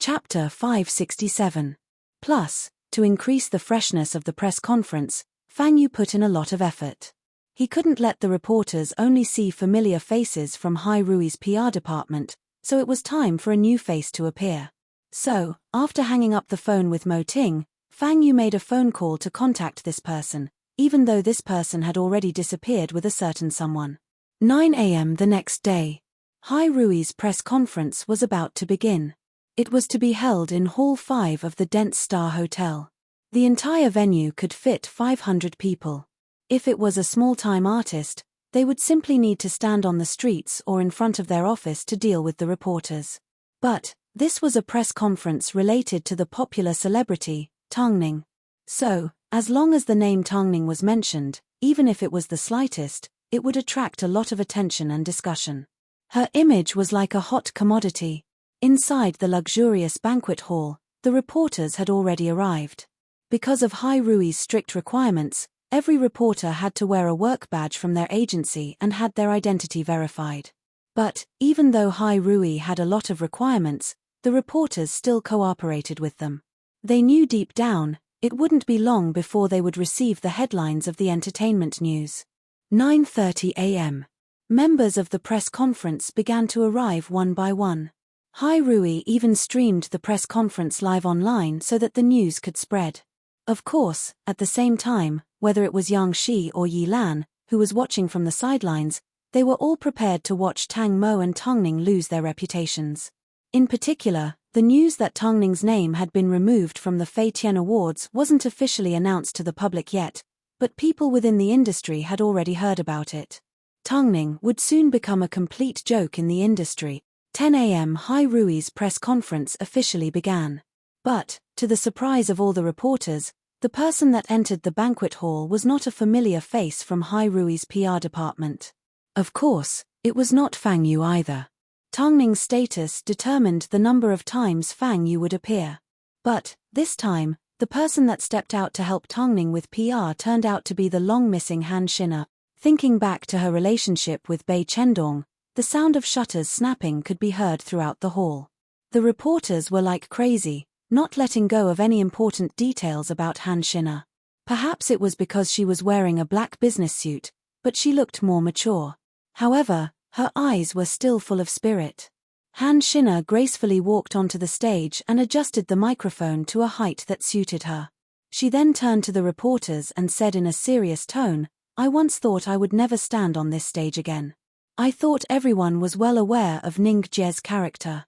Chapter 567. Plus, to increase the freshness of the press conference, Fang Yu put in a lot of effort. He couldn't let the reporters only see familiar faces from Hai Rui's PR department, so it was time for a new face to appear. So, after hanging up the phone with Mo Ting, Fang Yu made a phone call to contact this person, even though this person had already disappeared with a certain someone. 9 a.m. the next day. Hai Rui's press conference was about to begin. It was to be held in Hall 5 of the Dent Star Hotel. The entire venue could fit 500 people. If it was a small-time artist, they would simply need to stand on the streets or in front of their office to deal with the reporters. But this was a press conference related to the popular celebrity, Tang Ning. So, as long as the name Tang Ning was mentioned, even if it was the slightest, it would attract a lot of attention and discussion. Her image was like a hot commodity. Inside the luxurious banquet hall, the reporters had already arrived. Because of Hai Rui's strict requirements, every reporter had to wear a work badge from their agency and had their identity verified. But, even though Hai Rui had a lot of requirements, the reporters still cooperated with them. They knew deep down, it wouldn't be long before they would receive the headlines of the entertainment news. 9:30 a.m. Members of the press conference began to arrive one by one. Hai Rui even streamed the press conference live online so that the news could spread. Of course, at the same time, whether it was Yang Shi or Yi Lan, who was watching from the sidelines, they were all prepared to watch Tang Mo and Tang Ning lose their reputations. In particular, the news that Tang Ning's name had been removed from the Fei Tian Awards wasn't officially announced to the public yet, but people within the industry had already heard about it. Tang Ning would soon become a complete joke in the industry. 10 a.m. Hai Rui's press conference officially began. But, to the surprise of all the reporters, the person that entered the banquet hall was not a familiar face from Hai Rui's PR department. Of course, it was not Fang Yu either. Tang Ning's status determined the number of times Fang Yu would appear. But, this time, the person that stepped out to help Tang Ning with PR turned out to be the long-missing Han Xina. Thinking back to her relationship with Bei Chendong, the sound of shutters snapping could be heard throughout the hall. The reporters were like crazy, not letting go of any important details about Han Xina. Perhaps it was because she was wearing a black business suit, but she looked more mature. However, her eyes were still full of spirit. Han Xina gracefully walked onto the stage and adjusted the microphone to a height that suited her. She then turned to the reporters and said in a serious tone, "I once thought I would never stand on this stage again. I thought everyone was well aware of Ning Jie's character."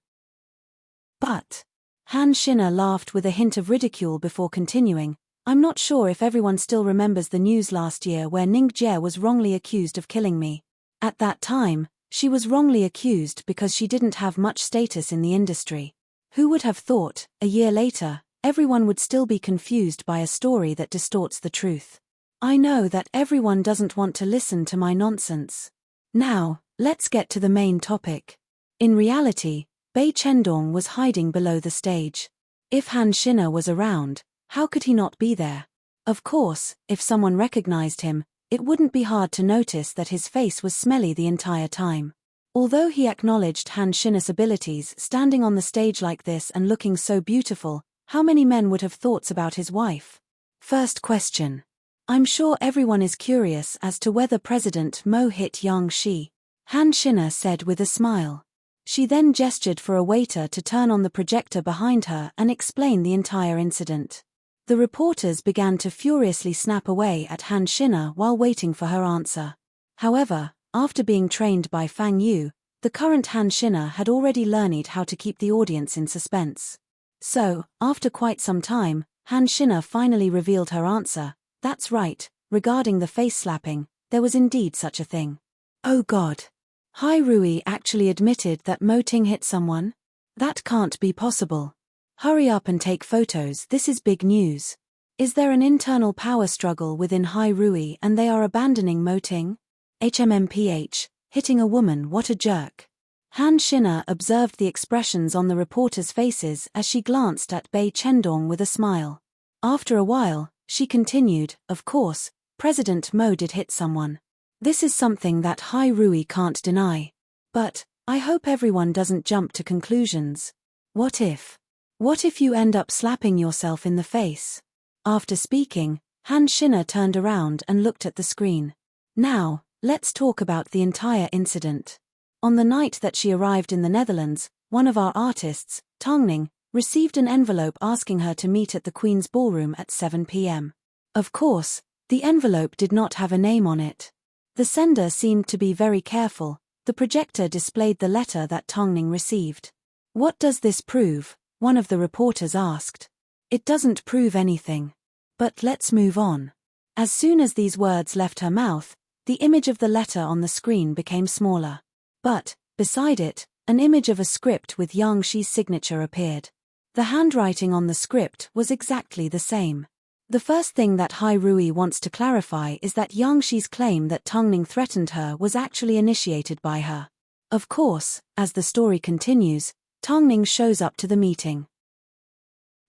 But Han Xina laughed with a hint of ridicule before continuing, "I'm not sure if everyone still remembers the news last year where Ning Jie was wrongly accused of killing me. At that time, she was wrongly accused because she didn't have much status in the industry. Who would have thought, a year later, everyone would still be confused by a story that distorts the truth? I know that everyone doesn't want to listen to my nonsense. Now, let's get to the main topic." In reality, Bei Chendong was hiding below the stage. If Han Xina was around, how could he not be there? Of course, if someone recognized him, it wouldn't be hard to notice that his face was smelly the entire time. Although he acknowledged Han Xina's abilities standing on the stage like this and looking so beautiful, how many men would have thoughts about his wife? First question. I'm sure everyone is curious as to whether President Mo hit Yang Shi. Han Xina said with a smile. She then gestured for a waiter to turn on the projector behind her and explain the entire incident. The reporters began to furiously snap away at Han Xina while waiting for her answer. However, after being trained by Fang Yu, the current Han Xina had already learned how to keep the audience in suspense. So, after quite some time, Han Xina finally revealed her answer. That's right, regarding the face slapping, there was indeed such a thing. Oh God. Hai Rui actually admitted that Mo Ting hit someone? That can't be possible. Hurry up and take photos, this is big news. Is there an internal power struggle within Hai Rui and they are abandoning Mo Ting? HMMPH, hitting a woman, what a jerk. Han Xina observed the expressions on the reporters' faces as she glanced at Bei Chendong with a smile. After a while, she continued, of course, President Mo did hit someone. This is something that Hai Rui can't deny. But, I hope everyone doesn't jump to conclusions. What if What if you end up slapping yourself in the face? After speaking, Han Xin'er turned around and looked at the screen. Now, let's talk about the entire incident. On the night that she arrived in the Netherlands, one of our artists, Tongning, received an envelope asking her to meet at the Queen's Ballroom at 7 p.m. Of course, the envelope did not have a name on it. The sender seemed to be very careful. The projector displayed the letter that Tongning received. What does this prove? One of the reporters asked. It doesn't prove anything. But let's move on. As soon as these words left her mouth, the image of the letter on the screen became smaller. But, beside it, an image of a script with Yang Shi's signature appeared. The handwriting on the script was exactly the same. The first thing that Hai Rui wants to clarify is that Yang Shi's claim that Tongning threatened her was actually initiated by her. Of course, as the story continues, Tongning shows up to the meeting.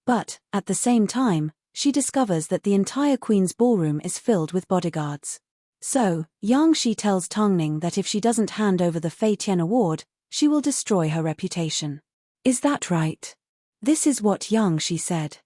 But, at the same time, she discovers that the entire Queen's Ballroom is filled with bodyguards. So, Yang Shi tells Tongning that if she doesn't hand over the Fei Tian Award, she will destroy her reputation. Is that right? This is what Yang Shi said.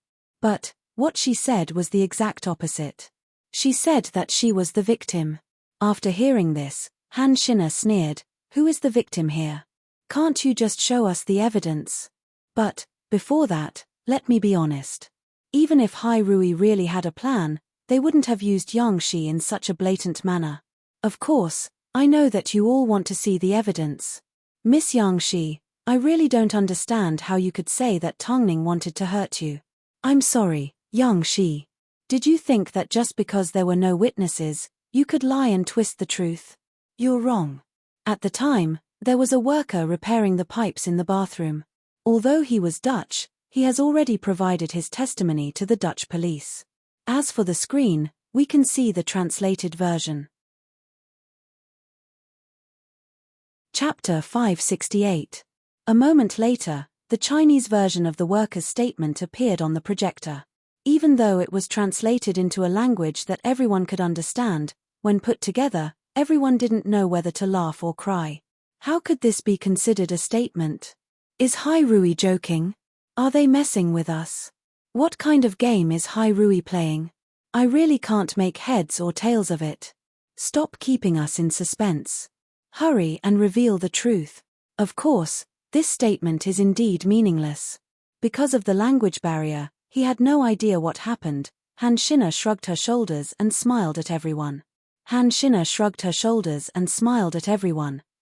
But, what she said was the exact opposite. She said that she was the victim. After hearing this, Han Xin'er sneered, "Who is the victim here? Can't you just show us the evidence?" But, before that, let me be honest. Even if Hai Rui really had a plan, they wouldn't have used Yang Shi in such a blatant manner. Of course, I know that you all want to see the evidence. Miss Yang Shi, I really don't understand how you could say that Tongning wanted to hurt you. I'm sorry, Yang Shi. Did you think that just because there were no witnesses, you could lie and twist the truth? You're wrong. At the time, there was a worker repairing the pipes in the bathroom. Although he was Dutch, he has already provided his testimony to the Dutch police. As for the screen, we can see the translated version. Chapter 568. A moment later, the Chinese version of the worker's statement appeared on the projector. Even though it was translated into a language that everyone could understand, when put together, everyone didn't know whether to laugh or cry. How could this be considered a statement? Is Hai Rui joking? Are they messing with us? What kind of game is Hai Rui playing? I really can't make heads or tails of it. Stop keeping us in suspense. Hurry and reveal the truth. Of course, this statement is indeed meaningless. Because of the language barrier, he had no idea what happened. Han Xin'er shrugged her shoulders and smiled at everyone.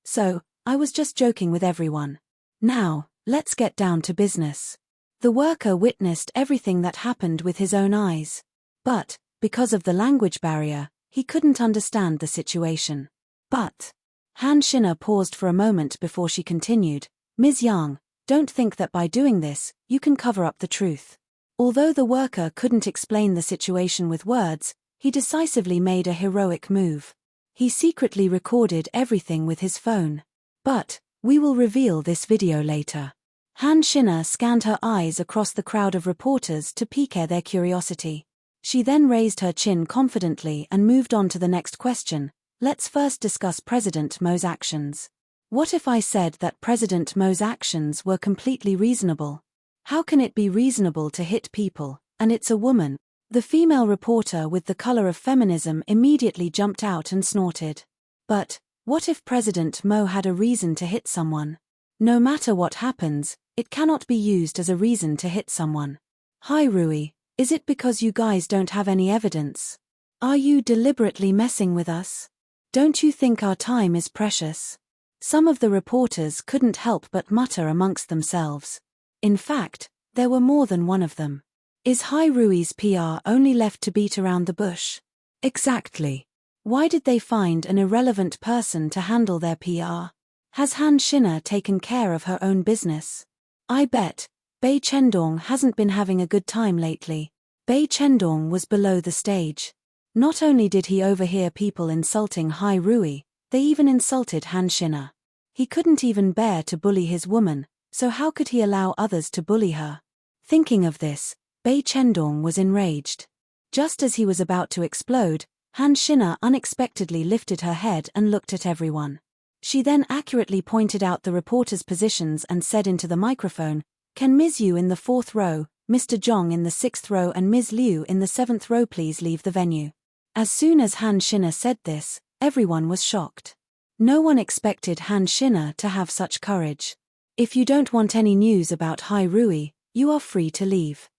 So, I was just joking with everyone. Now, let's get down to business. The worker witnessed everything that happened with his own eyes. But, because of the language barrier, he couldn't understand the situation. But, Han Xin'er paused for a moment before she continued, Ms. Yang, don't think that by doing this, you can cover up the truth. Although the worker couldn't explain the situation with words, he decisively made a heroic move. He secretly recorded everything with his phone. But, we will reveal this video later. Han Xin'er scanned her eyes across the crowd of reporters to pique their curiosity. She then raised her chin confidently and moved on to the next question. Let's first discuss President Mo's actions. What if I said that President Mo's actions were completely reasonable? How can it be reasonable to hit people, and it's a woman? The female reporter with the color of feminism immediately jumped out and snorted. But, what if President Mo had a reason to hit someone? No matter what happens, it cannot be used as a reason to hit someone. Hai Rui, is it because you guys don't have any evidence? Are you deliberately messing with us? Don't you think our time is precious? Some of the reporters couldn't help but mutter amongst themselves. In fact, there were more than one of them. Is Hai Rui's PR only left to beat around the bush? Exactly. Why did they find an irrelevant person to handle their PR? Has Han Xin'er taken care of her own business? I bet Bei Chendong hasn't been having a good time lately. Bei Chendong was below the stage. Not only did he overhear people insulting Hai Rui, they even insulted Han Xin'er. He couldn't even bear to bully his woman, so how could he allow others to bully her? Thinking of this, Bei Chendong was enraged. Just as he was about to explode, Han Xin'er unexpectedly lifted her head and looked at everyone. She then accurately pointed out the reporters' positions and said into the microphone, Can Ms. Yu in the 4th row, Mr. Zhong in the 6th row and Ms. Liu in the 7th row please leave the venue? As soon as Han Xin'er said this, everyone was shocked. No one expected Han Xin'er to have such courage. If you don't want any news about Hai Rui, you are free to leave.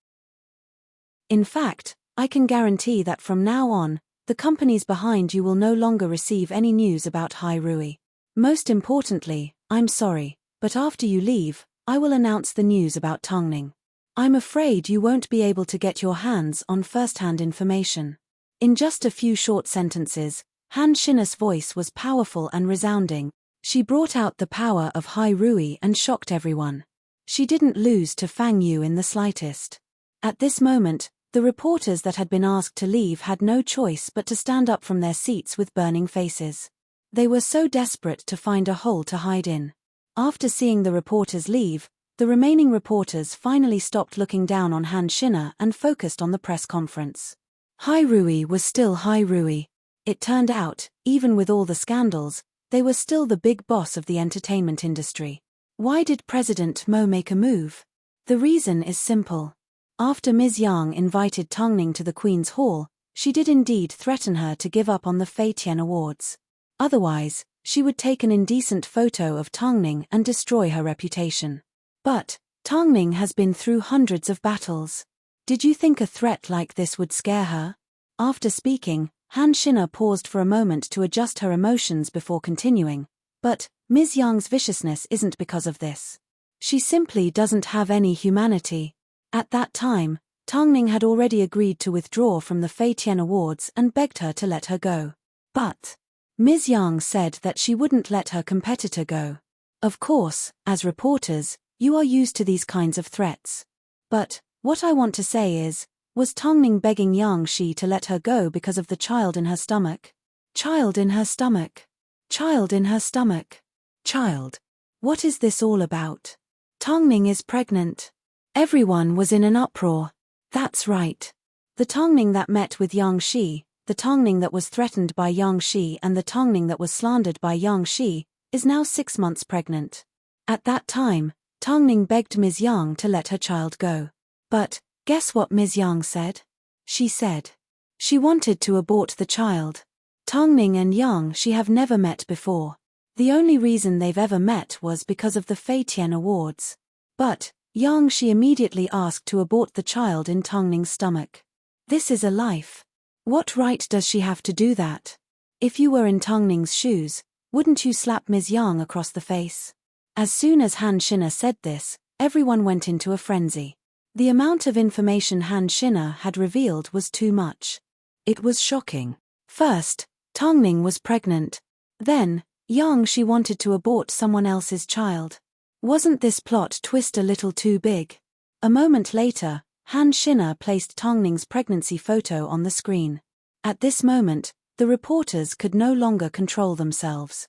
In fact, I can guarantee that from now on, the companies behind you will no longer receive any news about Hai Rui. Most importantly, I'm sorry, but after you leave, I will announce the news about Tongning. I'm afraid you won't be able to get your hands on first-hand information. In just a few short sentences, Han Xin'er's voice was powerful and resounding. She brought out the power of Hai Rui and shocked everyone. She didn't lose to Fang Yu in the slightest. At this moment, the reporters that had been asked to leave had no choice but to stand up from their seats with burning faces. They were so desperate to find a hole to hide in. After seeing the reporters leave, the remaining reporters finally stopped looking down on Han Xin'er and focused on the press conference. Hai Rui was still Hai Rui. It turned out, even with all the scandals, they were still the big boss of the entertainment industry. Why did President Mo make a move? The reason is simple. After Ms. Yang invited Tongning to the Queen's Hall, she did indeed threaten her to give up on the Fei Tian Awards. Otherwise, she would take an indecent photo of Tongning and destroy her reputation. But Tongning has been through hundreds of battles. Did you think a threat like this would scare her? After speaking, Han Xin'er paused for a moment to adjust her emotions before continuing. But Ms. Yang's viciousness isn't because of this. She simply doesn't have any humanity. At that time, Tongning had already agreed to withdraw from the Fei Tian Awards and begged her to let her go. But Ms. Yang said that she wouldn't let her competitor go. Of course, as reporters, you are used to these kinds of threats. But what I want to say is, was Tongning begging Yang Shi to let her go because of the child in her stomach? Child in her stomach. Child in her stomach. Child. What is this all about? Tongning is pregnant. Everyone was in an uproar. That's right. The Tongning that met with Yang Shi, the Tongning that was threatened by Yang Shi and the Tongning that was slandered by Yang Shi, is now 6 months pregnant. At that time, Tongning begged Ms. Yang to let her child go. But guess what Ms. Yang said? She said she wanted to abort the child. Tongning and Yang Shi have never met before. The only reason they've ever met was because of the Fei Tian Awards. But Yang Shi immediately asked to abort the child in Tongning's stomach. This is a life. What right does she have to do that? If you were in Tongning's shoes, wouldn't you slap Ms. Yang across the face? As soon as Han Xin'er said this, everyone went into a frenzy. The amount of information Han Xin'er had revealed was too much. It was shocking. First, Tongning was pregnant. Then, Yang Shi wanted to abort someone else's child. Wasn't this plot twist a little too big? A moment later, Han Xin'er placed Tongning's pregnancy photo on the screen. At this moment, the reporters could no longer control themselves.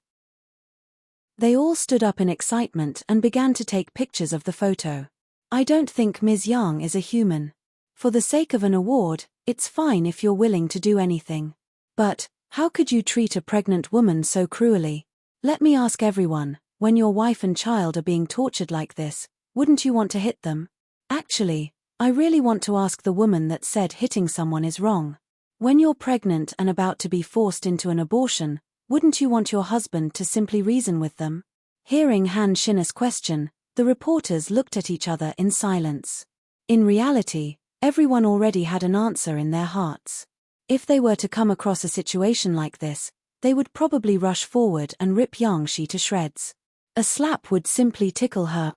They all stood up in excitement and began to take pictures of the photo. I don't think Ms. Yang is a human. For the sake of an award, it's fine if you're willing to do anything. But how could you treat a pregnant woman so cruelly? Let me ask everyone, when your wife and child are being tortured like this, wouldn't you want to hit them? Actually, I really want to ask the woman that said hitting someone is wrong. When you're pregnant and about to be forced into an abortion, wouldn't you want your husband to simply reason with them? Hearing Han Xin'er's question, the reporters looked at each other in silence. In reality, everyone already had an answer in their hearts. If they were to come across a situation like this, they would probably rush forward and rip Yang Shi to shreds. A slap would simply tickle her.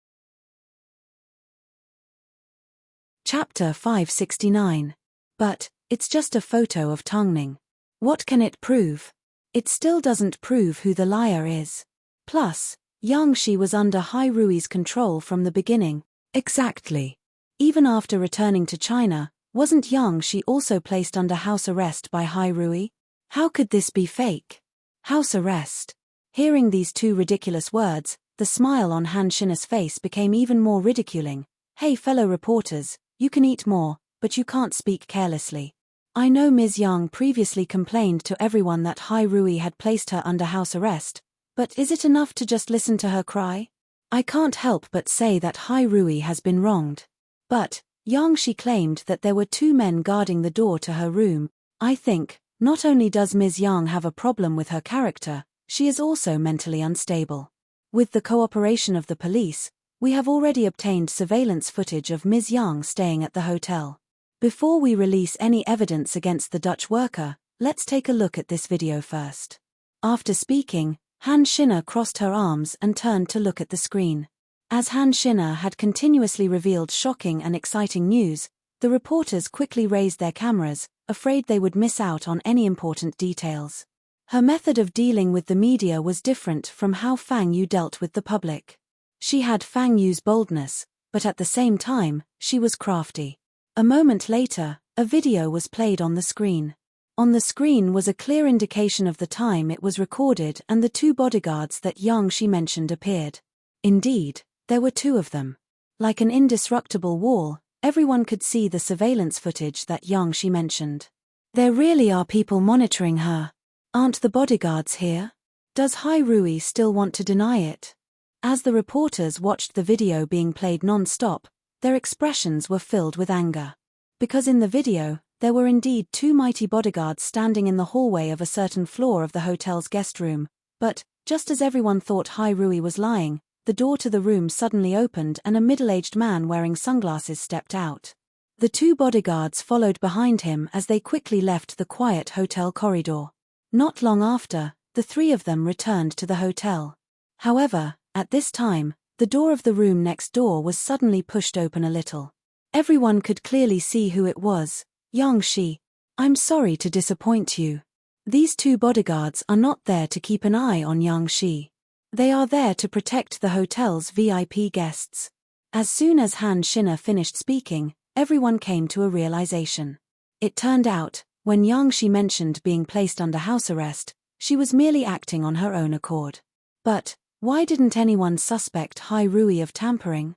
Chapter 569. But it's just a photo of Tongning. What can it prove? It still doesn't prove who the liar is. Plus, Yang Shi was under Hai Rui's control from the beginning. Exactly. Even after returning to China, wasn't Yang Shi also placed under house arrest by Hai Rui? How could this be fake? House arrest. Hearing these two ridiculous words, the smile on Han Xin'er's face became even more ridiculing. Hey fellow reporters, you can eat more, but you can't speak carelessly. I know Ms. Yang previously complained to everyone that Hai Rui had placed her under house arrest, but is it enough to just listen to her cry? I can't help but say that Hai Rui has been wronged. But, Yang Shi claimed that there were 2 men guarding the door to her room. I think, not only does Ms. Yang have a problem with her character, she is also mentally unstable. With the cooperation of the police, we have already obtained surveillance footage of Ms. Yang staying at the hotel. Before we release any evidence against the Dutch worker, let's take a look at this video first. After speaking, Han Xin'er crossed her arms and turned to look at the screen. As Han Xin'er had continuously revealed shocking and exciting news, the reporters quickly raised their cameras, afraid they would miss out on any important details. Her method of dealing with the media was different from how Fang Yu dealt with the public. She had Fang Yu's boldness, but at the same time, she was crafty. A moment later, a video was played on the screen. On the screen was a clear indication of the time it was recorded, and the 2 bodyguards that Yang Shi mentioned appeared. Indeed, there were 2 of them. Like an indestructible wall, everyone could see the surveillance footage that Yang Shi mentioned. There really are people monitoring her. Aren't the bodyguards here? Does Hai Rui still want to deny it? As the reporters watched the video being played non-stop, their expressions were filled with anger. Because in the video, there were indeed 2 mighty bodyguards standing in the hallway of a certain floor of the hotel's guest room, but, just as everyone thought Hai Rui was lying, the door to the room suddenly opened and a middle-aged man wearing sunglasses stepped out. The 2 bodyguards followed behind him as they quickly left the quiet hotel corridor. Not long after, the 3 of them returned to the hotel. However, at this time, the door of the room next door was suddenly pushed open a little. Everyone could clearly see who it was. Yang Shi. I'm sorry to disappoint you. These 2 bodyguards are not there to keep an eye on Yang Shi. They are there to protect the hotel's VIP guests. As soon as Han Xin'er finished speaking, everyone came to a realization. It turned out, when Yang Shi mentioned being placed under house arrest, she was merely acting on her own accord. But, why didn't anyone suspect Hai Rui of tampering?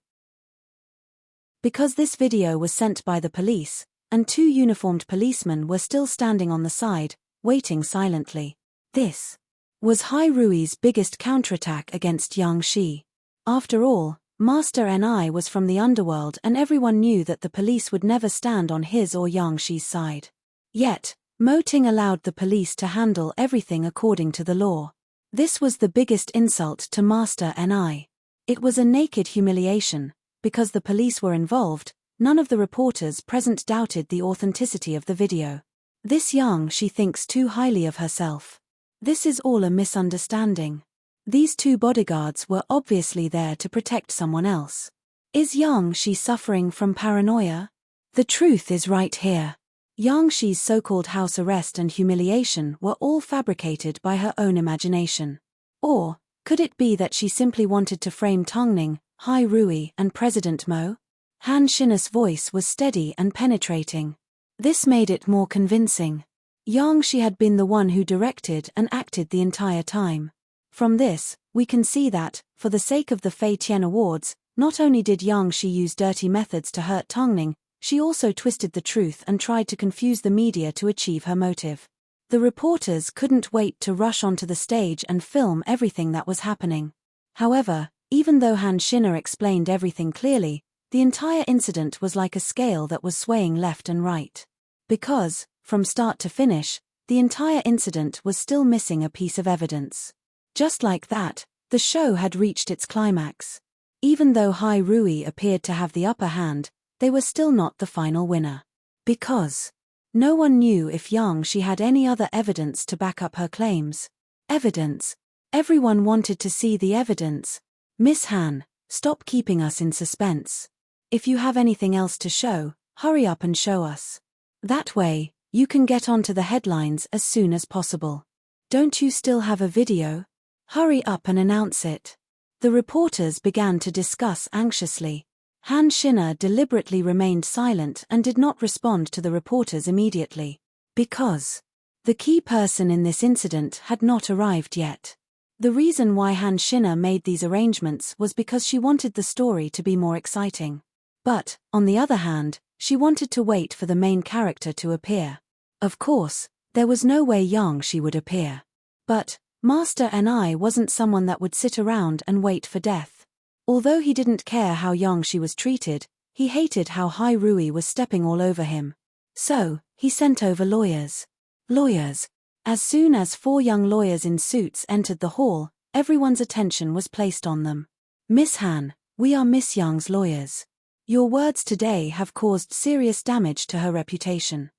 Because this video was sent by the police, and 2 uniformed policemen were still standing on the side, waiting silently. This was Hai Rui's biggest counterattack against Yang Shi. After all, Master Ni was from the underworld and everyone knew that the police would never stand on his or Yang Shi's side. Yet, Mo Ting allowed the police to handle everything according to the law. This was the biggest insult to Master Ni. It was a naked humiliation. Because the police were involved, none of the reporters present doubted the authenticity of the video. This Yang Shi thinks too highly of herself. This is all a misunderstanding. These 2 bodyguards were obviously there to protect someone else. Is Yang Shi suffering from paranoia? The truth is right here. Yang Shi's so-called house arrest and humiliation were all fabricated by her own imagination. Or, could it be that she simply wanted to frame Tongning, Hai Rui and President Mo? Han Xin'er's voice was steady and penetrating. This made it more convincing. Yang Shi had been the one who directed and acted the entire time. From this, we can see that, for the sake of the Fei Tian Awards, not only did Yang Shi use dirty methods to hurt Tongning, she also twisted the truth and tried to confuse the media to achieve her motive. The reporters couldn't wait to rush onto the stage and film everything that was happening. However, even though Han Xin'er explained everything clearly, the entire incident was like a scale that was swaying left and right. Because, from start to finish, the entire incident was still missing a piece of evidence. Just like that, the show had reached its climax. Even though Hai Rui appeared to have the upper hand, they were still not the final winner. Because no one knew if Yang Shi had any other evidence to back up her claims. Evidence. Everyone wanted to see the evidence. Miss Han, stop keeping us in suspense. If you have anything else to show, hurry up and show us. That way, you can get onto the headlines as soon as possible. Don't you still have a video? Hurry up and announce it. The reporters began to discuss anxiously. Han Xin'er deliberately remained silent and did not respond to the reporters immediately. Because the key person in this incident had not arrived yet. The reason why Han Xin'er made these arrangements was because she wanted the story to be more exciting. But, on the other hand, she wanted to wait for the main character to appear. Of course, there was no way Yang Shi would appear. But Master Ni wasn't someone that would sit around and wait for death. Although he didn't care how young she was treated, he hated how Hai Rui was stepping all over him. So, he sent over lawyers. Lawyers. As soon as 4 young lawyers in suits entered the hall, everyone's attention was placed on them. Miss Han, we are Miss Young's lawyers. Your words today have caused serious damage to her reputation.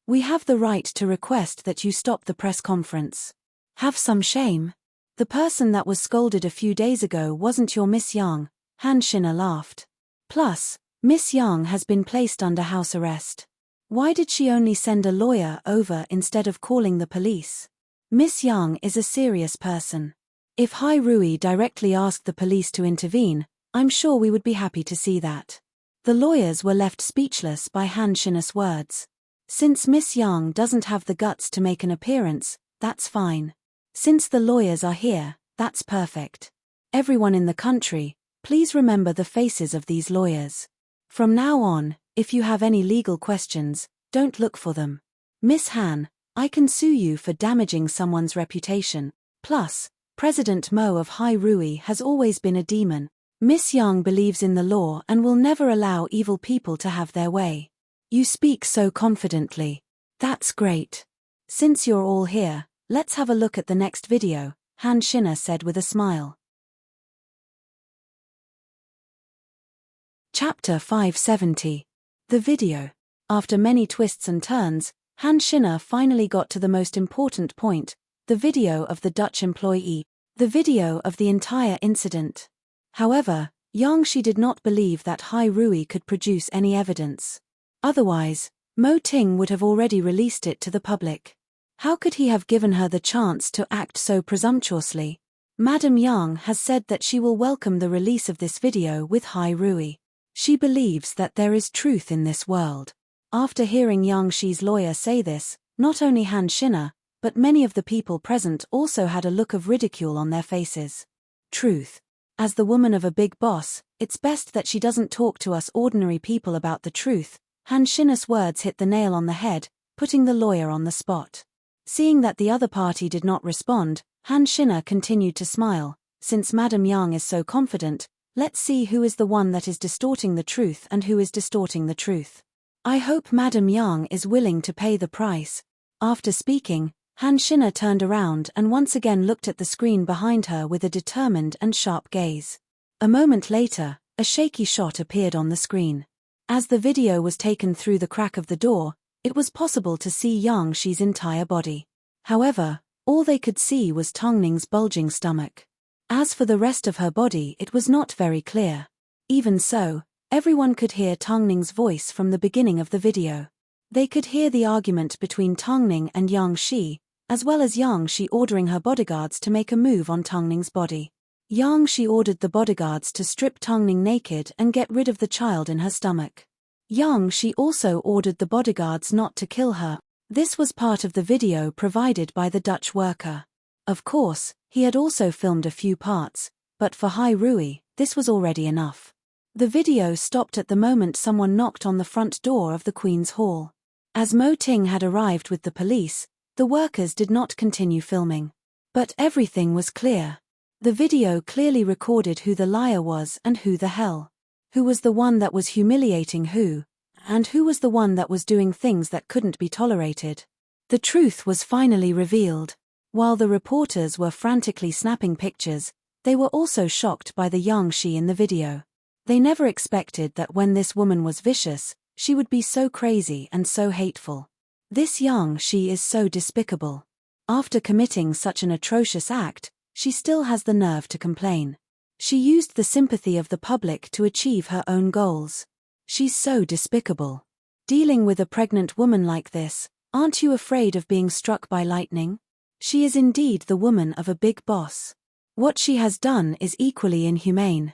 We have the right to request that you stop the press conference. Have some shame. The person that was scolded a few days ago wasn't your Miss Young, Han Shina laughed. Plus, Miss Young has been placed under house arrest. Why did she only send a lawyer over instead of calling the police? Miss Young is a serious person. If Hai Rui directly asked the police to intervene, I'm sure we would be happy to see that. The lawyers were left speechless by Han Shina's words. Since Miss Young doesn't have the guts to make an appearance, that's fine. Since the lawyers are here, that's perfect. Everyone in the country, please remember the faces of these lawyers. From now on, if you have any legal questions, don't look for them. Miss Han, I can sue you for damaging someone's reputation. Plus, President Mo of Hai Rui has always been a demon. Miss Young believes in the law and will never allow evil people to have their way. You speak so confidently. That's great. Since you're all here, let's have a look at the next video, Han Shina said with a smile. Chapter 570. The video. After many twists and turns, Han Shina finally got to the most important point, the video of the Dutch employee, the video of the entire incident. However, Yang Shi did not believe that Hai Rui could produce any evidence. Otherwise, Mo Ting would have already released it to the public. How could he have given her the chance to act so presumptuously? Madame Yang has said that she will welcome the release of this video with Hai Rui. She believes that there is truth in this world. After hearing Yang Shi's lawyer say this, not only Han Shina, but many of the people present also had a look of ridicule on their faces. Truth. As the woman of a big boss, it's best that she doesn't talk to us ordinary people about the truth. Han Shina's words hit the nail on the head, putting the lawyer on the spot. Seeing that the other party did not respond, Han Shina continued to smile. Since Madame Yang is so confident, let's see who is the one that is distorting the truth and who is distorting the truth. I hope Madame Yang is willing to pay the price. After speaking, Han Shina turned around and once again looked at the screen behind her with a determined and sharp gaze. A moment later, a shaky shot appeared on the screen. As the video was taken through the crack of the door, it was possible to see Yang Shi's entire body. However, all they could see was Tongning's bulging stomach. As for the rest of her body, it was not very clear. Even so, everyone could hear Tongning's voice from the beginning of the video. They could hear the argument between Tongning and Yang Shi, as well as Yang Shi ordering her bodyguards to make a move on Tongning's body. Yang Shi ordered the bodyguards to strip Tongning naked and get rid of the child in her stomach. Yang Shi also ordered the bodyguards not to kill her. This was part of the video provided by the Dutch worker. Of course, he had also filmed a few parts, but for Hai Rui, this was already enough. The video stopped at the moment someone knocked on the front door of the Queen's Hall. As Mo Ting had arrived with the police, the workers did not continue filming. But everything was clear. The video clearly recorded who the liar was and who the hell. Who was the one that was humiliating who, and who was the one that was doing things that couldn't be tolerated. The truth was finally revealed. While the reporters were frantically snapping pictures, they were also shocked by the Yang Shi in the video. They never expected that when this woman was vicious, she would be so crazy and so hateful. This Yang Shi is so despicable. After committing such an atrocious act, she still has the nerve to complain. She used the sympathy of the public to achieve her own goals. She's so despicable. Dealing with a pregnant woman like this, aren't you afraid of being struck by lightning? She is indeed the woman of a big boss. What she has done is equally inhumane.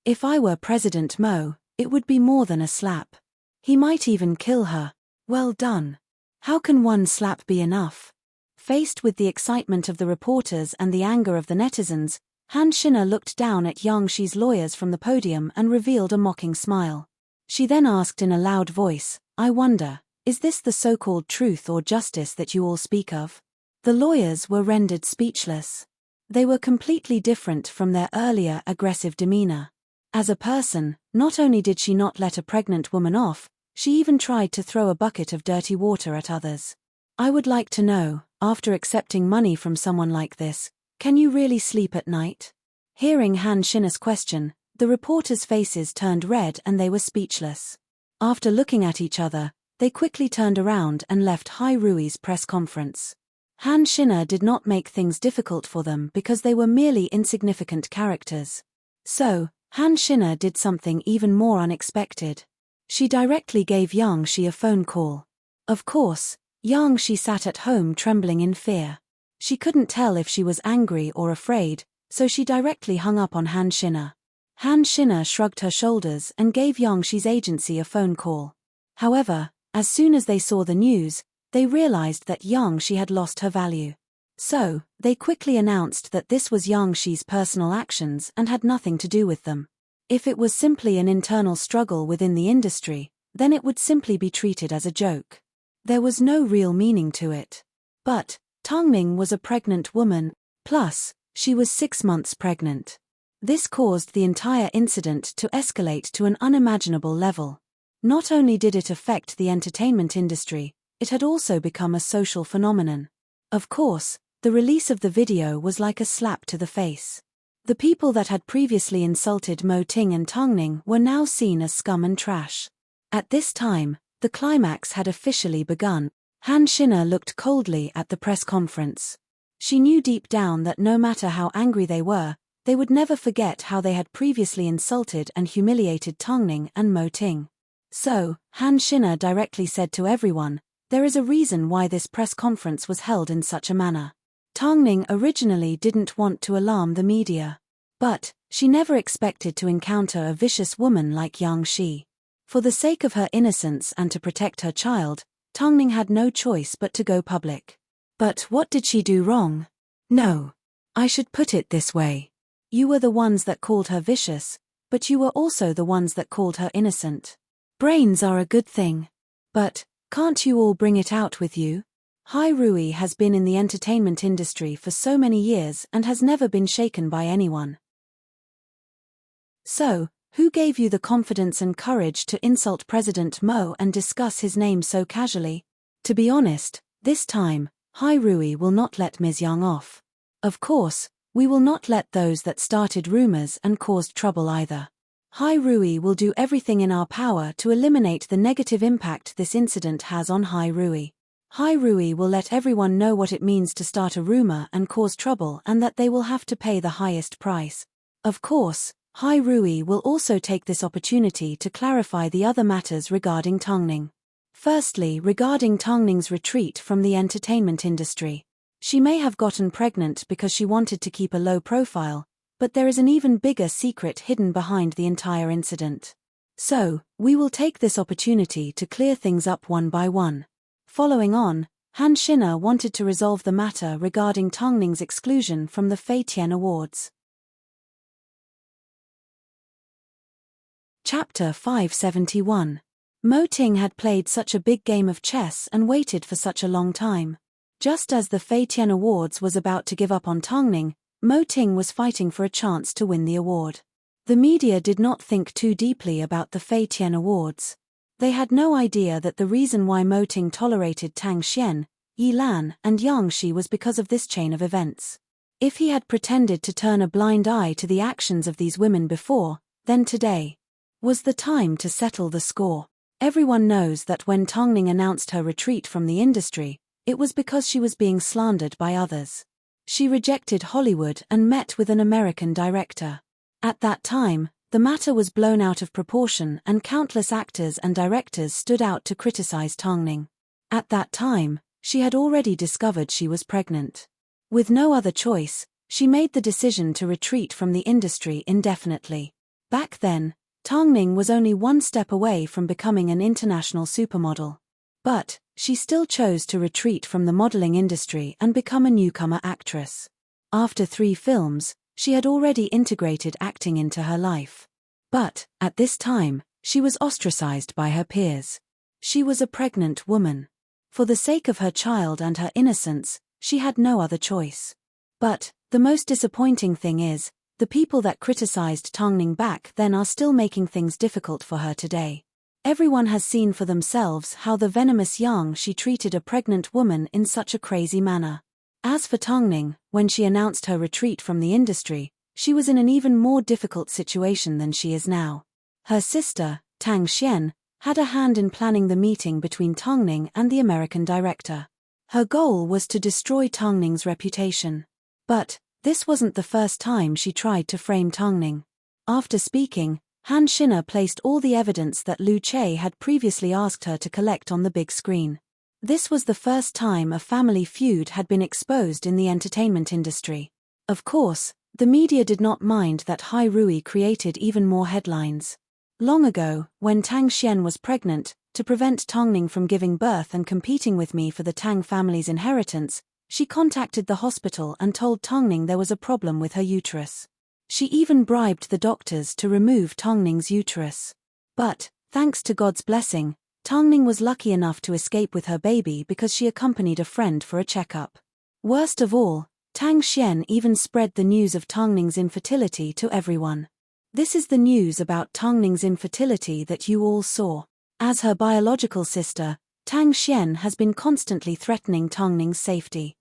If I were President Mo, it would be more than a slap. He might even kill her. Well done. How can one slap be enough? Faced with the excitement of the reporters and the anger of the netizens, Han Shina looked down at Yang Shi's lawyers from the podium and revealed a mocking smile. She then asked in a loud voice, I wonder, is this the so-called truth or justice that you all speak of? The lawyers were rendered speechless. They were completely different from their earlier aggressive demeanor. As a person, not only did she not let a pregnant woman off, she even tried to throw a bucket of dirty water at others. I would like to know, after accepting money from someone like this, can you really sleep at night? Hearing Han Shinna's question, the reporters' faces turned red and they were speechless. After looking at each other, they quickly turned around and left Hai Rui's press conference. Han Shinna did not make things difficult for them because they were merely insignificant characters. So, Han Shinna did something even more unexpected. She directly gave Yang Shi a phone call. Of course, Yang Shi sat at home trembling in fear. She couldn't tell if she was angry or afraid, so she directly hung up on Han Shinna. Han Shinna shrugged her shoulders and gave Yang Shi's agency a phone call. However, as soon as they saw the news, they realized that Yang Shi had lost her value. So, they quickly announced that this was Yang Shi's personal actions and had nothing to do with them. If it was simply an internal struggle within the industry, then it would simply be treated as a joke. There was no real meaning to it. But, Tongning was a pregnant woman, plus, she was 6 months pregnant. This caused the entire incident to escalate to an unimaginable level. Not only did it affect the entertainment industry, it had also become a social phenomenon. Of course, the release of the video was like a slap to the face. The people that had previously insulted Mo Ting and Tongning were now seen as scum and trash. At this time, the climax had officially begun. Han Shinna looked coldly at the press conference. She knew deep down that no matter how angry they were, they would never forget how they had previously insulted and humiliated Tongning and Mo Ting. So, Han Shinna directly said to everyone, there is a reason why this press conference was held in such a manner. Tongning originally didn't want to alarm the media. But, she never expected to encounter a vicious woman like Yang Shi. For the sake of her innocence and to protect her child, Tongning had no choice but to go public. But what did she do wrong? No. I should put it this way. You were the ones that called her vicious, but you were also the ones that called her innocent. Brains are a good thing. But, can't you all bring it out with you? Hai Rui has been in the entertainment industry for so many years and has never been shaken by anyone. So, who gave you the confidence and courage to insult President Mo and discuss his name so casually? To be honest, this time, Hai Rui will not let Ms. Yang off. Of course, we will not let those that started rumors and caused trouble either. Hai Rui will do everything in our power to eliminate the negative impact this incident has on Hai Rui. Hai Rui will let everyone know what it means to start a rumor and cause trouble and that they will have to pay the highest price. Of course, Hai Rui will also take this opportunity to clarify the other matters regarding Tongning. Firstly, regarding Tongning's retreat from the entertainment industry. She may have gotten pregnant because she wanted to keep a low profile, but there is an even bigger secret hidden behind the entire incident. So, we will take this opportunity to clear things up one by one. Following on, Han Shinna wanted to resolve the matter regarding Tongning's exclusion from the Fei Tian Awards. Chapter 571. Mo Ting had played such a big game of chess and waited for such a long time. Just as the Fei Tian Awards was about to give up on Tongning, Mo Ting was fighting for a chance to win the award. The media did not think too deeply about the Fei Tian Awards. They had no idea that the reason why Mo Ting tolerated Tang Xian, Yi Lan, and Yang Shi was because of this chain of events. If he had pretended to turn a blind eye to the actions of these women before, then today was the time to settle the score. Everyone knows that when Tongning announced her retreat from the industry, it was because she was being slandered by others. She rejected Hollywood and met with an American director. At that time, the matter was blown out of proportion and countless actors and directors stood out to criticize Tongning. At that time, she had already discovered she was pregnant. With no other choice, she made the decision to retreat from the industry indefinitely. Back then, Tongning was only one step away from becoming an international supermodel. But, she still chose to retreat from the modeling industry and become a newcomer actress. After 3 films, she had already integrated acting into her life. But, at this time, she was ostracized by her peers. She was a pregnant woman. For the sake of her child and her innocence, she had no other choice. But the most disappointing thing is, the people that criticized Tongning back then are still making things difficult for her today. Everyone has seen for themselves how the venomous Yang she treated a pregnant woman in such a crazy manner. As for Tongning, when she announced her retreat from the industry, she was in an even more difficult situation than she is now. Her sister, Tang Xian, had a hand in planning the meeting between Tongning and the American director. Her goal was to destroy Tongning's reputation. But this wasn't the first time she tried to frame Tongning. After speaking, Han Xin'er placed all the evidence that Lu Che had previously asked her to collect on the big screen. This was the first time a family feud had been exposed in the entertainment industry. Of course, the media did not mind that Hai Rui created even more headlines. Long ago, when Tang Xian was pregnant, to prevent Tongning from giving birth and competing with me for the Tang family's inheritance, she contacted the hospital and told Tongning there was a problem with her uterus. She even bribed the doctors to remove Tongning's uterus. But, thanks to God's blessing, Tongning was lucky enough to escape with her baby because she accompanied a friend for a checkup. Worst of all, Tang Xian even spread the news of Tongning's infertility to everyone. This is the news about Tongning's infertility that you all saw. As her biological sister, Tang Xian has been constantly threatening Tongning's safety.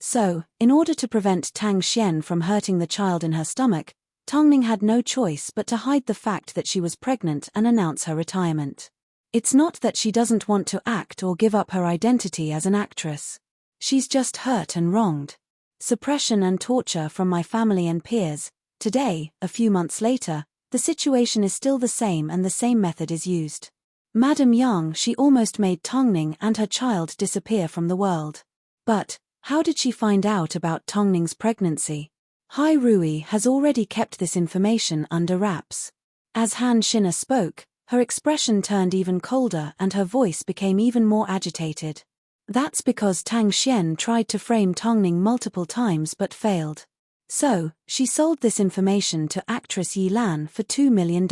So, in order to prevent Tang Xian from hurting the child in her stomach, Tongning had no choice but to hide the fact that she was pregnant and announce her retirement. It's not that she doesn't want to act or give up her identity as an actress. She's just hurt and wronged. Suppression and torture from my family and peers. Today, a few months later, the situation is still the same and the same method is used. Madame Yang, she almost made Tongning and her child disappear from the world. But, how did she find out about Tongning's pregnancy? Hai Rui has already kept this information under wraps. As Han Xin'er spoke, her expression turned even colder and her voice became even more agitated. That's because Tang Xian tried to frame Tongning multiple times but failed. So, she sold this information to actress Yi Lan for $2 million.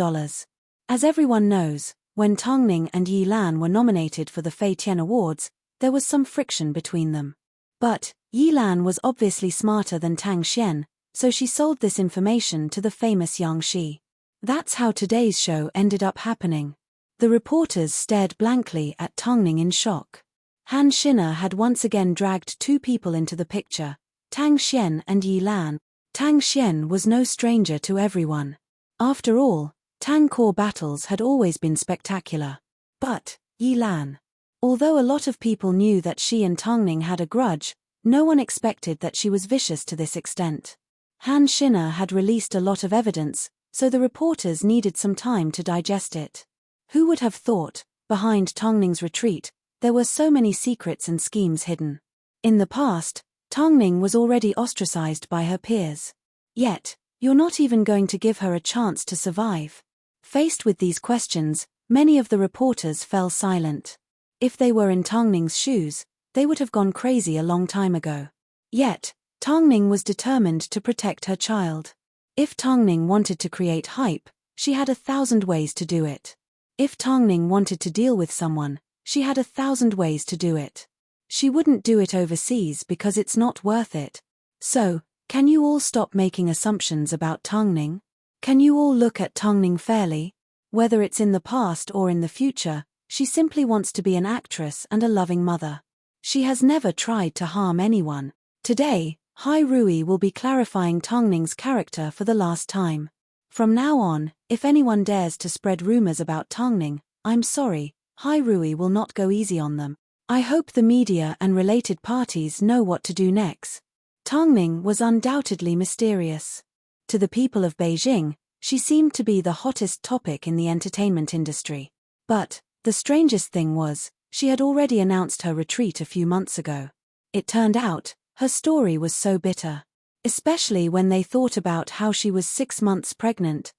As everyone knows, when Tongning and Yi Lan were nominated for the Fei Tian Awards, there was some friction between them. But, Yi Lan was obviously smarter than Tang Xian, so she sold this information to the famous Yang Shi. That's how today's show ended up happening. The reporters stared blankly at Tongning in shock. Han Xin'er had once again dragged two people into the picture, Tang Xian and Yi Lan. Tang Xian was no stranger to everyone. After all, Tang core battles had always been spectacular. But, Yi Lan. Although a lot of people knew that she and Tongning had a grudge, no one expected that she was vicious to this extent. Han Xin'er had released a lot of evidence, so the reporters needed some time to digest it. Who would have thought, behind Tongning's retreat, there were so many secrets and schemes hidden? In the past, Tongning was already ostracized by her peers. Yet, you're not even going to give her a chance to survive. Faced with these questions, many of the reporters fell silent. If they were in Tongning's shoes, they would have gone crazy a long time ago. Yet, Tongning was determined to protect her child. If Tongning wanted to create hype, she had 1,000 ways to do it. If Tongning wanted to deal with someone, she had 1,000 ways to do it. She wouldn't do it overseas because it's not worth it. So, can you all stop making assumptions about Tongning? Can you all look at Tongning fairly? Whether it's in the past or in the future, she simply wants to be an actress and a loving mother. She has never tried to harm anyone. Today, Hai Rui will be clarifying Tongning's character for the last time. From now on, if anyone dares to spread rumors about Tongning, I'm sorry, Hai Rui will not go easy on them. I hope the media and related parties know what to do next. Tongning was undoubtedly mysterious. To the people of Beijing, she seemed to be the hottest topic in the entertainment industry. But, the strangest thing was, she had already announced her retreat a few months ago. It turned out, her story was so bitter. Especially when they thought about how she was 6 months pregnant.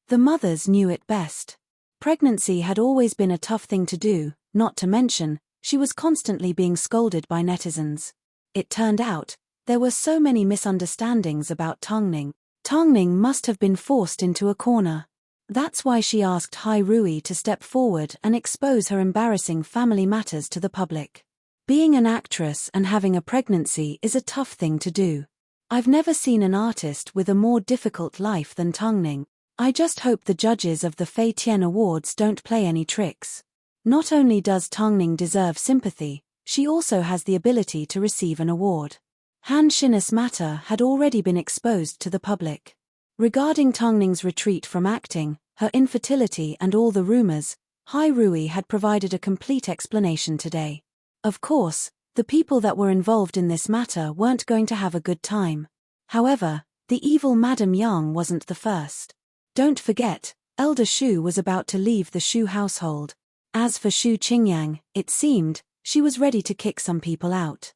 The mothers knew it best. Pregnancy had always been a tough thing to do, not to mention, she was constantly being scolded by netizens. It turned out, there were so many misunderstandings about Tongning. Tongning must have been forced into a corner. That's why she asked Hai Rui to step forward and expose her embarrassing family matters to the public. Being an actress and having a pregnancy is a tough thing to do. I've never seen an artist with a more difficult life than Tongning. I just hope the judges of the Fei Tian Awards don't play any tricks. Not only does Tongning deserve sympathy, she also has the ability to receive an award. Han Xin's matter had already been exposed to the public. Regarding Tongning's retreat from acting, her infertility and all the rumors, Hai Rui had provided a complete explanation today. Of course, the people that were involved in this matter weren't going to have a good time. However, the evil Madame Yang wasn't the first. Don't forget, Elder Shu was about to leave the Shu household. As for Shu Qingyang, it seemed, she was ready to kick some people out.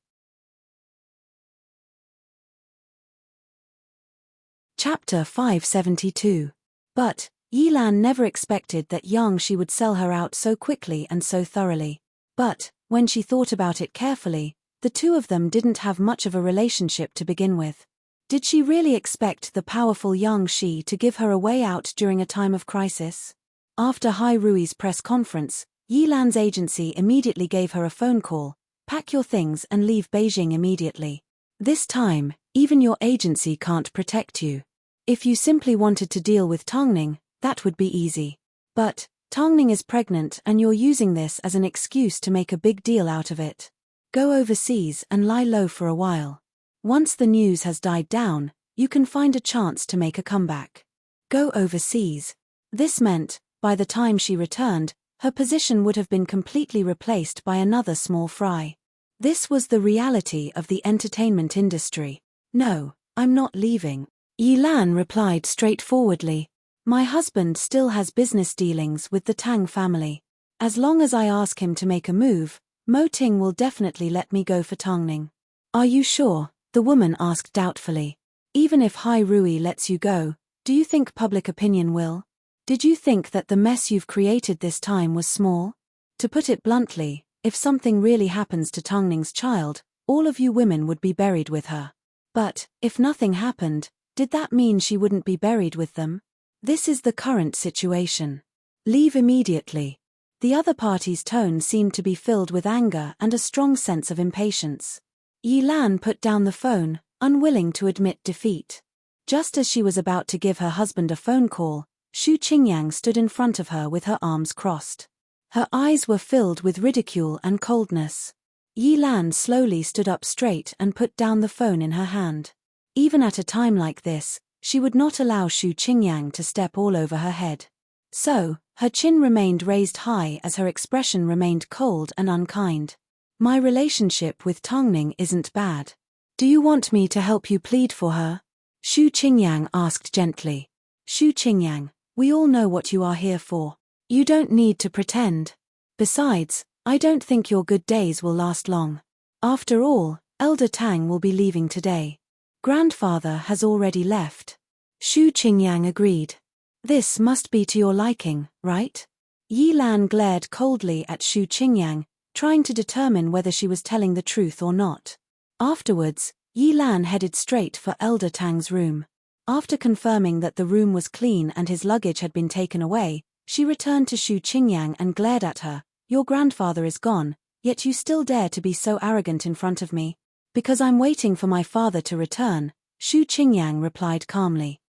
Chapter 572. But, Yilan never expected that Yang Shi would sell her out so quickly and so thoroughly. But, when she thought about it carefully, the two of them didn't have much of a relationship to begin with. Did she really expect the powerful Yang Shi to give her a way out during a time of crisis? After Hai Rui's press conference, Yilan's agency immediately gave her a phone call. Pack your things and leave Beijing immediately. This time, even your agency can't protect you. If you simply wanted to deal with Tongning, that would be easy. But, Tongning is pregnant and you're using this as an excuse to make a big deal out of it. Go overseas and lie low for a while. Once the news has died down, you can find a chance to make a comeback. Go overseas. This meant, by the time she returned, her position would have been completely replaced by another small fry. This was the reality of the entertainment industry. No, I'm not leaving. Yilan replied straightforwardly. My husband still has business dealings with the Tang family. As long as I ask him to make a move, Mo Ting will definitely let me go for Tongning. Are you sure? The woman asked doubtfully. Even if Hai Rui lets you go, do you think public opinion will? Did you think that the mess you've created this time was small? To put it bluntly, if something really happens to Tongning's child, all of you women would be buried with her. But, if nothing happened, did that mean she wouldn't be buried with them? This is the current situation. Leave immediately. The other party's tone seemed to be filled with anger and a strong sense of impatience. Yilan put down the phone, unwilling to admit defeat. Just as she was about to give her husband a phone call, Shu Qingyang stood in front of her with her arms crossed. Her eyes were filled with ridicule and coldness. Yilan slowly stood up straight and put down the phone in her hand. Even at a time like this, she would not allow Shu Qingyang to step all over her head. So, her chin remained raised high as her expression remained cold and unkind. My relationship with Tongning isn't bad. Do you want me to help you plead for her? Shu Qingyang asked gently. Shu Qingyang, we all know what you are here for. You don't need to pretend. Besides, I don't think your good days will last long. After all, Elder Tang will be leaving today. Grandfather has already left. Shu Qingyang agreed. This must be to your liking, right? Yilan glared coldly at Shu Qingyang, trying to determine whether she was telling the truth or not. Afterwards, Yilan headed straight for Elder Tang's room. After confirming that the room was clean and his luggage had been taken away, she returned to Shu Qingyang and glared at her. Your grandfather is gone, yet you still dare to be so arrogant in front of me. Because I'm waiting for my father to return, Shu Qingyang replied calmly.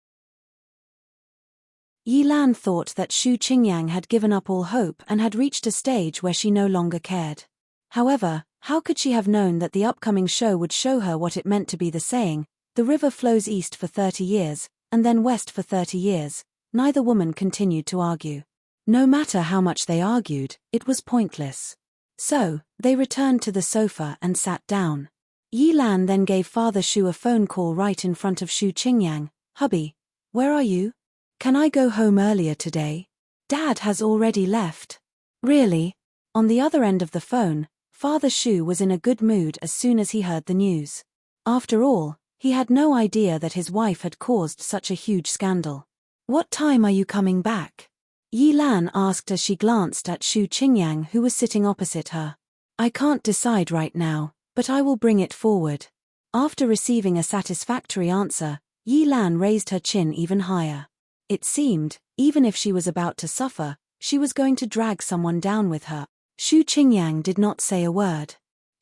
Yilan thought that Shu Qingyang had given up all hope and had reached a stage where she no longer cared. However, how could she have known that the upcoming show would show her what it meant to be the saying, the river flows east for 30 years, and then west for 30 years, neither woman continued to argue. No matter how much they argued, it was pointless. So, they returned to the sofa and sat down. Yilan then gave Father Shu a phone call right in front of Shu Qingyang. Hubby, where are you? Can I go home earlier today? Dad has already left. Really? On the other end of the phone, Father Shu was in a good mood as soon as he heard the news. After all, he had no idea that his wife had caused such a huge scandal. What time are you coming back? Yilan asked as she glanced at Shu Qingyang, who was sitting opposite her. I can't decide right now, but I will bring it forward. After receiving a satisfactory answer, Yilan raised her chin even higher. It seemed, even if she was about to suffer, she was going to drag someone down with her. Shu Qingyang did not say a word.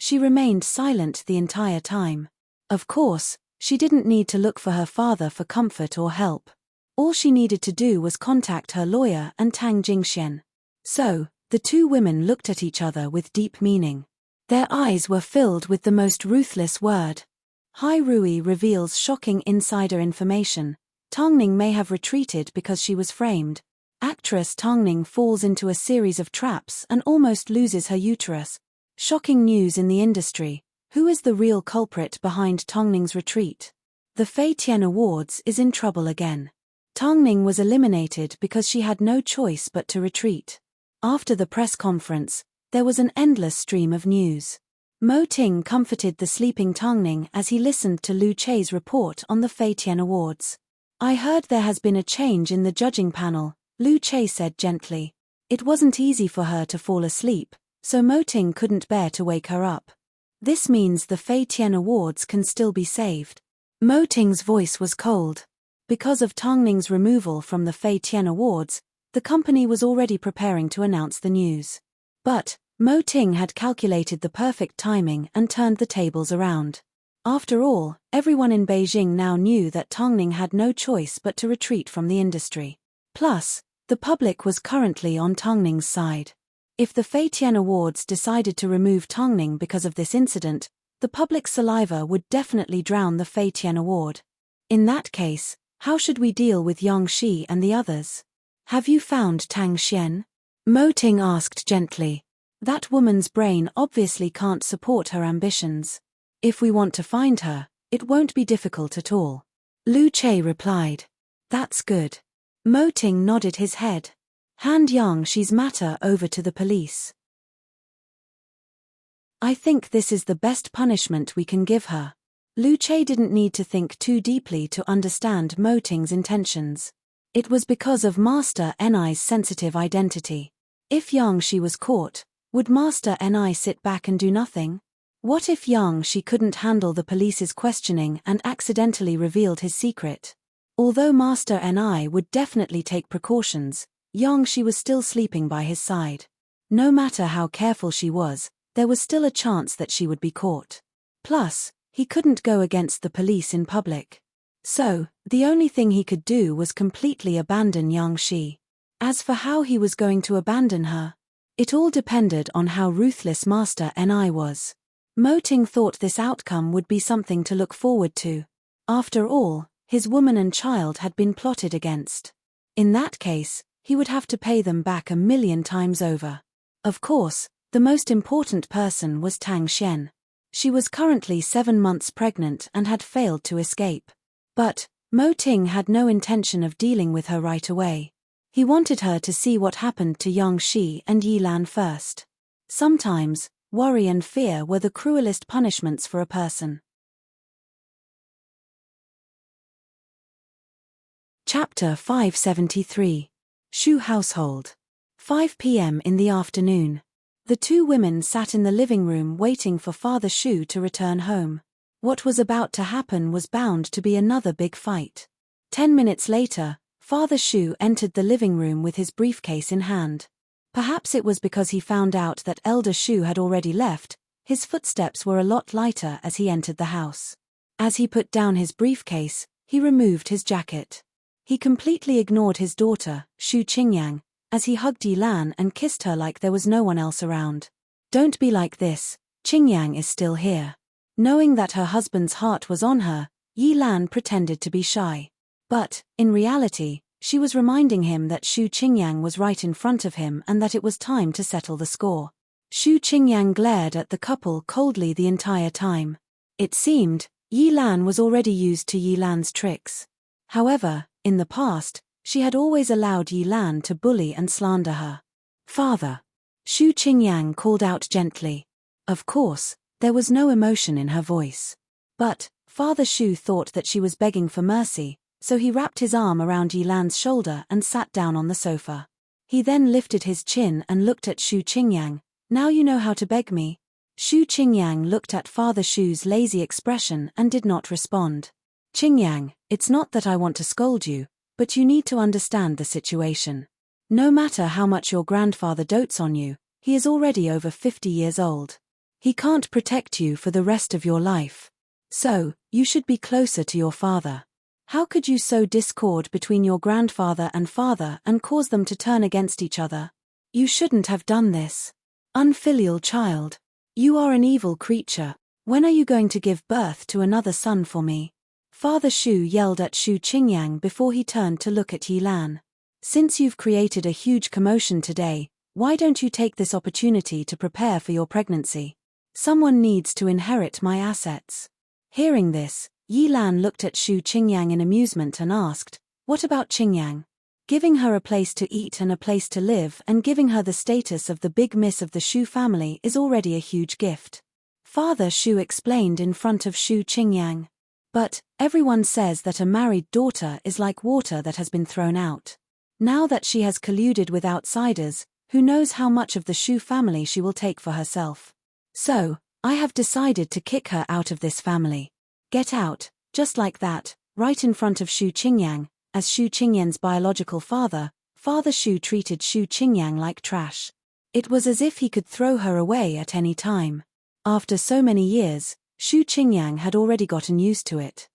She remained silent the entire time. Of course, she didn't need to look for her father for comfort or help. All she needed to do was contact her lawyer and Tang Jingxian. So, the two women looked at each other with deep meaning. Their eyes were filled with the most ruthless word. Hai Rui reveals shocking insider information. Tongning may have retreated because she was framed. Actress Tongning falls into a series of traps and almost loses her uterus. Shocking news in the industry. Who is the real culprit behind Tongning's retreat? The Fei Tian Awards is in trouble again. Tongning was eliminated because she had no choice but to retreat. After the press conference, there was an endless stream of news. Mo Ting comforted the sleeping Tongning as he listened to Lu Chei's report on the Fei Tian Awards. I heard there has been a change in the judging panel, Lu Chei said gently. It wasn't easy for her to fall asleep, so Mo Ting couldn't bear to wake her up. This means the Fei Tian Awards can still be saved. Mo Ting's voice was cold. Because of Tongning's removal from the Fei Tian Awards, the company was already preparing to announce the news. But Mo Ting had calculated the perfect timing and turned the tables around. After all, everyone in Beijing now knew that Tongning had no choice but to retreat from the industry. Plus, the public was currently on Tongning's side. If the Fei Tian Awards decided to remove Tongning because of this incident, the public's saliva would definitely drown the Fei Tian Award. In that case, how should we deal with Yang Shi and the others? Have you found Tang Xian? Mo Ting asked gently. That woman's brain obviously can't support her ambitions. If we want to find her, it won't be difficult at all. Lu Chei replied. That's good. Mo Ting nodded his head. Hand Yang Shi's matter over to the police. I think this is the best punishment we can give her. Lu Chei didn't need to think too deeply to understand Mo Ting's intentions. It was because of Master Ni's sensitive identity. If Yang Shi was caught, would Master Ni sit back and do nothing? What if Yang Shi couldn't handle the police's questioning and accidentally revealed his secret? Although Master Ni would definitely take precautions, Yang Shi was still sleeping by his side. No matter how careful she was, there was still a chance that she would be caught. Plus, he couldn't go against the police in public. So, the only thing he could do was completely abandon Yang Shi. As for how he was going to abandon her, it all depended on how ruthless Master Ni was. Mo Ting thought this outcome would be something to look forward to. After all, his woman and child had been plotted against. In that case, he would have to pay them back 1,000,000 times over. Of course, the most important person was Tang Xian. She was currently 7 months pregnant and had failed to escape. But Mo Ting had no intention of dealing with her right away. He wanted her to see what happened to Yang Shi and Yi Lan first. Sometimes, worry and fear were the cruelest punishments for a person. Chapter 573. Shu Household. 5 p.m. in the afternoon. The two women sat in the living room waiting for Father Shu to return home. What was about to happen was bound to be another big fight. 10 minutes later, Father Shu entered the living room with his briefcase in hand. Perhaps it was because he found out that Elder Shu had already left, his footsteps were a lot lighter as he entered the house. As he put down his briefcase, he removed his jacket. He completely ignored his daughter, Shu Qingyang, as he hugged Yi Lan and kissed her like there was no one else around. Don't be like this, Qingyang is still here. Knowing that her husband's heart was on her, Yi Lan pretended to be shy. But, in reality, she was reminding him that Shu Qingyang was right in front of him and that it was time to settle the score. Shu Qingyang glared at the couple coldly the entire time. It seemed, Yi Lan was already used to Yi Lan's tricks. However, in the past, she had always allowed Yi Lan to bully and slander her. Father. Shu Qingyang called out gently. Of course, there was no emotion in her voice. But, Father Shu thought that she was begging for mercy, so he wrapped his arm around Yi Lan's shoulder and sat down on the sofa. He then lifted his chin and looked at Shu Qingyang. Now you know how to beg me. Shu Qingyang looked at Father Shu's lazy expression and did not respond. Qingyang, it's not that I want to scold you, but you need to understand the situation. No matter how much your grandfather dotes on you, he is already over 50 years old. He can't protect you for the rest of your life. So, you should be closer to your father. How could you sow discord between your grandfather and father and cause them to turn against each other? You shouldn't have done this. Unfilial child. You are an evil creature. When are you going to give birth to another son for me? Father Shu yelled at Shu Qingyang before he turned to look at Yi Lan. Since you've created a huge commotion today, why don't you take this opportunity to prepare for your pregnancy? Someone needs to inherit my assets. Hearing this, Yi Lan looked at Shu Qingyang in amusement and asked, "What about Qingyang?" Giving her a place to eat and a place to live and giving her the status of the big miss of the Shu family is already a huge gift. Father Shu explained in front of Shu Qingyang. But, everyone says that a married daughter is like water that has been thrown out. Now that she has colluded with outsiders, who knows how much of the Shu family she will take for herself. So, I have decided to kick her out of this family. Get out, just like that, right in front of Shu Qingyang. As Shu Qingyang's biological father, Father Shu treated Shu Qingyang like trash. It was as if he could throw her away at any time. After so many years, Shu Qingyang had already gotten used to it.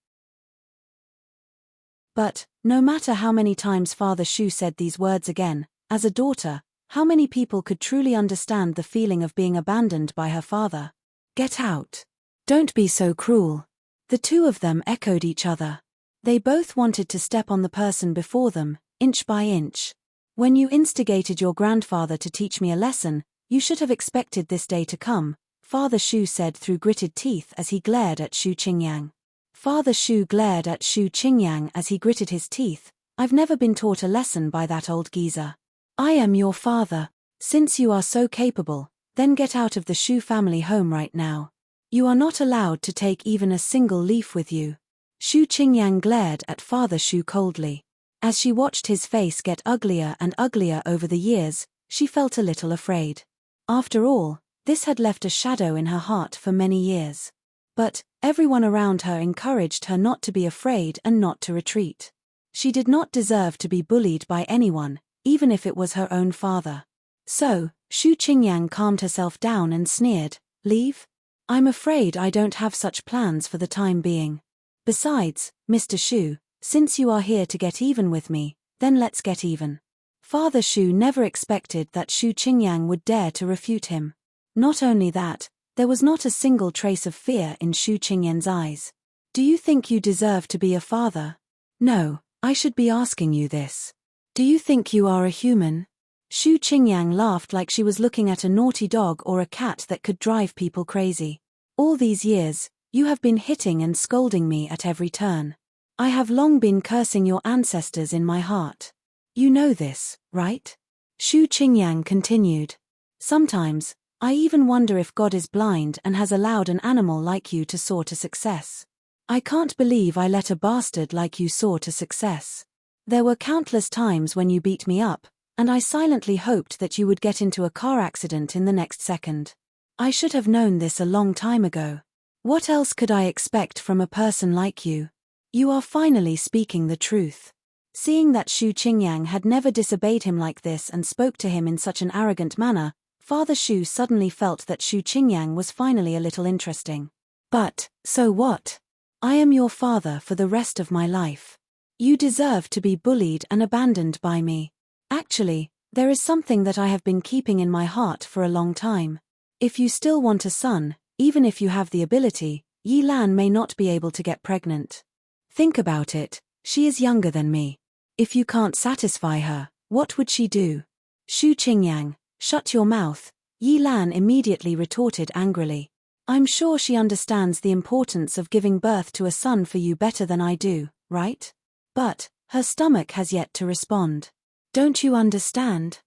But, no matter how many times Father Shu said these words again, as a daughter, how many people could truly understand the feeling of being abandoned by her father? Get out. Don't be so cruel. The two of them echoed each other. They both wanted to step on the person before them, inch by inch. When you instigated your grandfather to teach me a lesson, you should have expected this day to come, Father Shu said through gritted teeth as he glared at Shu Qingyang. Father Shu glared at Shu Qingyang as he gritted his teeth. I've never been taught a lesson by that old geezer. I am your father. Since you are so capable, then get out of the Shu family home right now. You are not allowed to take even a single leaf with you. Shu Qingyang glared at Father Shu coldly. As she watched his face get uglier and uglier over the years, she felt a little afraid. After all, this had left a shadow in her heart for many years. But, everyone around her encouraged her not to be afraid and not to retreat. She did not deserve to be bullied by anyone, even if it was her own father. So, Shu Qingyang calmed herself down and sneered, "Leave? I'm afraid I don't have such plans for the time being. Besides, Mr. Shu, since you are here to get even with me, then let's get even." Father Shu never expected that Shu Qingyang would dare to refute him. Not only that, there was not a single trace of fear in Shu Qingyang's eyes. Do you think you deserve to be a father? No, I should be asking you this. Do you think you are a human? Shu Qingyang laughed like she was looking at a naughty dog or a cat that could drive people crazy. All these years, you have been hitting and scolding me at every turn. I have long been cursing your ancestors in my heart. You know this, right? Shu Qingyang continued. Sometimes, I even wonder if God is blind and has allowed an animal like you to soar to success. I can't believe I let a bastard like you soar to success. There were countless times when you beat me up, and I silently hoped that you would get into a car accident in the next second. I should have known this a long time ago. What else could I expect from a person like you? You are finally speaking the truth. Seeing that Shu Qingyang had never disobeyed him like this and spoke to him in such an arrogant manner, Father Shu suddenly felt that Shu Qingyang was finally a little interesting. But, so what? I am your father for the rest of my life. You deserve to be bullied and abandoned by me. Actually, there is something that I have been keeping in my heart for a long time. If you still want a son, even if you have the ability, Yi Lan may not be able to get pregnant. Think about it, she is younger than me. If you can't satisfy her, what would she do? Shu Qingyang, shut your mouth, Yi Lan immediately retorted angrily. I'm sure she understands the importance of giving birth to a son for you better than I do, right? But, her stomach has yet to respond. Don't you understand?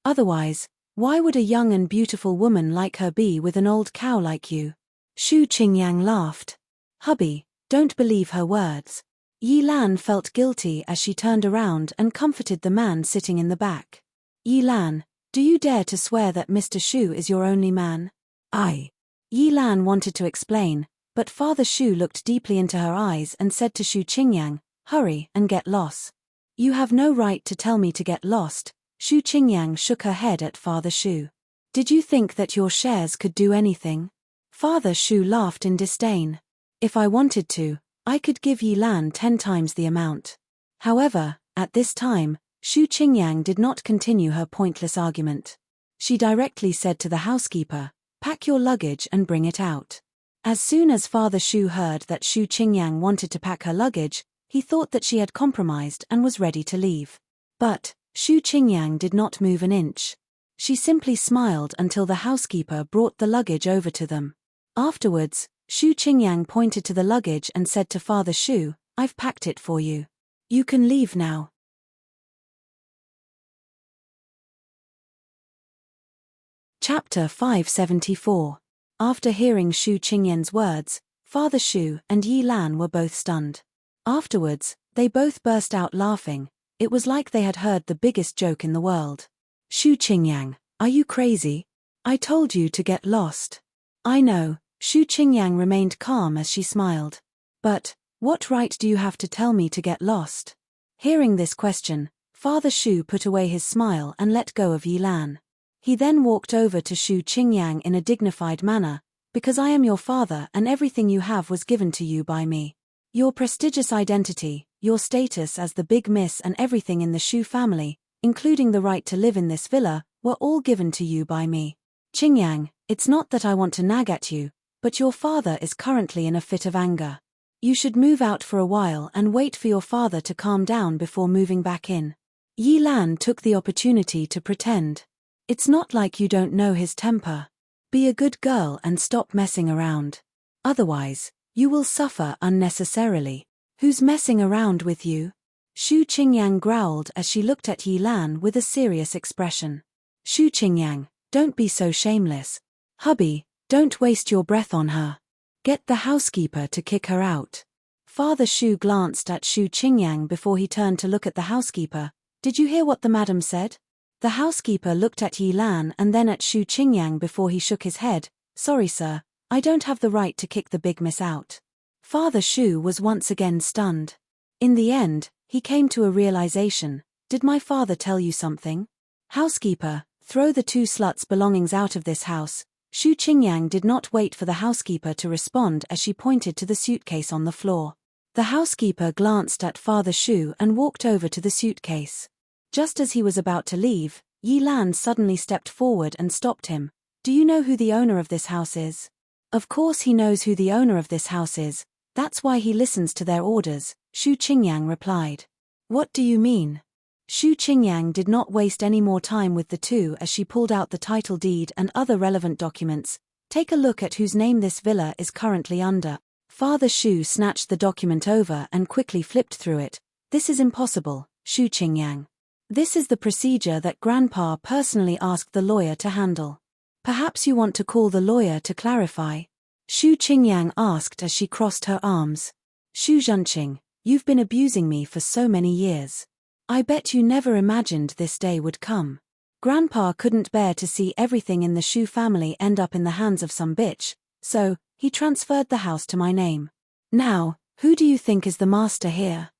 Otherwise, why would a young and beautiful woman like her be with an old cow like you? Shu Qingyang laughed. Hubby, don't believe her words. Yi Lan felt guilty as she turned around and comforted the man sitting in the back. Yi Lan, do you dare to swear that Mr. Shu is your only man? Yi Lan wanted to explain, but Father Shu looked deeply into her eyes and said to Shu Qingyang, hurry and get lost. You have no right to tell me to get lost. Shu Qingyang shook her head at Father Shu. Did you think that your shares could do anything? Father Shu laughed in disdain. If I wanted to, I could give Yilan 10 times the amount. However, at this time, Shu Qingyang did not continue her pointless argument. She directly said to the housekeeper, "Pack your luggage and bring it out." As soon as Father Shu heard that Shu Qingyang wanted to pack her luggage, he thought that she had compromised and was ready to leave. But Shu Qingyang did not move an inch. She simply smiled until the housekeeper brought the luggage over to them. Afterwards, Shu Qingyang pointed to the luggage and said to Father Shu, "I've packed it for you. You can leave now." Chapter 574. After hearing Shu Qingyang's words, Father Shu and Yi Lan were both stunned. Afterwards, they both burst out laughing. It was like they had heard the biggest joke in the world. "Shu Qingyang, are you crazy? I told you to get lost." "I know," Shu Qingyang remained calm as she smiled. "But, what right do you have to tell me to get lost?" Hearing this question, Father Shu put away his smile and let go of Yi Lan. He then walked over to Shu Qingyang in a dignified manner, "Because I am your father and everything you have was given to you by me. Your prestigious identity, your status as the big miss and everything in the Shu family, including the right to live in this villa, were all given to you by me. Qingyang, it's not that I want to nag at you, but your father is currently in a fit of anger. You should move out for a while and wait for your father to calm down before moving back in." Yi Lan took the opportunity to pretend. "It's not like you don't know his temper. Be a good girl and stop messing around. Otherwise, you will suffer unnecessarily." "Who's messing around with you?" Shu Qingyang growled as she looked at Yi Lan with a serious expression. "Shu Qingyang, don't be so shameless. Hubby, don't waste your breath on her. Get the housekeeper to kick her out." Father Shu glanced at Shu Qingyang before he turned to look at the housekeeper. "Did you hear what the madam said?" The housekeeper looked at Yi Lan and then at Shu Qingyang before he shook his head. "Sorry sir, I don't have the right to kick the big miss out." Father Shu was once again stunned. In the end, he came to a realization. "Did my father tell you something?" "Housekeeper, throw the 2 sluts' belongings out of this house." Shu Qingyang did not wait for the housekeeper to respond as she pointed to the suitcase on the floor. The housekeeper glanced at Father Shu and walked over to the suitcase. Just as he was about to leave, Yi Lan suddenly stepped forward and stopped him. "Do you know who the owner of this house is?" "Of course he knows who the owner of this house is. That's why he listens to their orders," Shu Qingyang replied. "What do you mean?" Shu Qingyang did not waste any more time with the two as she pulled out the title deed and other relevant documents. "Take a look at whose name this villa is currently under." Father Shu snatched the document over and quickly flipped through it. "This is impossible, Shu Qingyang. This is the procedure that Grandpa personally asked the lawyer to handle. Perhaps you want to call the lawyer to clarify?" Shu Qingyang asked as she crossed her arms. "Shu Zhenqing, you've been abusing me for so many years. I bet you never imagined this day would come. Grandpa couldn't bear to see everything in the Shu family end up in the hands of some bitch, so he transferred the house to my name. Now, who do you think is the master here?"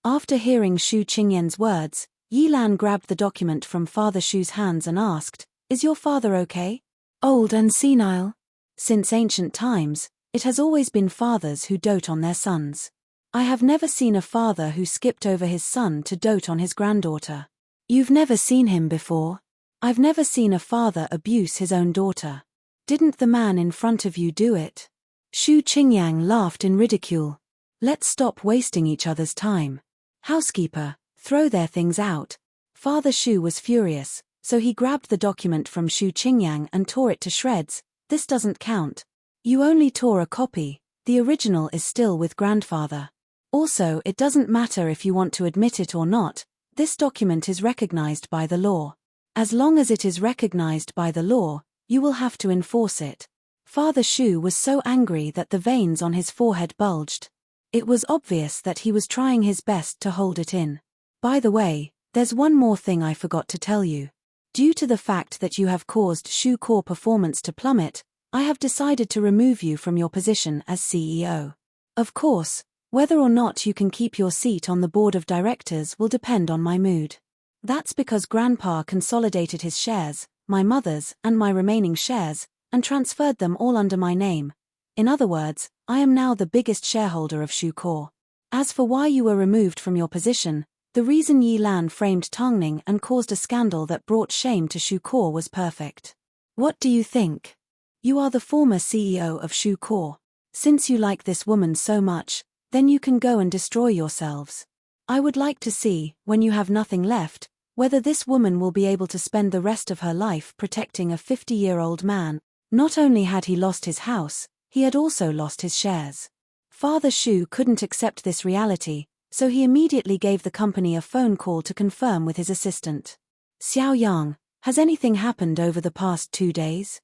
After hearing Shu Qingyang's words, Yi Lan grabbed the document from Father Shu's hands and asked, "Is your father okay? Old and senile?" Since ancient times, it has always been fathers who dote on their sons. I have never seen a father who skipped over his son to dote on his granddaughter. You've never seen him before? I've never seen a father abuse his own daughter. Didn't the man in front of you do it? Shu Qingyang laughed in ridicule. Let's stop wasting each other's time. Housekeeper, throw their things out. Father Shu was furious, so he grabbed the document from Shu Qingyang and tore it to shreds. This doesn't count. You only tore a copy, the original is still with grandfather. Also, it doesn't matter if you want to admit it or not, this document is recognized by the law. As long as it is recognized by the law, you will have to enforce it. Father Shu was so angry that the veins on his forehead bulged. It was obvious that he was trying his best to hold it in. By the way, there's one more thing I forgot to tell you. Due to the fact that you have caused Shu Core performance to plummet, I have decided to remove you from your position as CEO. Of course, whether or not you can keep your seat on the board of directors will depend on my mood. That's because Grandpa consolidated his shares, my mother's and my remaining shares, and transferred them all under my name. In other words, I am now the biggest shareholder of Shuko. As for why you were removed from your position, the reason Yi Lan framed Tongning and caused a scandal that brought shame to Shuko was perfect. What do you think? You are the former CEO of Shuko. Since you like this woman so much, then you can go and destroy yourselves. I would like to see, when you have nothing left, whether this woman will be able to spend the rest of her life protecting a 50-year-old man. Not only had he lost his house, he had also lost his shares. Father Shu couldn't accept this reality, so he immediately gave the company a phone call to confirm with his assistant. Xiao Yang, has anything happened over the past 2 days?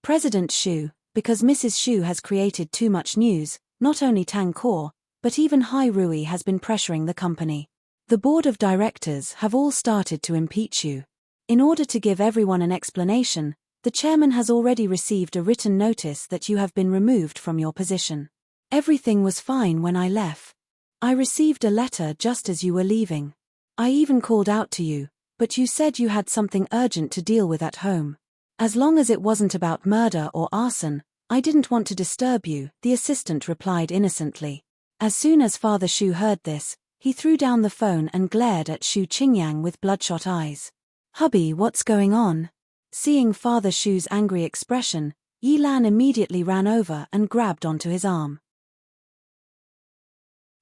President Shu, because Mrs. Shu has created too much news, not only Tang Kor, but even Hai Rui has been pressuring the company. The board of directors have all started to impeach you. In order to give everyone an explanation, the chairman has already received a written notice that you have been removed from your position. Everything was fine when I left. I received a letter just as you were leaving. I even called out to you, but you said you had something urgent to deal with at home. As long as it wasn't about murder or arson, I didn't want to disturb you, the assistant replied innocently. As soon as Father Shu heard this, he threw down the phone and glared at Shu Qingyang with bloodshot eyes. Hubby, what's going on? Seeing Father Shu's angry expression, Yi Lan immediately ran over and grabbed onto his arm.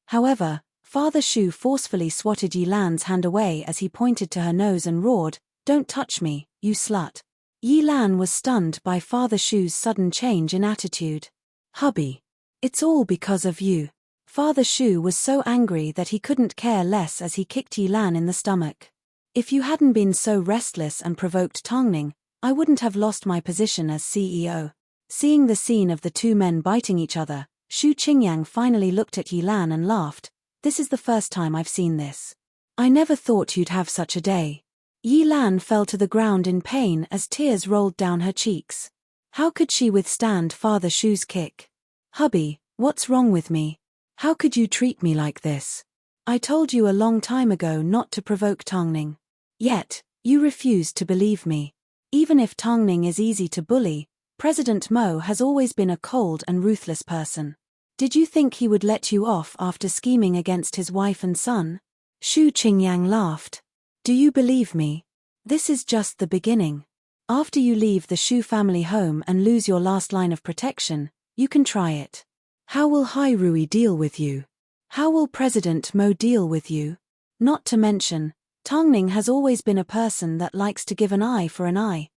However, Father Shu forcefully swatted Yi Lan's hand away as he pointed to her nose and roared, "Don't touch me, you slut." Yi Lan was stunned by Father Shu's sudden change in attitude. Hubby, it's all because of you. Father Shu was so angry that he couldn't care less as he kicked Yi Lan in the stomach. If you hadn't been so restless and provoked Tongning, I wouldn't have lost my position as CEO. Seeing the scene of the two men biting each other, Shu Qingyang finally looked at Yi Lan and laughed. This is the first time I've seen this. I never thought you'd have such a day. Yi Lan fell to the ground in pain as tears rolled down her cheeks. How could she withstand Father Shu's kick? Hubby, what's wrong with me? How could you treat me like this? I told you a long time ago not to provoke Tongning. Yet, you refused to believe me. Even if Tongning is easy to bully, President Mo has always been a cold and ruthless person. Did you think he would let you off after scheming against his wife and son? Shu Qingyang laughed. Do you believe me? This is just the beginning. After you leave the Shu family home and lose your last line of protection, you can try it. How will Hai Rui deal with you? How will President Mo deal with you? Not to mention, Tongning has always been a person that likes to give an eye for an eye.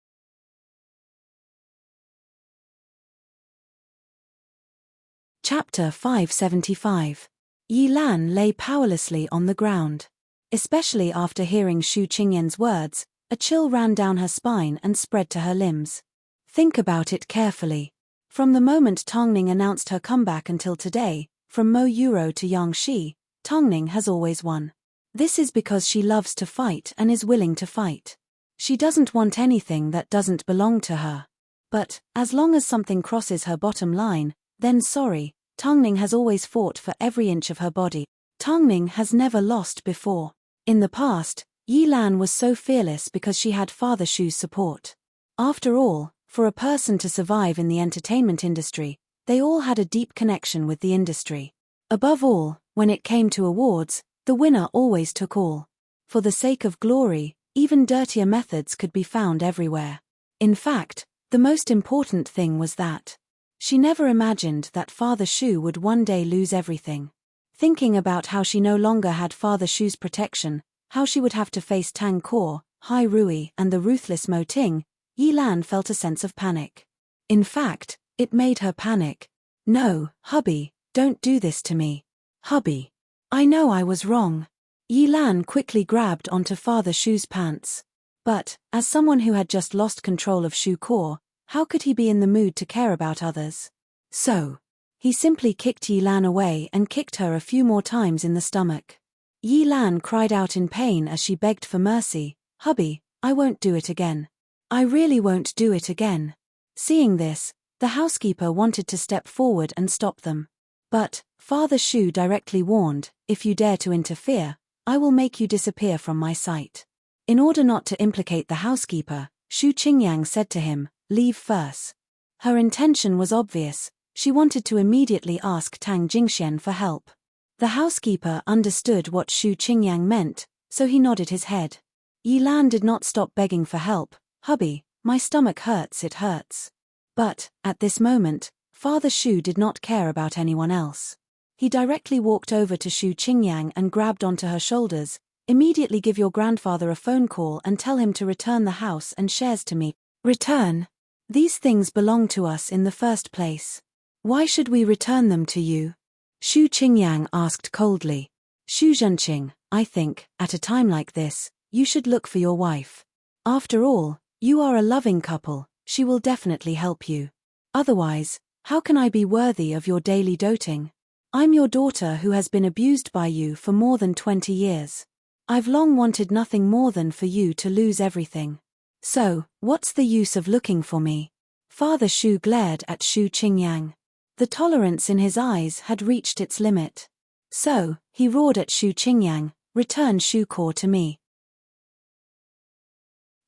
Chapter 575. Yi Lan lay powerlessly on the ground. Especially after hearing Shu Qingyang's words, a chill ran down her spine and spread to her limbs. Think about it carefully. From the moment Tongning announced her comeback until today, from Mo Euro to Yang Shi, Tongning has always won. This is because she loves to fight and is willing to fight. She doesn't want anything that doesn't belong to her. But, as long as something crosses her bottom line, then sorry, Tongning has always fought for every inch of her body. Tongning has never lost before. In the past, Yi Lan was so fearless because she had Father Shu's support. After all, for a person to survive in the entertainment industry, they all had a deep connection with the industry. Above all, when it came to awards, the winner always took all. For the sake of glory, even dirtier methods could be found everywhere. In fact, the most important thing was that she never imagined that Father Shu would one day lose everything. Thinking about how she no longer had Father Shu's protection, how she would have to face Tang Kor, Hai Rui and the ruthless Mo Ting, Yi Lan felt a sense of panic. In fact, it made her panic. No, hubby, don't do this to me. Hubby. I know I was wrong. Yi Lan quickly grabbed onto Father Shu's pants. But, as someone who had just lost control of Shu Kor, how could he be in the mood to care about others? So, he simply kicked Yi Lan away and kicked her a few more times in the stomach. Yi Lan cried out in pain as she begged for mercy. Hubby, I won't do it again. I really won't do it again. Seeing this, the housekeeper wanted to step forward and stop them. But, Father Shu directly warned, if you dare to interfere, I will make you disappear from my sight. In order not to implicate the housekeeper, Shu Qingyang said to him, leave first. Her intention was obvious. She wanted to immediately ask Tang Jingxian for help. The housekeeper understood what Shu Qingyang meant, so he nodded his head. Yi Lan did not stop begging for help. Hubby, my stomach hurts, it hurts. But, at this moment, Father Shu did not care about anyone else. He directly walked over to Shu Qingyang and grabbed onto her shoulders. Immediately give your grandfather a phone call and tell him to return the house and shares to me. Return? These things belong to us in the first place. Why should we return them to you? Shu Qingyang asked coldly. Shu Zhenqing, I think, at a time like this, you should look for your wife. After all, you are a loving couple, she will definitely help you. Otherwise, how can I be worthy of your daily doting? I'm your daughter who has been abused by you for more than 20 years. I've long wanted nothing more than for you to lose everything. So, what's the use of looking for me? Father Shu glared at Shu Qingyang. The tolerance in his eyes had reached its limit. So, he roared at Shu Qingyang, return Shu Core to me.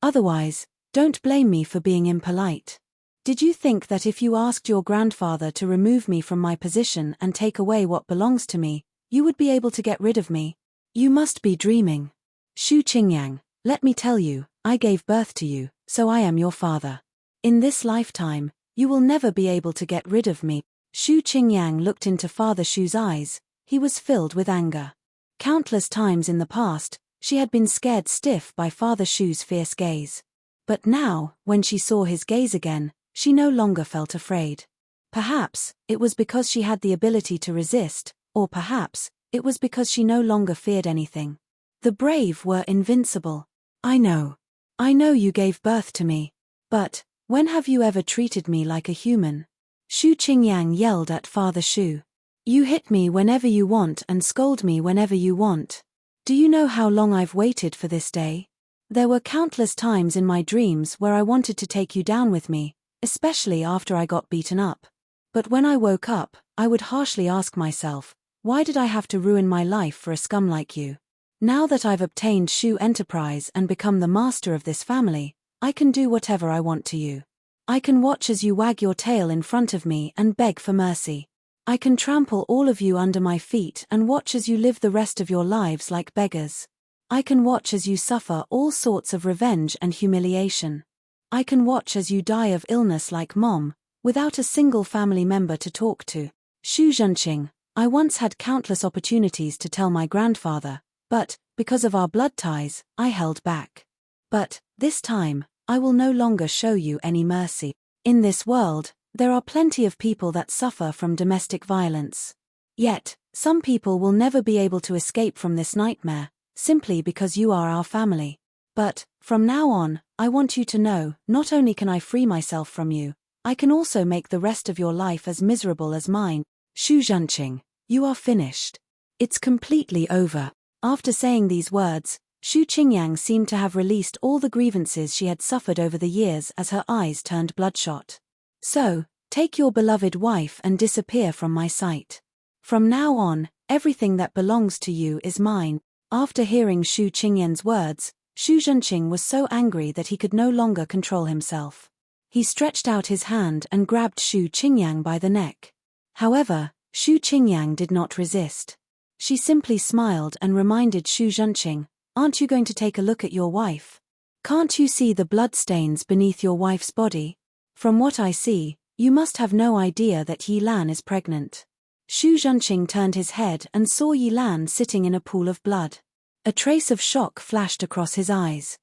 Otherwise, don't blame me for being impolite. Did you think that if you asked your grandfather to remove me from my position and take away what belongs to me, you would be able to get rid of me? You must be dreaming. Shu Qingyang, let me tell you, I gave birth to you, so I am your father. In this lifetime, you will never be able to get rid of me. Shu Qingyang looked into Father Shu's eyes. He was filled with anger. Countless times in the past, she had been scared stiff by Father Shu's fierce gaze. But now, when she saw his gaze again, she no longer felt afraid. Perhaps, it was because she had the ability to resist, or perhaps, it was because she no longer feared anything. The brave were invincible. I know you gave birth to me. But, when have you ever treated me like a human? Shu Qingyang yelled at Father Shu. You hit me whenever you want and scold me whenever you want. Do you know how long I've waited for this day? There were countless times in my dreams where I wanted to take you down with me, especially after I got beaten up. But when I woke up, I would harshly ask myself, why did I have to ruin my life for a scum like you? Now that I've obtained Shu Enterprise and become the master of this family, I can do whatever I want to you. I can watch as you wag your tail in front of me and beg for mercy. I can trample all of you under my feet and watch as you live the rest of your lives like beggars. I can watch as you suffer all sorts of revenge and humiliation. I can watch as you die of illness like Mom, without a single family member to talk to. Shu Zhenqing, I once had countless opportunities to tell my grandfather, but, because of our blood ties, I held back. But, this time, I will no longer show you any mercy. In this world, there are plenty of people that suffer from domestic violence. Yet, some people will never be able to escape from this nightmare, simply because you are our family. But, from now on, I want you to know, not only can I free myself from you, I can also make the rest of your life as miserable as mine. Shu Zhenqing, you are finished. It's completely over. After saying these words, Shu Qingyang seemed to have released all the grievances she had suffered over the years as her eyes turned bloodshot. So, take your beloved wife and disappear from my sight. From now on, everything that belongs to you is mine. After hearing Shu Qingyang's words, Shu Zhenqing was so angry that he could no longer control himself. He stretched out his hand and grabbed Shu Qingyang by the neck. However, Shu Qingyang did not resist. She simply smiled and reminded Shu Zhenqing, aren't you going to take a look at your wife? Can't you see the bloodstains beneath your wife's body? From what I see, you must have no idea that Yi Lan is pregnant. Shu Zhenqing turned his head and saw Yi Lan sitting in a pool of blood. A trace of shock flashed across his eyes.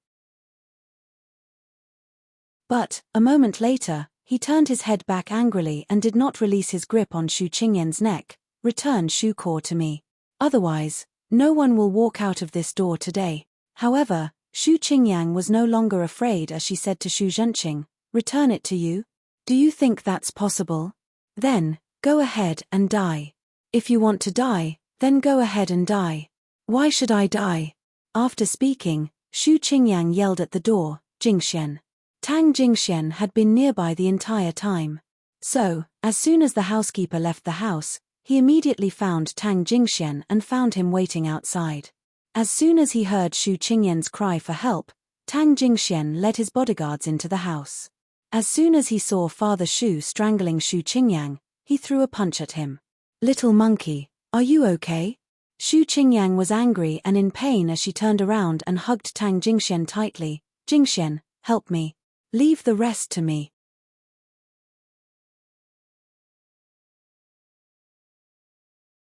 But, a moment later, he turned his head back angrily and did not release his grip on Shu Qingyang's neck. Return Shu Core to me. Otherwise, no one will walk out of this door today. However, Shu Qingyang was no longer afraid as she said to Shu Zhenqing, return it to you? Do you think that's possible? Then, go ahead and die. If you want to die, then go ahead and die. Why should I die? After speaking, Shu Qingyang yelled at the door, Jingxian. Tang Jingxian had been nearby the entire time. So, as soon as the housekeeper left the house, he immediately found Tang Jingxian and found him waiting outside. As soon as he heard Shu Qingyan's cry for help, Tang Jingxian led his bodyguards into the house. As soon as he saw Father Shu strangling Shu Qingyang, he threw a punch at him. "Little monkey, are you okay?" Shu Qingyang was angry and in pain as she turned around and hugged Tang Jingxian tightly. "Jingxian, help me. Leave the rest to me."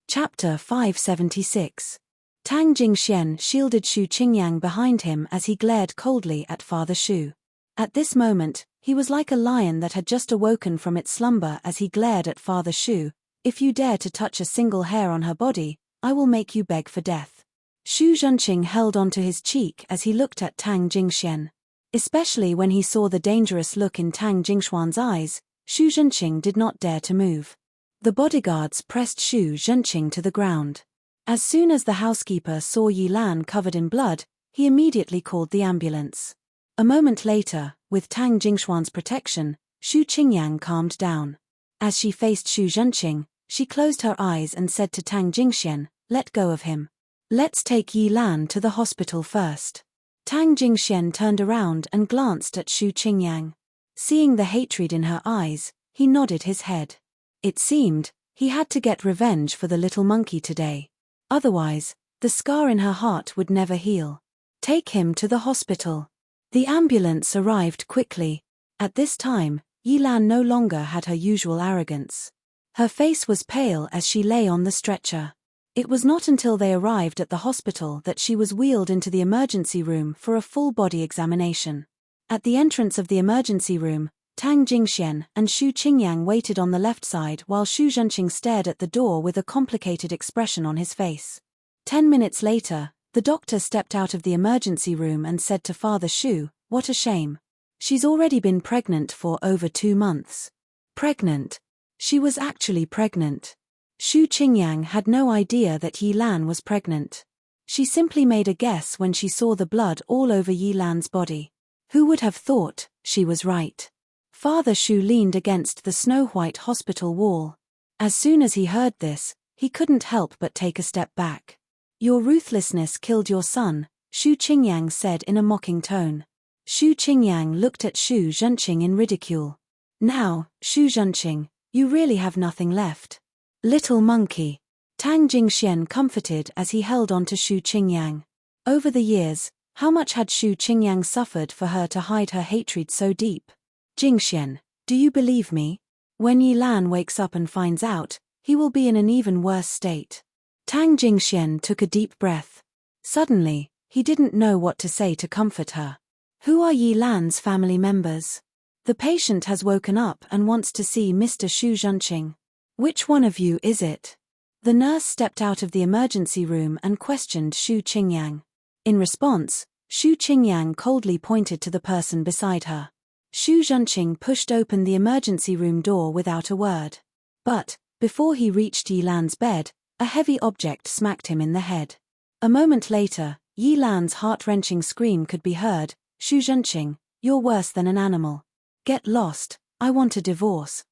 Chapter 576. Tang Jingxian shielded Shu Qingyang behind him as he glared coldly at Father Shu. At this moment, he was like a lion that had just awoken from its slumber as he glared at Father Shu. "If you dare to touch a single hair on her body, I will make you beg for death." Shu Zhenqing held onto his cheek as he looked at Tang Jingxian. Especially when he saw the dangerous look in Tang Jingshuan's eyes, Shu Zhenqing did not dare to move. The bodyguards pressed Shu Zhenqing to the ground. As soon as the housekeeper saw Yi Lan covered in blood, he immediately called the ambulance. A moment later, with Tang Jingshuan's protection, Shu Qingyang calmed down. As she faced Shu Zhenqing, she closed her eyes and said to Tang Jingxian, "Let go of him. Let's take Yi Lan to the hospital first." Tang Jingxian turned around and glanced at Shu Qingyang. Seeing the hatred in her eyes, he nodded his head. It seemed, he had to get revenge for the little monkey today. Otherwise, the scar in her heart would never heal. "Take him to the hospital." The ambulance arrived quickly. At this time, Yi Lan no longer had her usual arrogance. Her face was pale as she lay on the stretcher. It was not until they arrived at the hospital that she was wheeled into the emergency room for a full-body examination. At the entrance of the emergency room, Tang Jingxian and Shu Qingyang waited on the left side while Shu Zhenqing stared at the door with a complicated expression on his face. 10 minutes later, the doctor stepped out of the emergency room and said to Father Shu, "What a shame. She's already been pregnant for over 2 months. Pregnant? She was actually pregnant. Shu Qingyang had no idea that Yi Lan was pregnant. She simply made a guess when she saw the blood all over Yi Lan's body. Who would have thought she was right? Father Shu leaned against the snow-white hospital wall. As soon as he heard this, he couldn't help but take a step back. "Your ruthlessness killed your son," Shu Qingyang said in a mocking tone. Shu Qingyang looked at Shu Zhenqing in ridicule. "Now, Shu Zhenqing, you really have nothing left. Little monkey." Tang Jingxian comforted as he held on to Shu Qingyang. Over the years, how much had Shu Qingyang suffered for her to hide her hatred so deep? "Jingxian, do you believe me? When Yi Lan wakes up and finds out, he will be in an even worse state." Tang Jingxian took a deep breath. Suddenly, he didn't know what to say to comfort her. "Who are Yi Lan's family members? The patient has woken up and wants to see Mr. Shu Zhenqing. Which one of you is it?" The nurse stepped out of the emergency room and questioned Shu Qingyang. In response, Shu Qingyang coldly pointed to the person beside her. Shu Zhenqing pushed open the emergency room door without a word. But, before he reached Yi Lan's bed, a heavy object smacked him in the head. A moment later, Yi Lan's heart-wrenching scream could be heard. "Shu Zhenqing, you're worse than an animal. Get lost, I want a divorce."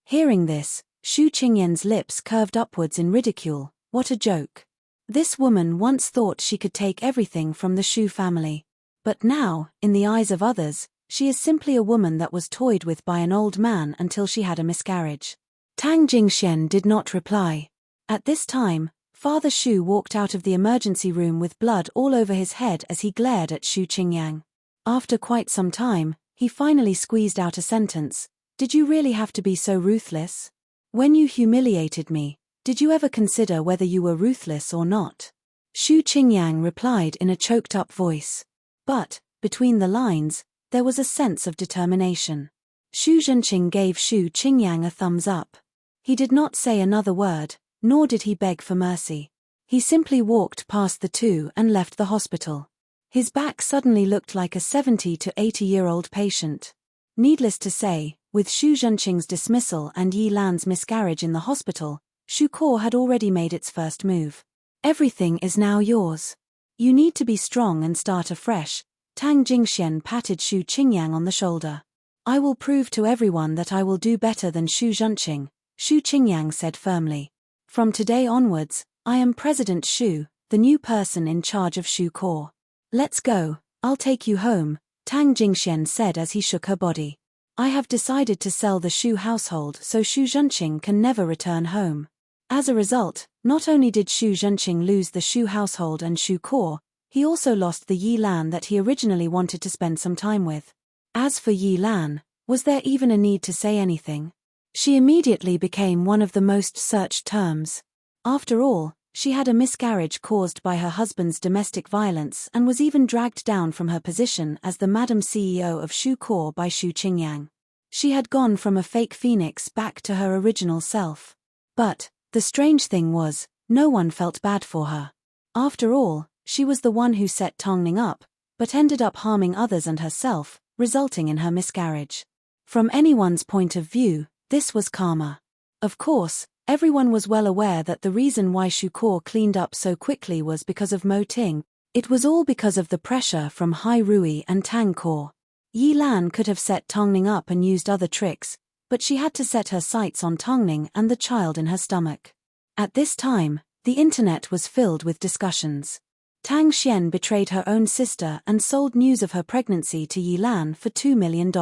Hearing this, Shu Qingyan's lips curved upwards in ridicule. What a joke. This woman once thought she could take everything from the Shu family. But now, in the eyes of others, she is simply a woman that was toyed with by an old man until she had a miscarriage. Tang Jingxian did not reply. At this time, Father Shu walked out of the emergency room with blood all over his head as he glared at Shu Qingyang. After quite some time, he finally squeezed out a sentence. "Did you really have to be so ruthless? When you humiliated me, did you ever consider whether you were ruthless or not?" Shu Qingyang replied in a choked-up voice. But, between the lines, there was a sense of determination. Shu Zhenqing gave Shu Qingyang a thumbs up. He did not say another word, nor did he beg for mercy. He simply walked past the two and left the hospital. His back suddenly looked like a 70 to 80-year-old patient. Needless to say, with Shu Zhenqing's dismissal and Yi Lan's miscarriage in the hospital, Shu Core had already made its first move. "Everything is now yours. You need to be strong and start afresh." Tang Jingxian patted Shu Qingyang on the shoulder. "I will prove to everyone that I will do better than Shu Zhenqing," Shu Qingyang said firmly. "From today onwards, I am President Shu, the new person in charge of Shu Core. Let's go, I'll take you home, Tang Jingxian said as he shook her body. I have decided to sell the Shu household so Shu Zhenqing can never return home. As a result, not only did Shu Zhenqing lose the Shu household and Shu Core, he also lost the Yi Lan that he originally wanted to spend some time with. As for Yi Lan, was there even a need to say anything? She immediately became one of the most searched terms. After all, she had a miscarriage caused by her husband's domestic violence and was even dragged down from her position as the Madam CEO of Shu Core by Shu Qingyang. She had gone from a fake phoenix back to her original self. But the strange thing was, no one felt bad for her. After all, she was the one who set Tongning up, but ended up harming others and herself, resulting in her miscarriage. From anyone's point of view, this was karma. Of course, everyone was well aware that the reason why Shu Core cleaned up so quickly was because of Mo Ting. It was all because of the pressure from Hai Rui and Tang Core. Yi Lan could have set Tongning up and used other tricks, but she had to set her sights on Tongning and the child in her stomach. At this time, the internet was filled with discussions. Tang Xian betrayed her own sister and sold news of her pregnancy to Yi Lan for $2 million.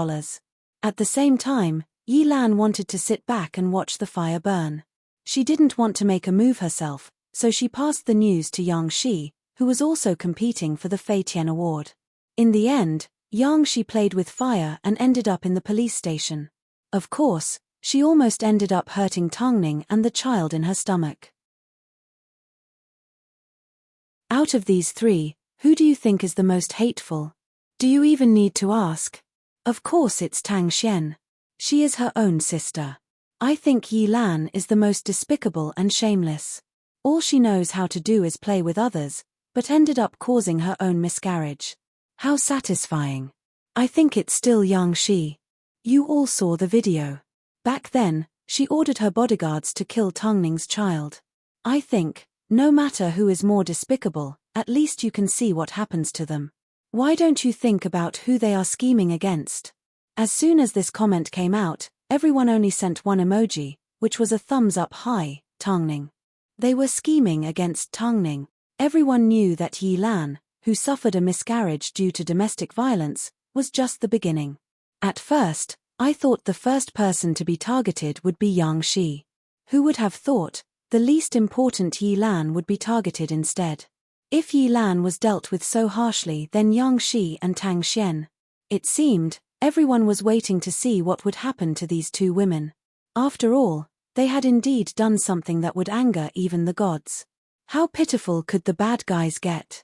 At the same time, Yi Lan wanted to sit back and watch the fire burn. She didn't want to make a move herself, so she passed the news to Yang Shi, who was also competing for the Fei Tian Award. In the end, Yang Shi played with fire and ended up in the police station. Of course, she almost ended up hurting Tongning and the child in her stomach. Out of these three, who do you think is the most hateful? Do you even need to ask? Of course it's Tang Xian. She is her own sister. I think Yi Lan is the most despicable and shameless. All she knows how to do is play with others, but ended up causing her own miscarriage. How satisfying. I think it's still Yang Shi. You all saw the video. Back then, she ordered her bodyguards to kill Tongning's child. I think, no matter who is more despicable, at least you can see what happens to them. Why don't you think about who they are scheming against? As soon as this comment came out, everyone only sent one emoji, which was a thumbs up high, Tongning. They were scheming against Tongning. Everyone knew that Yi Lan, who suffered a miscarriage due to domestic violence, was just the beginning. At first, I thought the first person to be targeted would be Yang Shi. Who would have thought, the least important Yi Lan would be targeted instead? If Yi Lan was dealt with so harshly, then Yang Shi and Tang Xian. It seemed, everyone was waiting to see what would happen to these two women. After all, they had indeed done something that would anger even the gods. How pitiful could the bad guys get?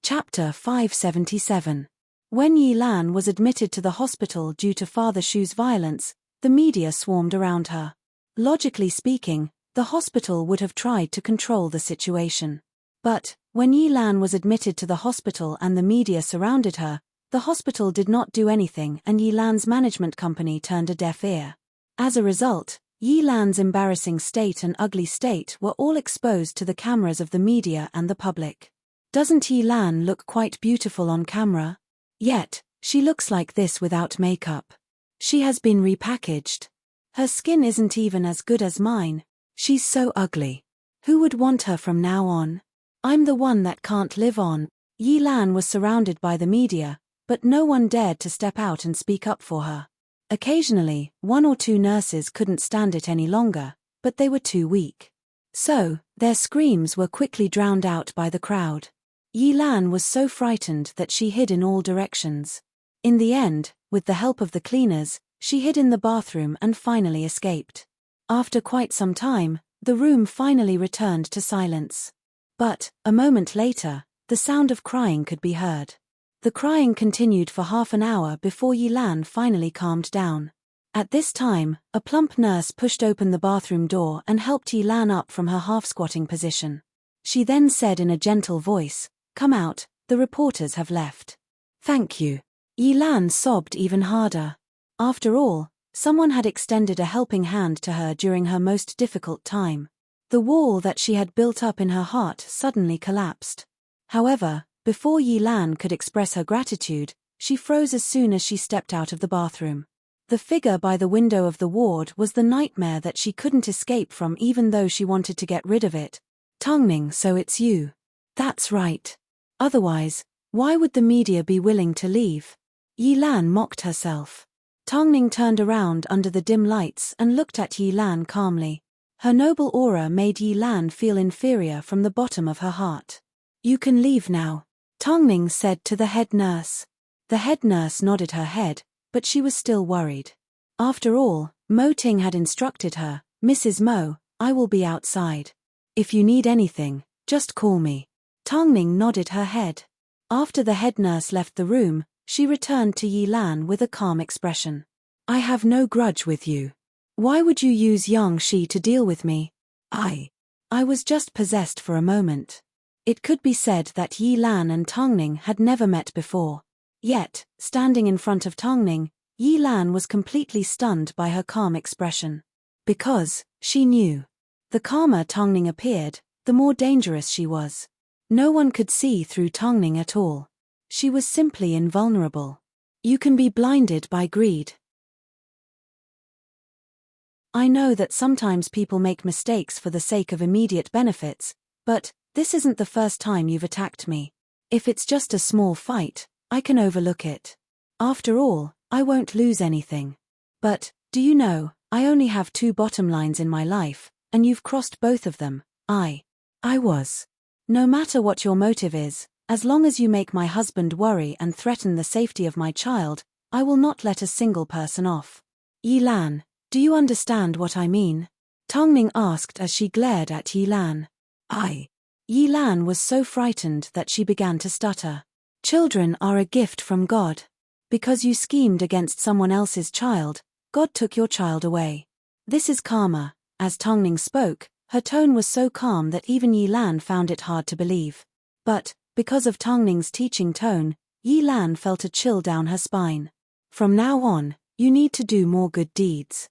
Chapter 577. When Yi Lan was admitted to the hospital due to Father Shu's violence, the media swarmed around her. Logically speaking, the hospital would have tried to control the situation. But, when Yi Lan was admitted to the hospital and the media surrounded her, the hospital did not do anything and Yi Lan's management company turned a deaf ear. As a result, Yi Lan's embarrassing state and ugly state were all exposed to the cameras of the media and the public. Doesn't Yi Lan look quite beautiful on camera? Yet, she looks like this without makeup. She has been repackaged. Her skin isn't even as good as mine. She's so ugly. Who would want her from now on? I'm the one that can't live on. Yi Lan was surrounded by the media, but no one dared to step out and speak up for her. Occasionally, one or two nurses couldn't stand it any longer, but they were too weak. So, their screams were quickly drowned out by the crowd. Yi Lan was so frightened that she hid in all directions. In the end, with the help of the cleaners, she hid in the bathroom and finally escaped. After quite some time, the room finally returned to silence. But, a moment later, the sound of crying could be heard. The crying continued for half an hour before Yi Lan finally calmed down. At this time, a plump nurse pushed open the bathroom door and helped Yi Lan up from her half-squatting position. She then said in a gentle voice, "Come out, the reporters have left." "Thank you." Yi Lan sobbed even harder. After all, someone had extended a helping hand to her during her most difficult time. The wall that she had built up in her heart suddenly collapsed. However, before Yi Lan could express her gratitude, she froze as soon as she stepped out of the bathroom. The figure by the window of the ward was the nightmare that she couldn't escape from even though she wanted to get rid of it. Tongning, so it's you. That's right. Otherwise, why would the media be willing to leave? Yi Lan mocked herself. Tongning turned around under the dim lights and looked at Yi Lan calmly. Her noble aura made Yi Lan feel inferior from the bottom of her heart. You can leave now, Tongning said to the head nurse. The head nurse nodded her head, but she was still worried. After all, Mo Ting had instructed her, Mrs. Mo, I will be outside. If you need anything, just call me. Tongning nodded her head. After the head nurse left the room, she returned to Yi Lan with a calm expression. I have no grudge with you. Why would you use Yang Shi to deal with me? I was just possessed for a moment. It could be said that Yi Lan and Tongning had never met before. Yet, standing in front of Tongning, Yi Lan was completely stunned by her calm expression. Because, she knew. The calmer Tongning appeared, the more dangerous she was. No one could see through Tongning at all. She was simply invulnerable. You can be blinded by greed. I know that sometimes people make mistakes for the sake of immediate benefits, but this isn't the first time you've attacked me. If it's just a small fight, I can overlook it. After all, I won't lose anything. But, do you know, I only have 2 bottom lines in my life, and you've crossed both of them. I was. No matter what your motive is, as long as you make my husband worry and threaten the safety of my child, I will not let a single person off. Yi Lan, do you understand what I mean? Tongning asked as she glared at Yi Lan. Yi Lan was so frightened that she began to stutter. Children are a gift from God. Because you schemed against someone else's child, God took your child away. This is karma. As Tongning spoke, her tone was so calm that even Yi Lan found it hard to believe. But, because of Tongning's teaching tone, Yi Lan felt a chill down her spine. From now on, you need to do more good deeds.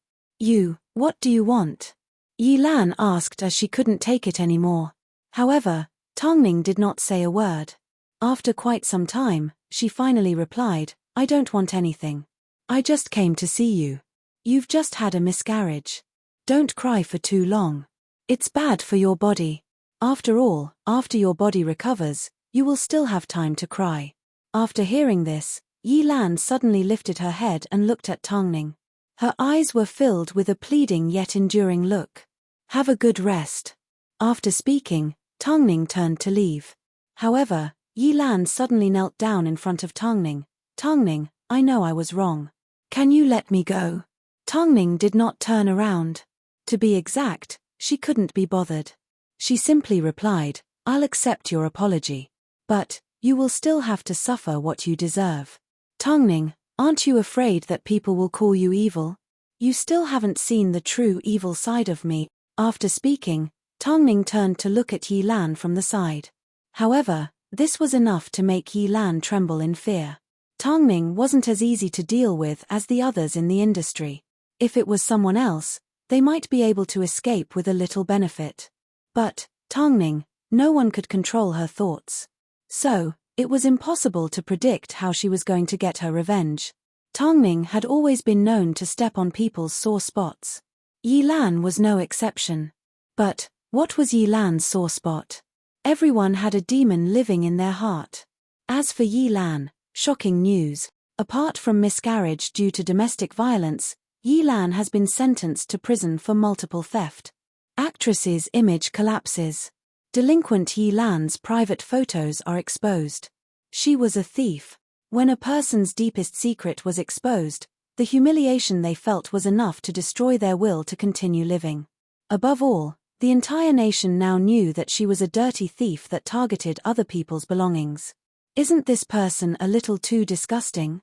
What do you want? Yi Lan asked as she couldn't take it anymore. However, Tongning did not say a word. After quite some time, she finally replied, I don't want anything. I just came to see you. You've just had a miscarriage. Don't cry for too long. It's bad for your body. After all, after your body recovers, you will still have time to cry. After hearing this, Yi Lan suddenly lifted her head and looked at Tongning. Her eyes were filled with a pleading yet enduring look. Have a good rest. After speaking, Tongning turned to leave. However, Yi Lan suddenly knelt down in front of Tongning. Tongning, I know I was wrong. Can you let me go? Tongning did not turn around. To be exact, she couldn't be bothered. She simply replied, I'll accept your apology. But, you will still have to suffer what you deserve. Tongning, aren't you afraid that people will call you evil? You still haven't seen the true evil side of me. After speaking, Tongning turned to look at Yi Lan from the side. However, this was enough to make Yi Lan tremble in fear. Tongning wasn't as easy to deal with as the others in the industry. If it was someone else, they might be able to escape with a little benefit. But, Tongning, no one could control her thoughts. So, it was impossible to predict how she was going to get her revenge. Tongning had always been known to step on people's sore spots. Yi Lan was no exception. But, what was Yi Lan's sore spot? Everyone had a demon living in their heart. As for Yi Lan, shocking news. Apart from miscarriage due to domestic violence, Yi Lan has been sentenced to prison for multiple theft. Actress's image collapses. Delinquent Yi Lan's private photos are exposed. She was a thief. When a person's deepest secret was exposed, the humiliation they felt was enough to destroy their will to continue living. Above all, the entire nation now knew that she was a dirty thief that targeted other people's belongings. Isn't this person a little too disgusting?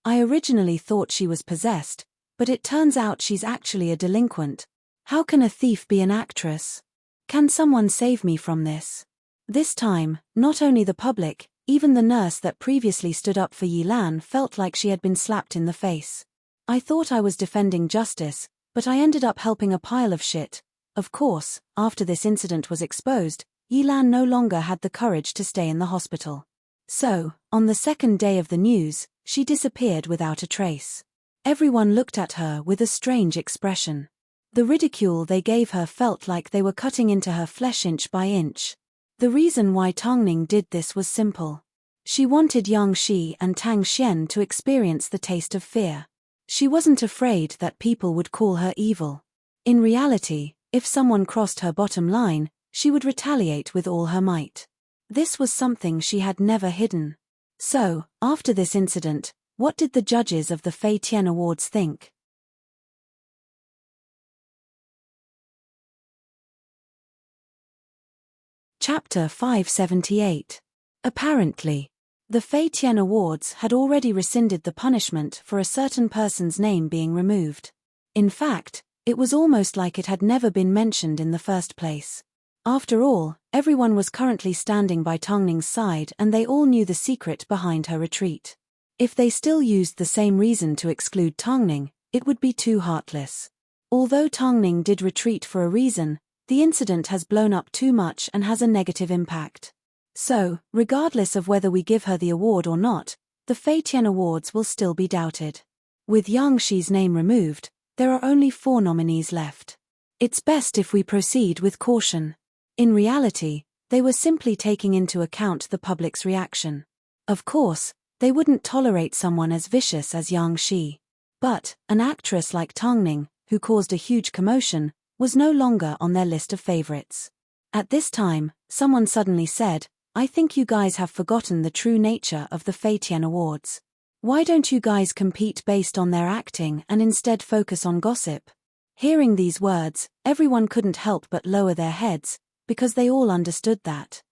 I originally thought she was possessed, but it turns out she's actually a delinquent. How can a thief be an actress? Can someone save me from this? This time, not only the public, even the nurse that previously stood up for Yi Lan felt like she had been slapped in the face. I thought I was defending justice, but I ended up helping a pile of shit. Of course, after this incident was exposed, Yi Lan no longer had the courage to stay in the hospital. So, on the second day of the news, she disappeared without a trace. Everyone looked at her with a strange expression. The ridicule they gave her felt like they were cutting into her flesh inch by inch. The reason why Tongning did this was simple. She wanted Yang Shi and Tang Xian to experience the taste of fear. She wasn't afraid that people would call her evil. In reality, if someone crossed her bottom line, she would retaliate with all her might. This was something she had never hidden. So, after this incident, what did the judges of the Fei Tian Awards think? Chapter 578. Apparently, the Fei Tian Awards had already rescinded the punishment for a certain person's name being removed. In fact, it was almost like it had never been mentioned in the first place. After all, everyone was currently standing by Tongning's side and they all knew the secret behind her retreat. If they still used the same reason to exclude Tongning, it would be too heartless. Although Tongning did retreat for a reason, the incident has blown up too much and has a negative impact. So, regardless of whether we give her the award or not, the Fei Tian Awards will still be doubted. With Yang Shi's name removed, there are only 4 nominees left. It's best if we proceed with caution. In reality, they were simply taking into account the public's reaction. Of course, they wouldn't tolerate someone as vicious as Yang Shi. But, an actress like Tongning, who caused a huge commotion, was no longer on their list of favorites. At this time, someone suddenly said, "I think you guys have forgotten the true nature of the Fei Tian Awards. Why don't you guys compete based on their acting and instead focus on gossip?" Hearing these words, everyone couldn't help but lower their heads, because they all understood that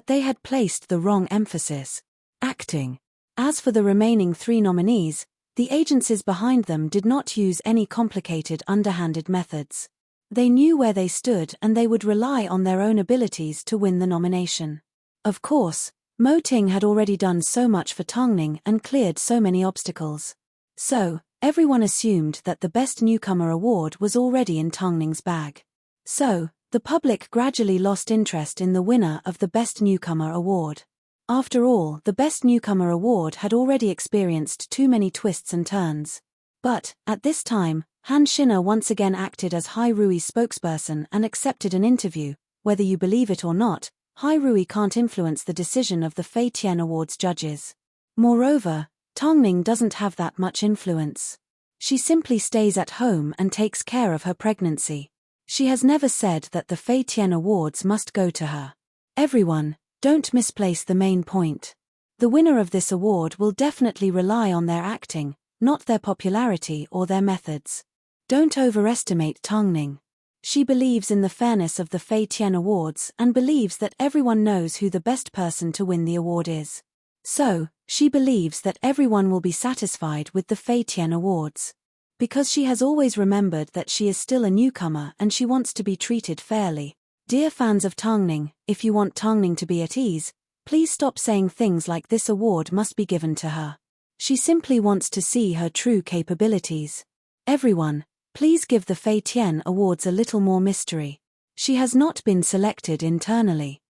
they had placed the wrong emphasis. Acting. As for the remaining 3 nominees, the agencies behind them did not use any complicated underhanded methods. They knew where they stood and they would rely on their own abilities to win the nomination. Of course, Mo Ting had already done so much for Tongning and cleared so many obstacles. So, everyone assumed that the Best Newcomer award was already in Tongning's bag. So, the public gradually lost interest in the winner of the Best Newcomer award. After all, the Best Newcomer award had already experienced too many twists and turns. But, at this time, Han Xin'er once again acted as Hai Rui's spokesperson and accepted an interview. Whether you believe it or not, Hai Rui can't influence the decision of the Fei Tian Awards judges. Moreover, Tongning doesn't have that much influence. She simply stays at home and takes care of her pregnancy. She has never said that the Fei Tian Awards must go to her. Everyone, don't misplace the main point. The winner of this award will definitely rely on their acting, not their popularity or their methods. Don't overestimate Tongning. She believes in the fairness of the Fei Tian Awards and believes that everyone knows who the best person to win the award is. So, she believes that everyone will be satisfied with the Fei Tian Awards. Because she has always remembered that she is still a newcomer and she wants to be treated fairly. Dear fans of Tongning, if you want Tongning to be at ease, please stop saying things like this award must be given to her. She simply wants to see her true capabilities. Everyone, please give the Fei Tian Awards a little more mystery. She has not been selected internally.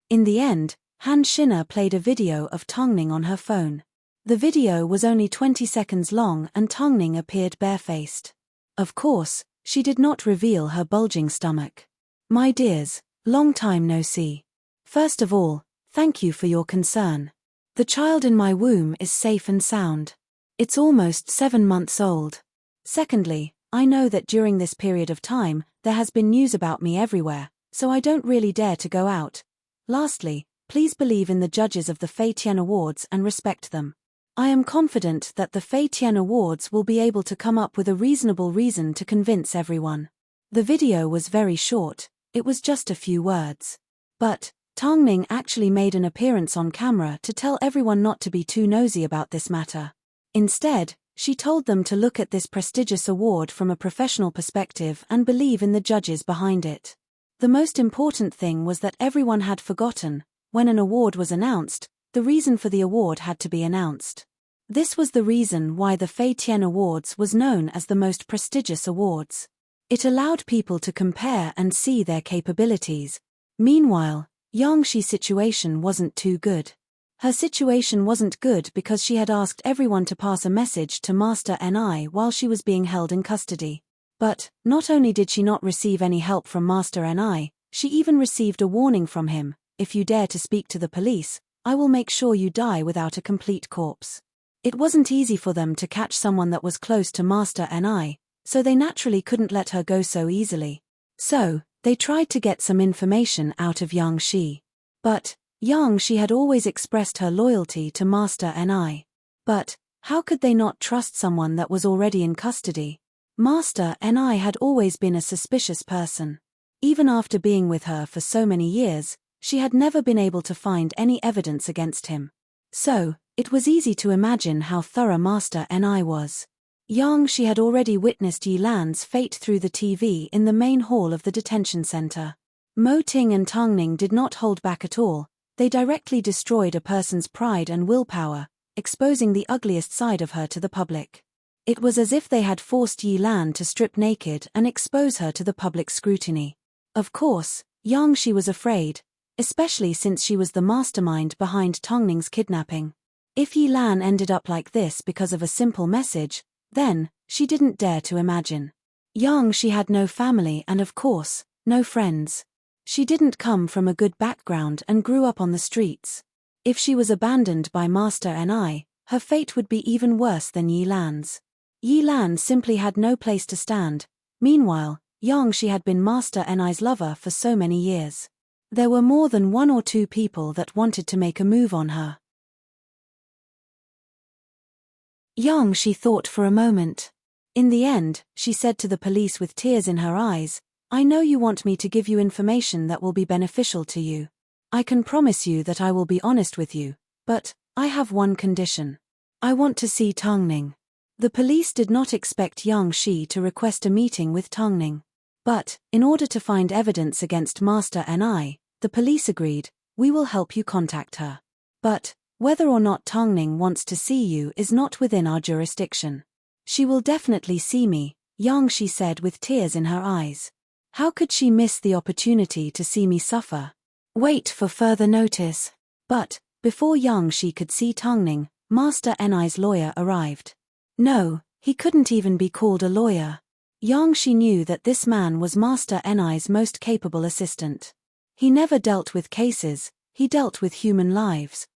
In the end, Han Xin'er played a video of Tongning on her phone. The video was only 20 seconds long and Tongning appeared barefaced. Of course, she did not reveal her bulging stomach. My dears, long time no see. First of all, thank you for your concern. The child in my womb is safe and sound. It's almost 7 months old. Secondly, I know that during this period of time, there has been news about me everywhere, so I don't really dare to go out. Lastly, please believe in the judges of the Fei Tian Awards and respect them. I am confident that the Fei Tian Awards will be able to come up with a reasonable reason to convince everyone. The video was very short, it was just a few words. But, Tongning actually made an appearance on camera to tell everyone not to be too nosy about this matter. Instead, she told them to look at this prestigious award from a professional perspective and believe in the judges behind it. The most important thing was that everyone had forgotten, when an award was announced, the reason for the award had to be announced. This was the reason why the Fei Tian Awards was known as the most prestigious awards. It allowed people to compare and see their capabilities. Meanwhile, Yang Shi's situation wasn't too good. Her situation wasn't good because she had asked everyone to pass a message to Master Ni while she was being held in custody. But, not only did she not receive any help from Master Ni, she even received a warning from him: if you dare to speak to the police, I will make sure you die without a complete corpse. It wasn't easy for them to catch someone that was close to Master Ni, so they naturally couldn't let her go so easily. So, they tried to get some information out of Yang Shi. But, Yang Shi had always expressed her loyalty to Master Ni. But, how could they not trust someone that was already in custody? Master Ni had always been a suspicious person. Even after being with her for so many years, she had never been able to find any evidence against him. So, it was easy to imagine how thorough Master Ni was. Yang Shi had already witnessed Yi Lan's fate through the TV in the main hall of the detention center. Mo Ting and Tang Ning did not hold back at all. They directly destroyed a person's pride and willpower, exposing the ugliest side of her to the public. It was as if they had forced Yi Lan to strip naked and expose her to the public scrutiny. Of course, Yang Shi was afraid, especially since she was the mastermind behind Tang Ning's kidnapping. If Yi Lan ended up like this because of a simple message, then, she didn't dare to imagine. Yang Shi had no family and of course, no friends. She didn't come from a good background and grew up on the streets. If she was abandoned by Master Ni, her fate would be even worse than Yi Lan's. Yi Lan simply had no place to stand. Meanwhile, Yang Shi had been Master Ni's lover for so many years. There were more than one or two people that wanted to make a move on her. Yang Shi thought for a moment. In the end, she said to the police with tears in her eyes, I know you want me to give you information that will be beneficial to you. I can promise you that I will be honest with you, but I have one condition. I want to see Tang Ning. The police did not expect Yang Shi to request a meeting with Tang Ning. But, in order to find evidence against Master Ni, the police agreed, we will help you contact her. But, whether or not Tang Ning wants to see you is not within our jurisdiction. She will definitely see me, Yang Shi said with tears in her eyes. How could she miss the opportunity to see me suffer? Wait for further notice. But, before Yang Shi could see Tang Ning, Master Ni's lawyer arrived. No, he couldn't even be called a lawyer. Yang Shi knew that this man was Master Ni's most capable assistant. He never dealt with cases, he dealt with human lives.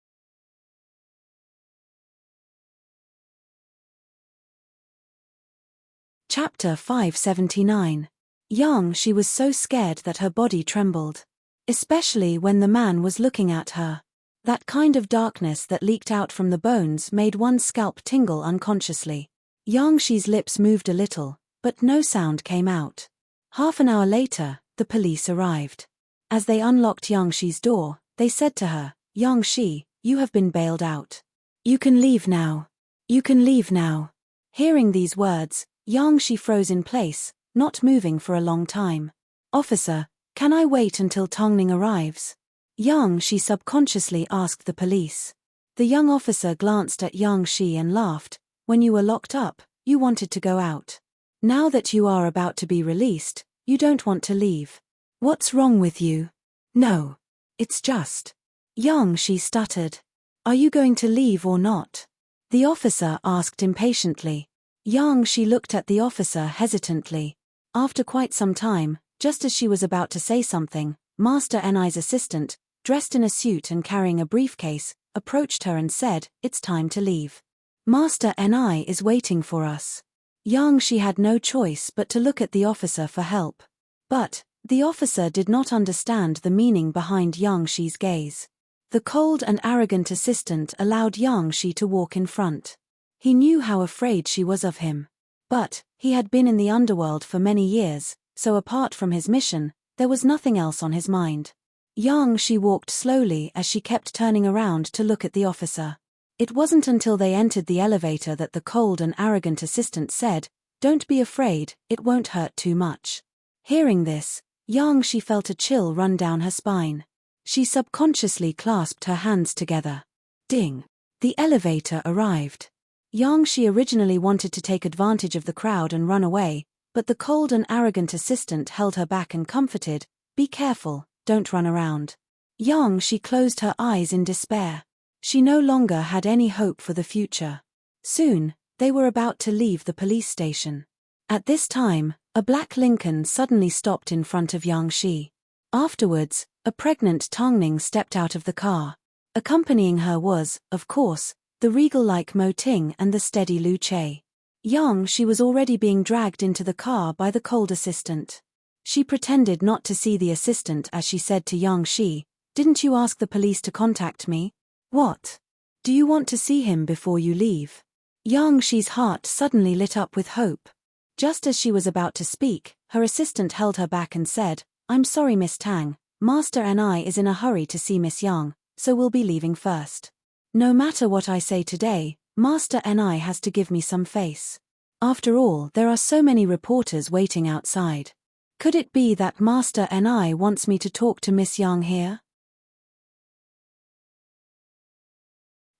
Chapter 579. Yang Shi was so scared that her body trembled. Especially when the man was looking at her. That kind of darkness that leaked out from the bones made one's scalp tingle unconsciously. Yang Shi's lips moved a little, but no sound came out. Half an hour later, the police arrived. As they unlocked Yang Shi's door, they said to her, Yang Shi, you have been bailed out. You can leave now. You can leave now. Hearing these words, Yang Shi froze in place, not moving for a long time. Officer, can I wait until Tang Ning arrives? Yang Shi subconsciously asked the police. The young officer glanced at Yang Shi and laughed. When you were locked up, you wanted to go out. Now that you are about to be released, you don't want to leave. What's wrong with you? No. It's just. Yang Shi stuttered. Are you going to leave or not? The officer asked impatiently. Yang Shi looked at the officer hesitantly. After quite some time, just as she was about to say something, Master Ni's assistant, dressed in a suit and carrying a briefcase, approached her and said, It's time to leave. Master Ni is waiting for us. Yang Shi had no choice but to look at the officer for help. But, the officer did not understand the meaning behind Yang Shi's gaze. The cold and arrogant assistant allowed Yang Shi to walk in front. He knew how afraid she was of him. But, he had been in the underworld for many years, so apart from his mission, there was nothing else on his mind. Yang Shi walked slowly as she kept turning around to look at the officer. It wasn't until they entered the elevator that the cold and arrogant assistant said, Don't be afraid, it won't hurt too much. Hearing this, Yang Shi felt a chill run down her spine. She subconsciously clasped her hands together. Ding! The elevator arrived. Yang Shi originally wanted to take advantage of the crowd and run away, but the cold and arrogant assistant held her back and comforted, Be careful, don't run around. Yang Shi closed her eyes in despair. She no longer had any hope for the future. Soon, they were about to leave the police station. At this time, a black Lincoln suddenly stopped in front of Yang Shi. Afterwards, a pregnant Tongning stepped out of the car. Accompanying her was, of course, the regal-like Mo Ting and the steady Lu Che. Yang Shi was already being dragged into the car by the cold assistant. She pretended not to see the assistant as she said to Yang Shi, "Didn't you ask the police to contact me? What? Do you want to see him before you leave?" Yang Shi's heart suddenly lit up with hope. Just as she was about to speak, her assistant held her back and said, "I'm sorry, Miss Tang, Master and I is in a hurry to see Miss Yang, so we'll be leaving first. No matter what I say today, Master and I has to give me some face. After all, there are so many reporters waiting outside. Could it be that Master and I wants me to talk to Miss Yang here?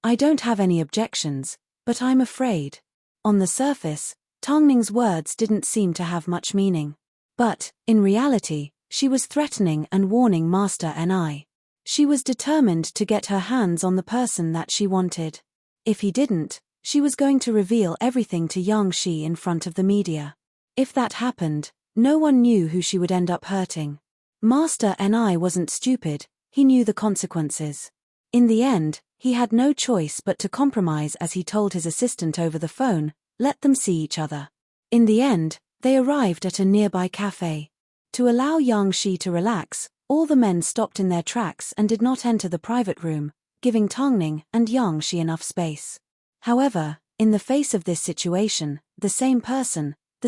I don't have any objections, but I'm afraid." On the surface, Tongning's words didn't seem to have much meaning. But, in reality, she was threatening and warning Master and I. She was determined to get her hands on the person that she wanted. If he didn't, she was going to reveal everything to Yang Shi in front of the media. If that happened, no one knew who she would end up hurting. Master and I wasn't stupid, he knew the consequences. In the end, he had no choice but to compromise as he told his assistant over the phone, let them see each other. In the end, they arrived at a nearby cafe. To allow Yang Shi to relax, all the men stopped in their tracks and did not enter the private room, giving Tongning and Yang Shi enough space. However, in the face of this situation, the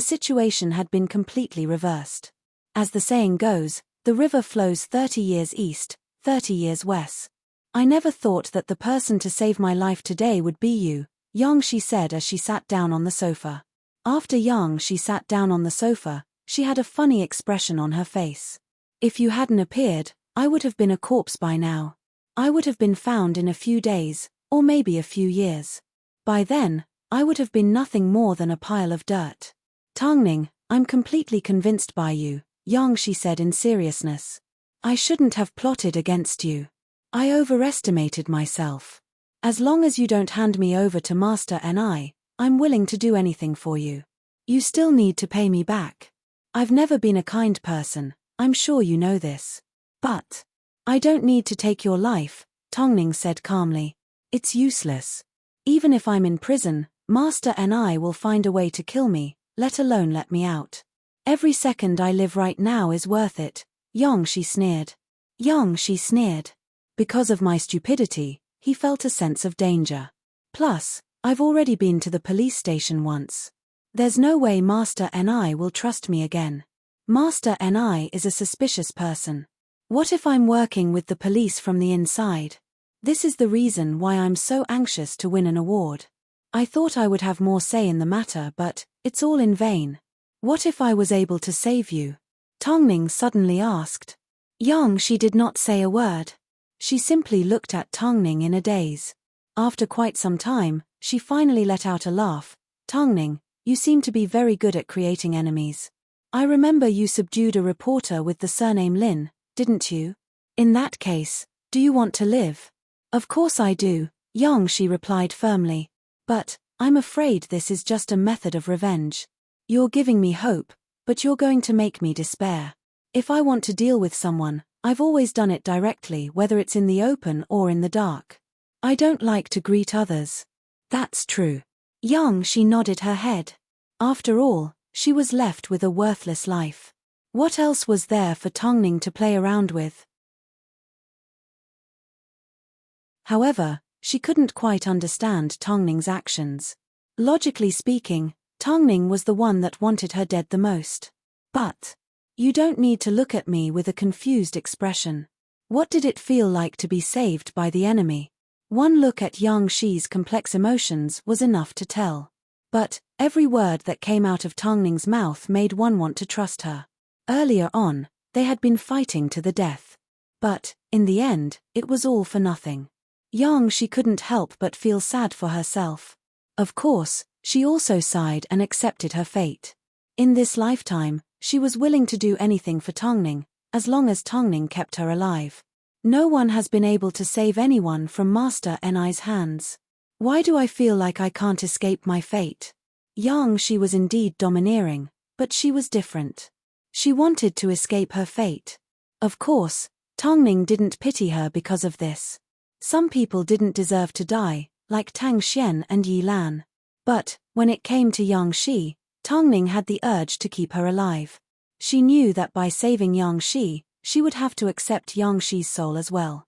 situation had been completely reversed. As the saying goes, the river flows 30 years east, 30 years west. "I never thought that the person to save my life today would be you," Yang Shi said as she sat down on the sofa. After Yang Shi sat down on the sofa, she had a funny expression on her face. "If you hadn't appeared, I would have been a corpse by now. I would have been found in a few days, or maybe a few years. By then, I would have been nothing more than a pile of dirt." "Tongning, I'm completely convinced by you," Yang Shi said in seriousness. "I shouldn't have plotted against you. I overestimated myself. As long as you don't hand me over to Master and I'm willing to do anything for you. You still need to pay me back. I've never been a kind person, I'm sure you know this. But I don't need to take your life," Tongning said calmly. "It's useless. Even if I'm in prison, Master and I will find a way to kill me, let alone let me out. Every second I live right now is worth it," Yang Shi sneered. Yang Shi sneered. Because of my stupidity, he felt a sense of danger. Plus, I've already been to the police station once. There's no way Master and I will trust me again. Master and I is a suspicious person. What if I'm working with the police from the inside? This is the reason why I'm so anxious to win an award. I thought I would have more say in the matter, but it's all in vain. What if I was able to save you?" Tongning suddenly asked. Yang Shi did not say a word. She simply looked at Tongning in a daze. After quite some time, she finally let out a laugh. "Tongning, you seem to be very good at creating enemies. I remember you subdued a reporter with the surname Lin, didn't you? In that case, do you want to live?" "Of course I do," Yang Shi replied firmly. "But I'm afraid this is just a method of revenge. You're giving me hope, but you're going to make me despair. If I want to deal with someone, I've always done it directly, whether it's in the open or in the dark. I don't like to greet others." "That's true." Yang Shi nodded her head. After all, she was left with a worthless life. What else was there for Tongning to play around with? However, she couldn't quite understand Tongning's actions. Logically speaking, Tongning was the one that wanted her dead the most. But you don't need to look at me with a confused expression. What did it feel like to be saved by the enemy? One look at Yang Shi's complex emotions was enough to tell. But every word that came out of Tongning's mouth made one want to trust her. Earlier on, they had been fighting to the death. But, in the end, it was all for nothing. Yang Shi couldn't help but feel sad for herself. Of course, she also sighed and accepted her fate. In this lifetime, she was willing to do anything for Tongning, as long as Tongning kept her alive. No one has been able to save anyone from Master Ni's hands. Why do I feel like I can't escape my fate? Yang Shi was indeed domineering, but she was different. She wanted to escape her fate. Of course, Tongning didn't pity her because of this. Some people didn't deserve to die, like Tang Xian and Yi Lan. But, when it came to Yang Shi, Tongning had the urge to keep her alive. She knew that by saving Yang Shi, she would have to accept Yang Shi's soul as well.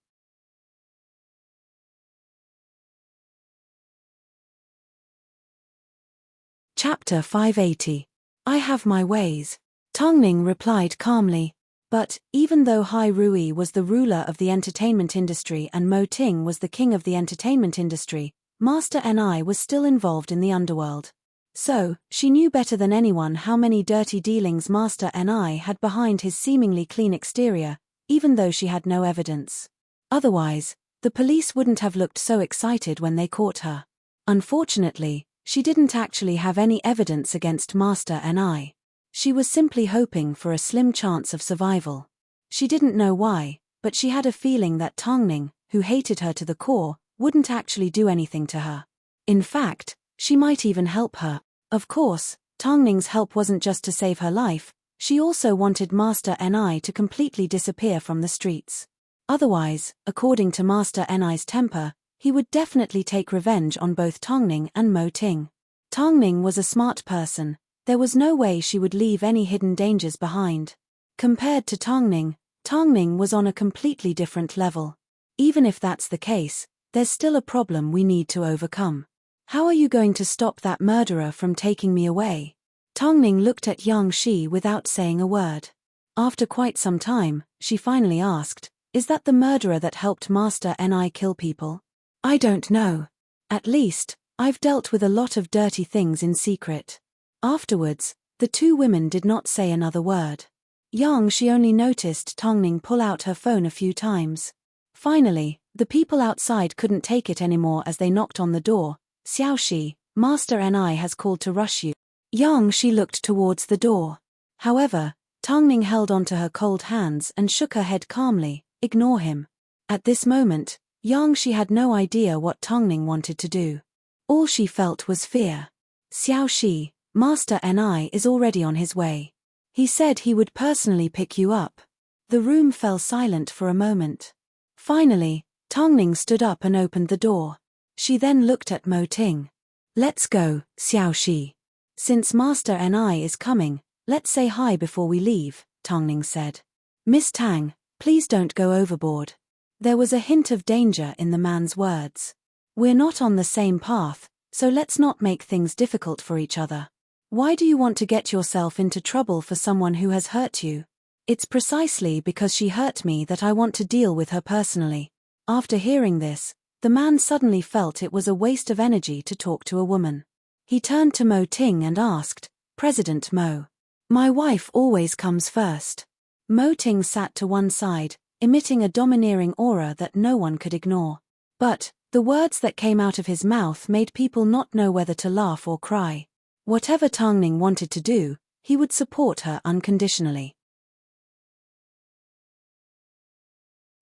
Chapter 580. I have my ways. Tongning replied calmly. But, even though Hai Rui was the ruler of the entertainment industry and Mo Ting was the king of the entertainment industry, Master Ni was still involved in the underworld. So, she knew better than anyone how many dirty dealings Master Ni had behind his seemingly clean exterior, even though she had no evidence. Otherwise, the police wouldn't have looked so excited when they caught her. Unfortunately, she didn't actually have any evidence against Master Ni. She was simply hoping for a slim chance of survival. She didn't know why, but she had a feeling that Tongning, who hated her to the core, wouldn't actually do anything to her. In fact, she might even help her. Of course, Tongning's help wasn't just to save her life, she also wanted Master Ni to completely disappear from the streets. Otherwise, according to Master Ni's temper, he would definitely take revenge on both Tongning and Mo Ting. Tongning was a smart person. There was no way she would leave any hidden dangers behind. Compared to Tongning, Tongning was on a completely different level. Even if that's the case, there's still a problem we need to overcome. How are you going to stop that murderer from taking me away? Tongning looked at Yang Shi without saying a word. After quite some time, she finally asked, "Is that the murderer that helped Master Ni kill people?" "I don't know. At least, I've dealt with a lot of dirty things in secret." Afterwards, the two women did not say another word. Yang Shi only noticed Tongning pull out her phone a few times. Finally, the people outside couldn't take it anymore as they knocked on the door. "Xiao Shi, Master Ni has called to rush you." Yang Shi looked towards the door. However, Tongning held onto her cold hands and shook her head calmly. "Ignore him." At this moment, Yang Shi had no idea what Tongning wanted to do. All she felt was fear. "Xiao Shi, Master Ni is already on his way. He said he would personally pick you up." The room fell silent for a moment. Finally, Tongning stood up and opened the door. She then looked at Mo Ting. "Let's go, Xiao Shi. Since Master Ni is coming, let's say hi before we leave," Tongning said. "Miss Tang, please don't go overboard." There was a hint of danger in the man's words. "We're not on the same path, so let's not make things difficult for each other. Why do you want to get yourself into trouble for someone who has hurt you?" "It's precisely because she hurt me that I want to deal with her personally." After hearing this, the man suddenly felt it was a waste of energy to talk to a woman. He turned to Mo Ting and asked, "President Mo, my wife always comes first." Mo Ting sat to one side, emitting a domineering aura that no one could ignore. But, the words that came out of his mouth made people not know whether to laugh or cry. Whatever Tongning wanted to do, he would support her unconditionally.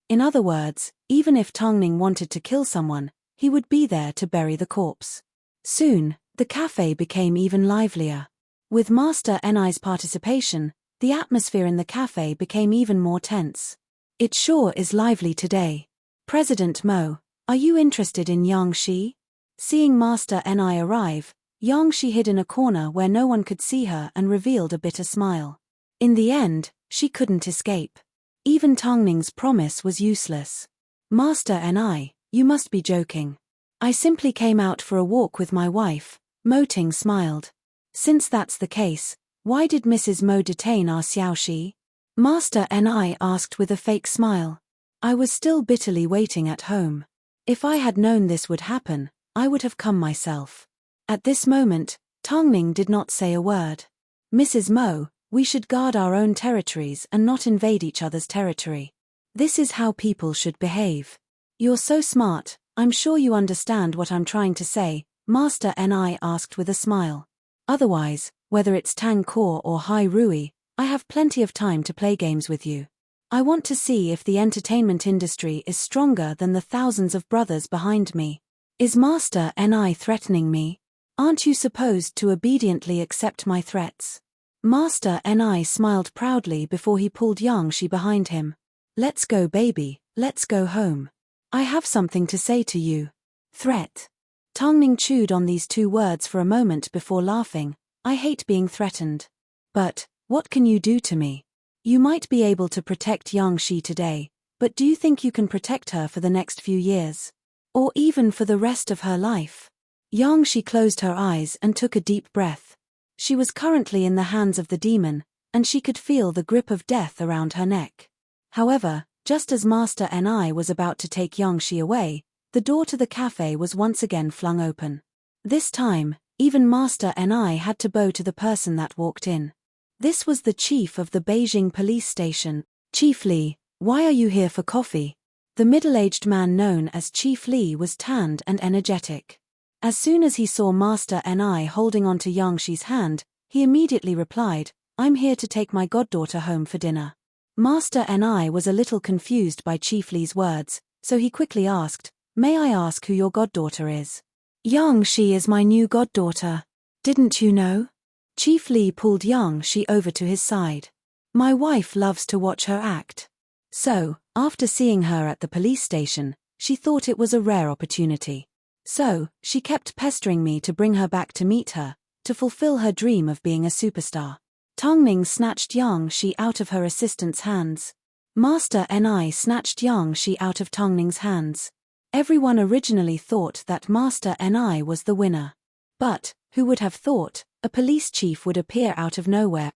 In other words, even if Tongning wanted to kill someone, he would be there to bury the corpse. Soon, the cafe became even livelier. With Master Ni's participation, the atmosphere in the cafe became even more tense. "It sure is lively today. President Mo, are you interested in Yang Shi?" Seeing Master Ni arrive, Yang Shi hid in a corner where no one could see her and revealed a bitter smile. In the end, she couldn't escape. Even Tongning's promise was useless. "Master Ni, you must be joking. I simply came out for a walk with my wife." Mo Ting smiled. "Since that's the case, why did Mrs. Mo detain our Xiao Shi?" Master Ni asked with a fake smile. "I was still bitterly waiting at home. If I had known this would happen, I would have come myself." At this moment, Tongning did not say a word. "Mrs. Mo, we should guard our own territories and not invade each other's territory. This is how people should behave. You're so smart, I'm sure you understand what I'm trying to say," Master Ni asked with a smile. "Otherwise, whether it's Tang Kor or Hai Rui, I have plenty of time to play games with you. I want to see if the entertainment industry is stronger than the thousands of brothers behind me. Is Master Ni threatening me? Aren't you supposed to obediently accept my threats? Master Ni smiled proudly before he pulled Yang-shi behind him. Let's go, baby, let's go home. I have something to say to you. Threat. Tongning chewed on these two words for a moment before laughing. I hate being threatened. But, what can you do to me? You might be able to protect Yang-shi today, but do you think you can protect her for the next few years? Or even for the rest of her life? Yang-shi closed her eyes and took a deep breath. She was currently in the hands of the demon, and she could feel the grip of death around her neck. However, just as Master Ni was about to take Yang-shi away, the door to the cafe was once again flung open. This time, even Master Ni had to bow to the person that walked in. This was the chief of the Beijing police station. Chief Li, why are you here for coffee? The middle-aged man known as Chief Li was tanned and energetic. As soon as he saw Master Ni holding onto Yang-shi's hand, he immediately replied, I'm here to take my goddaughter home for dinner. Master Ni was a little confused by Chief Li's words, so he quickly asked, May I ask who your goddaughter is? Yang-shi is my new goddaughter. Didn't you know? Chief Li pulled Yang-shi over to his side. My wife loves to watch her act. So, after seeing her at the police station, she thought it was a rare opportunity. So, she kept pestering me to bring her back to meet her, to fulfill her dream of being a superstar. Tongning snatched Yang-shi out of her assistant's hands. Master Ni snatched Yang-shi out of Tongning's hands. Everyone originally thought that Master Ni was the winner. But, who would have thought, a police chief would appear out of nowhere?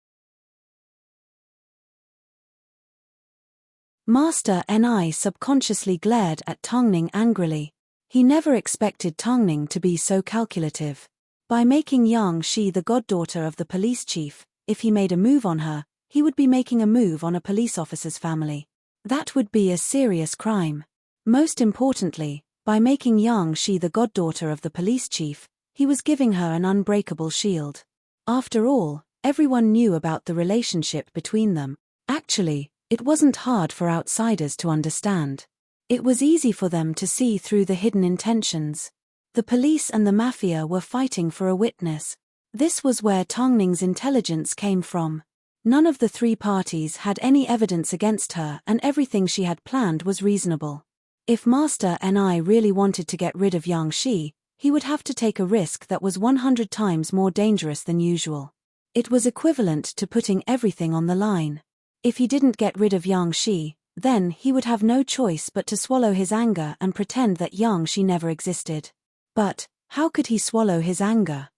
Master Ni subconsciously glared at Tongning angrily. He never expected Tongning to be so calculative. By making Yang-shi the goddaughter of the police chief, if he made a move on her, he would be making a move on a police officer's family. That would be a serious crime. Most importantly, by making Yang-shi the goddaughter of the police chief, he was giving her an unbreakable shield. After all, everyone knew about the relationship between them. Actually, it wasn't hard for outsiders to understand. It was easy for them to see through the hidden intentions. The police and the mafia were fighting for a witness. This was where Tongning's intelligence came from. None of the three parties had any evidence against her, and everything she had planned was reasonable. If Master Ni really wanted to get rid of Yang-shi, he would have to take a risk that was 100 times more dangerous than usual. It was equivalent to putting everything on the line. If he didn't get rid of Yang-shi, then he would have no choice but to swallow his anger and pretend that Yang-shi never existed. But, how could he swallow his anger?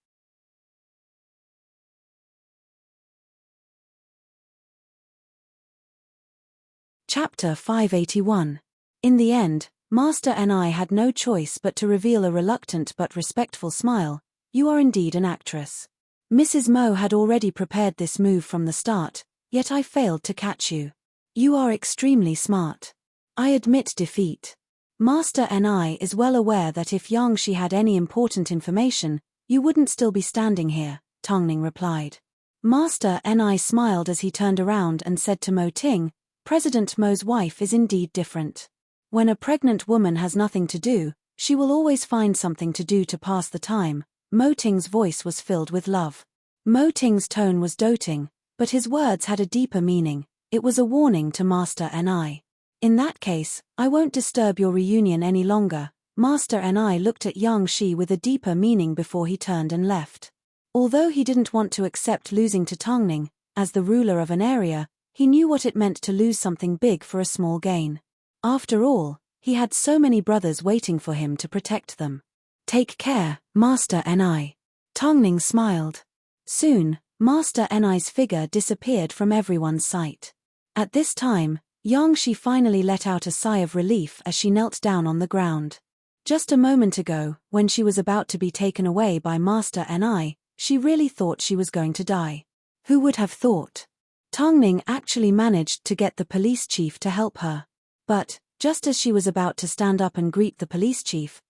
Chapter 581. In the end, Master Ni had no choice but to reveal a reluctant but respectful smile. You are indeed an actress. Mrs. Mo had already prepared this move from the start, yet I failed to catch you. You are extremely smart. I admit defeat. Master Ni is well aware that if Yang-shi had any important information, you wouldn't still be standing here, Tongning replied. Master Ni smiled as he turned around and said to Mo Ting, President Mo's wife is indeed different. When a pregnant woman has nothing to do, she will always find something to do to pass the time. Mo Ting's voice was filled with love. Mo Ting's tone was doting, but his words had a deeper meaning. It was a warning to Master Ni. In that case, I won't disturb your reunion any longer. Master Ni looked at Yang-shi with a deeper meaning before he turned and left. Although he didn't want to accept losing to Tongning, as the ruler of an area, he knew what it meant to lose something big for a small gain. After all, he had so many brothers waiting for him to protect them. Take care, Master Ni. Tongning smiled. Soon, Master Ni's figure disappeared from everyone's sight. At this time, Yang-shi finally let out a sigh of relief as she knelt down on the ground. Just a moment ago, when she was about to be taken away by Master Ni, she really thought she was going to die. Who would have thought? Tongning actually managed to get the police chief to help her. But, just as she was about to stand up and greet the police chief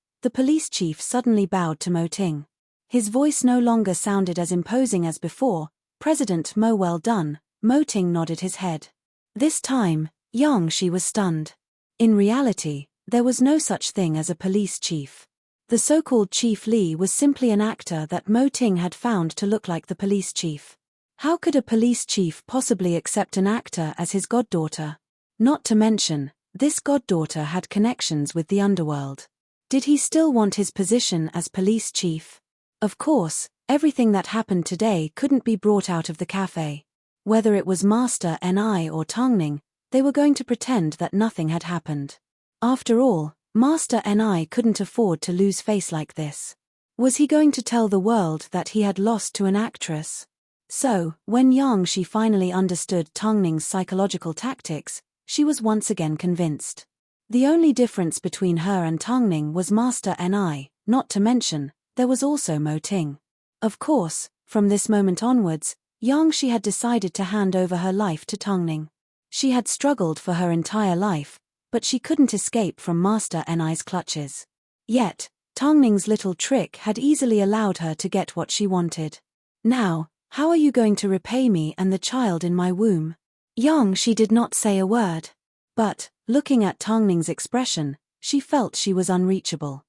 suddenly bowed to Mo Ting. His voice no longer sounded as imposing as before. President Mo, well done. Mo Ting nodded his head. This time, Yang Shi was stunned. In reality, there was no such thing as a police chief. The so-called Chief Li was simply an actor that Mo Ting had found to look like the police chief. How could a police chief possibly accept an actor as his goddaughter? Not to mention, this goddaughter had connections with the underworld. Did he still want his position as police chief? Of course, everything that happened today couldn't be brought out of the cafe. Whether it was Master Ni or Tongning, they were going to pretend that nothing had happened. After all, Master Ni couldn't afford to lose face like this. Was he going to tell the world that he had lost to an actress? So, when Yang Shi finally understood Tongning's psychological tactics, she was once again convinced. The only difference between her and Tongning was Master Ni, not to mention, there was also Mo Ting. Of course, from this moment onwards, Yang Shi had decided to hand over her life to Tongning. She had struggled for her entire life, but she couldn't escape from Master Ni's clutches. Yet, Tongning's little trick had easily allowed her to get what she wanted. Now, how are you going to repay me and the child in my womb? Yang Shi did not say a word. But, looking at Tongning's expression, she felt she was unreachable.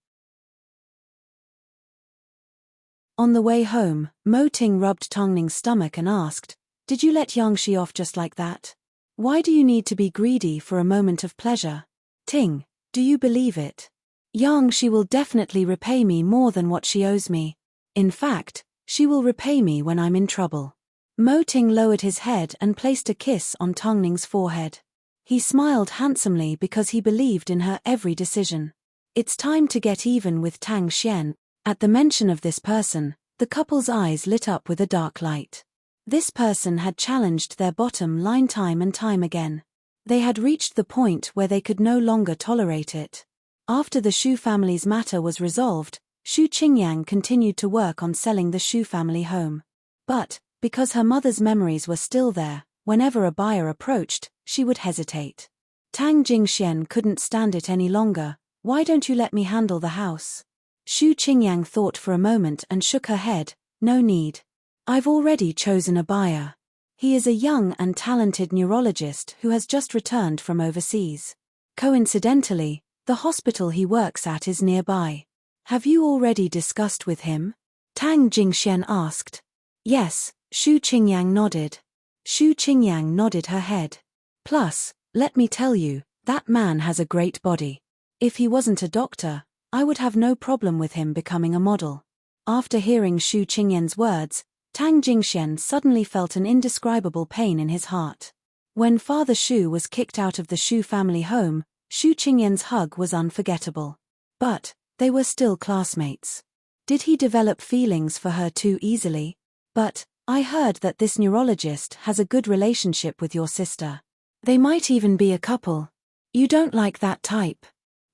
On the way home, Mo Ting rubbed Tongning's stomach and asked, "Did you let Yang Shi off just like that? Why do you need to be greedy for a moment of pleasure? Ting, do you believe it? Yang Shi will definitely repay me more than what she owes me. In fact, she will repay me when I'm in trouble." Mo Ting lowered his head and placed a kiss on Tongning's forehead. He smiled handsomely because he believed in her every decision. It's time to get even with Tang Xian. At the mention of this person, the couple's eyes lit up with a dark light. This person had challenged their bottom line time and time again. They had reached the point where they could no longer tolerate it. After the Shu family's matter was resolved, Shu Qingyang continued to work on selling the Shu family home. But, because her mother's memories were still there, whenever a buyer approached, she would hesitate. Tang Jingxian couldn't stand it any longer. "Why don't you let me handle the house?" Shu Qingyang thought for a moment and shook her head. "No need. I've already chosen a buyer. He is a young and talented neurologist who has just returned from overseas. Coincidentally, the hospital he works at is nearby. Have you already discussed with him?" Tang Jingxian asked. "Yes," Shu Qingyang nodded. Shu Qingyang nodded her head. "Plus, let me tell you, that man has a great body. If he wasn't a doctor, I would have no problem with him becoming a model." After hearing Shu Qingyang's words, Tang Jingxian suddenly felt an indescribable pain in his heart. When Father Shu was kicked out of the Shu family home, Shu Qingyang's hug was unforgettable. But, they were still classmates. Did he develop feelings for her too easily? "But, I heard that this neurologist has a good relationship with your sister. They might even be a couple. You don't like that type?"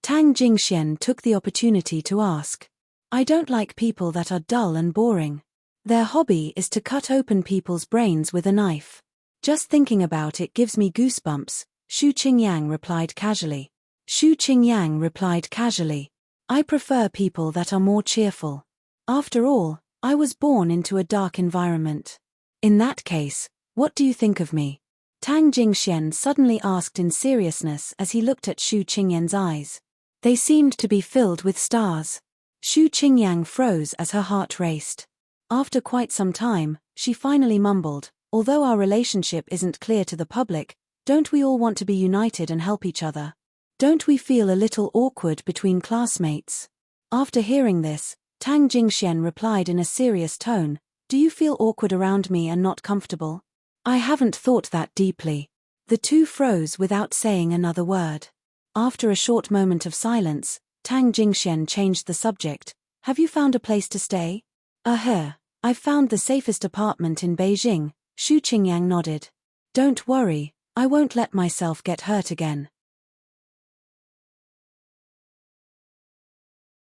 Tang Jingxian took the opportunity to ask. "I don't like people that are dull and boring. Their hobby is to cut open people's brains with a knife. Just thinking about it gives me goosebumps," Shu Qingyang replied casually. Shu Qingyang replied casually. "I prefer people that are more cheerful. After all, I was born into a dark environment. In that case, what do you think of me?" Tang Jingxian suddenly asked in seriousness as he looked at Shu Qingyang's eyes. They seemed to be filled with stars. Shu Qingyang froze as her heart raced. After quite some time, she finally mumbled, "Although our relationship isn't clear to the public, don't we all want to be united and help each other? Don't we feel a little awkward between classmates?" After hearing this, Tang Jingxian replied in a serious tone, "Do you feel awkward around me and not comfortable?" "I haven't thought that deeply." The two froze without saying another word. After a short moment of silence, Tang Jingxian changed the subject. "Have you found a place to stay?" I've found the safest apartment in Beijing," Shu Qingyang nodded. "Don't worry, I won't let myself get hurt again."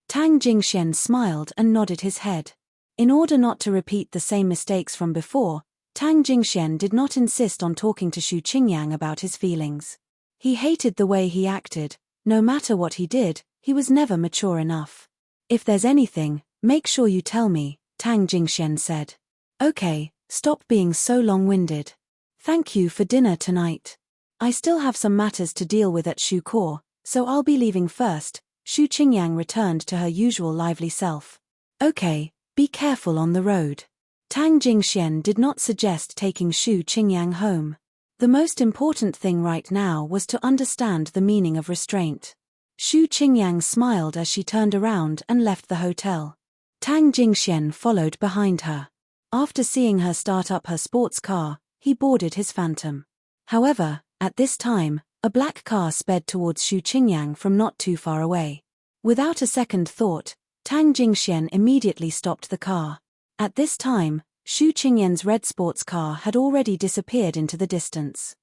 Tang Jingxian smiled and nodded his head. In order not to repeat the same mistakes from before, Tang Jingxian did not insist on talking to Shu Qingyang about his feelings. He hated the way he acted. No matter what he did, he was never mature enough. "If there's anything, make sure you tell me," Tang Jingxian said. "Okay, stop being so long-winded. Thank you for dinner tonight. I still have some matters to deal with at Shu Core, so I'll be leaving first. Shu Qingyang returned to her usual lively self. Okay, be careful on the road. Tang Jingxian did not suggest taking Shu Qingyang home. The most important thing right now was to understand the meaning of restraint. Shu Qingyang smiled as she turned around and left the hotel. Tang Jingxian followed behind her. After seeing her start up her sports car, he boarded his Phantom. However, at this time, a black car sped towards Shu Qingyang from not too far away. Without a second thought, Tang Jingxian immediately stopped the car. At this time, Shu Qingyang's red sports car had already disappeared into the distance.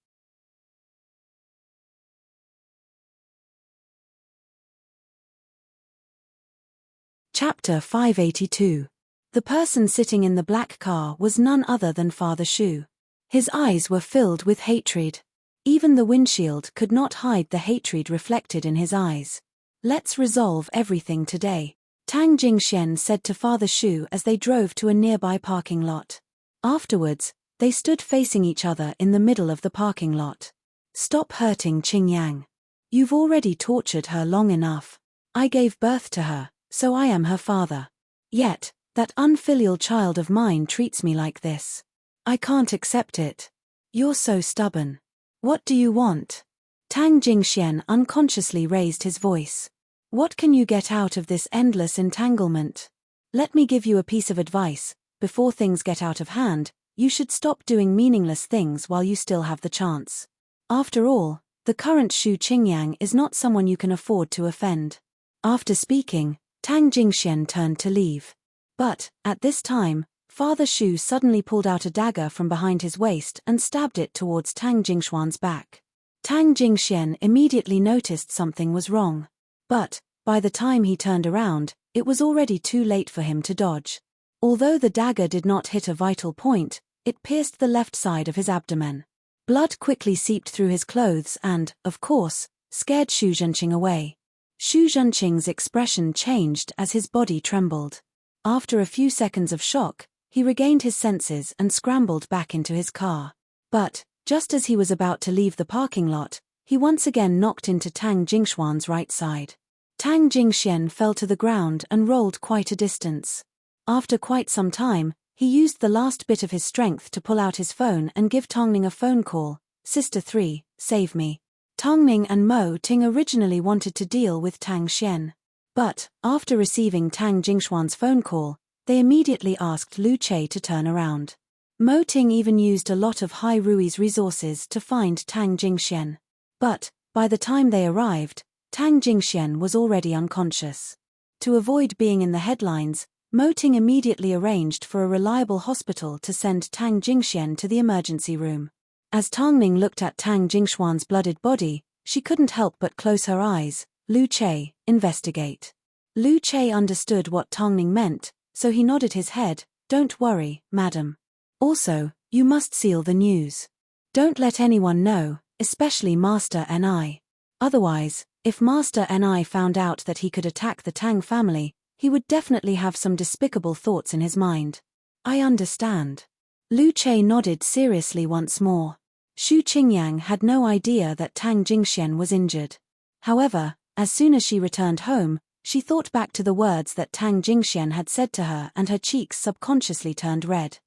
Chapter 582. The person sitting in the black car was none other than Father Shu. His eyes were filled with hatred. Even the windshield could not hide the hatred reflected in his eyes. Let's resolve everything today, Tang Jingxian said to Father Shu as they drove to a nearby parking lot. Afterwards, they stood facing each other in the middle of the parking lot. Stop hurting Qingyang. You've already tortured her long enough. I gave birth to her, so I am her father. Yet, that unfilial child of mine treats me like this. I can't accept it. You're so stubborn. What do you want? Tang Jingxian unconsciously raised his voice. What can you get out of this endless entanglement? Let me give you a piece of advice. Before things get out of hand, you should stop doing meaningless things while you still have the chance. After all, the current Shu Qingyang is not someone you can afford to offend. After speaking, Tang Jingxian turned to leave. But, at this time, Father Shu suddenly pulled out a dagger from behind his waist and stabbed it towards Tang Jingxuan's back. Tang Jingxian immediately noticed something was wrong. But, by the time he turned around, it was already too late for him to dodge. Although the dagger did not hit a vital point, it pierced the left side of his abdomen. Blood quickly seeped through his clothes and, of course, scared Shu Zhenqing away. Shu Zhenqing's expression changed as his body trembled. After a few seconds of shock, he regained his senses and scrambled back into his car. But, just as he was about to leave the parking lot, he once again knocked into Tang Jingxuan's right side. Tang Jingxian fell to the ground and rolled quite a distance. After quite some time, he used the last bit of his strength to pull out his phone and give Tongning a phone call. Sister 3, save me. Tongning and Mo Ting originally wanted to deal with Tang Xian. But, after receiving Tang Jingxuan's phone call, they immediately asked Lu Che to turn around. Mo Ting even used a lot of Hai Rui's resources to find Tang Jingxian. But, by the time they arrived, Tang Jingxian was already unconscious. To avoid being in the headlines, Mo Ting immediately arranged for a reliable hospital to send Tang Jingxian to the emergency room. As Tongning looked at Tang Jingxuan's blooded body, she couldn't help but close her eyes. Lu Che, investigate. Lu Che understood what Tongning meant, so he nodded his head. Don't worry, madam. Also, you must seal the news. Don't let anyone know, especially Master Ni. Otherwise, if Master Ni found out that he could attack the Tang family, he would definitely have some despicable thoughts in his mind. I understand. Lu Che nodded seriously once more. Shu Qingyang had no idea that Tang Jingxian was injured. However, as soon as she returned home, she thought back to the words that Tang Jingxian had said to her and her cheeks subconsciously turned red.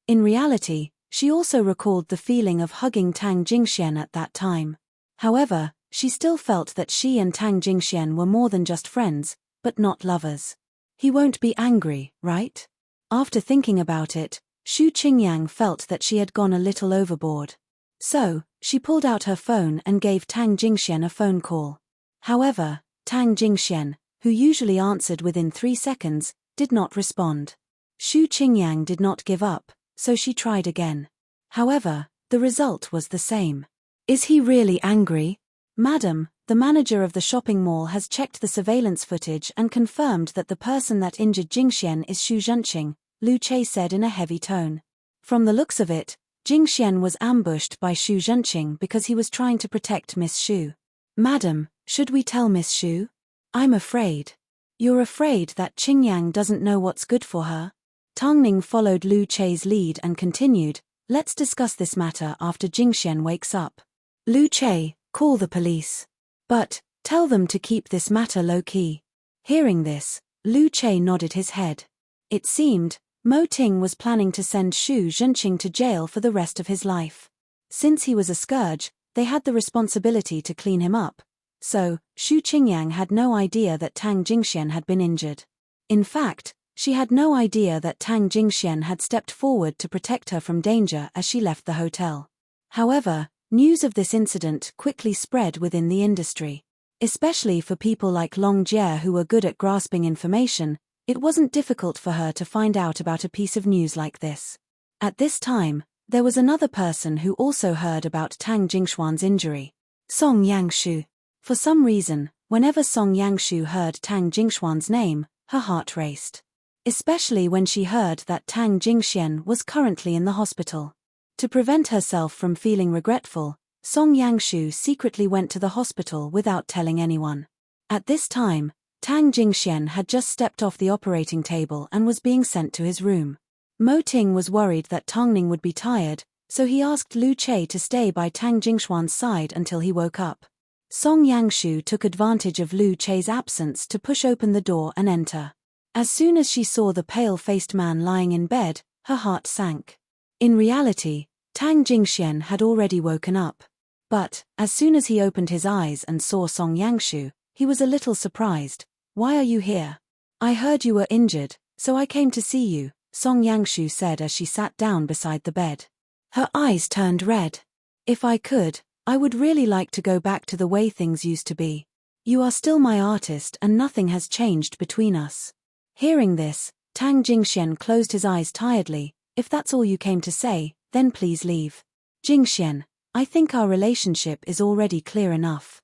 In reality, she also recalled the feeling of hugging Tang Jingxian at that time. However, she still felt that she and Tang Jingxian were more than just friends, but not lovers. He won't be angry, right? After thinking about it, Shu Qingyang felt that she had gone a little overboard. So, she pulled out her phone and gave Tang Jingxian a phone call. However, Tang Jingxian, who usually answered within 3 seconds, did not respond. Shu Qingyang did not give up, so she tried again. However, the result was the same. Is he really angry? Madam, the manager of the shopping mall has checked the surveillance footage and confirmed that the person that injured Jingxian is Shu Zhenqing, Lu Che said in a heavy tone. From the looks of it, Jingxian was ambushed by Shu Zhenqing because he was trying to protect Miss Shu. Madam, should we tell Miss Shu? I'm afraid. You're afraid that Qingyang doesn't know what's good for her? Tongning followed Lu Che's lead and continued, let's discuss this matter after Jingxian wakes up. Lu Che, call the police. But, tell them to keep this matter low-key. Hearing this, Lu Che nodded his head. It seemed, Mo Ting was planning to send Xu Zhenqing to jail for the rest of his life. Since he was a scourge, they had the responsibility to clean him up. So, Xu Qingyang had no idea that Tang Jingxian had been injured. In fact, she had no idea that Tang Jingxian had stepped forward to protect her from danger as she left the hotel. However, news of this incident quickly spread within the industry. Especially for people like Long Jie who were good at grasping information, it wasn't difficult for her to find out about a piece of news like this. At this time, there was another person who also heard about Tang Jingxuan's injury. Song Yangshu. For some reason, whenever Song Yangshu heard Tang Jingxuan's name, her heart raced. Especially when she heard that Tang Jingxian was currently in the hospital. To prevent herself from feeling regretful, Song Yangshu secretly went to the hospital without telling anyone. At this time, Tang Jingxian had just stepped off the operating table and was being sent to his room. Mo Ting was worried that Tongning would be tired, so he asked Lu Che to stay by Tang Jingxuan's side until he woke up. Song Yangshu took advantage of Lu Che's absence to push open the door and enter. As soon as she saw the pale-faced man lying in bed, her heart sank. In reality, Tang Jingxian had already woken up. But, as soon as he opened his eyes and saw Song Yangshu, he was a little surprised. "Why are you here?" "I heard you were injured, so I came to see you," Song Yangshu said as she sat down beside the bed. Her eyes turned red. "If I could, I would really like to go back to the way things used to be. You are still my artist and nothing has changed between us." Hearing this, Tang Jingxian closed his eyes tiredly. "If that's all you came to say, then please leave." "Jingxian, I think our relationship is already clear enough.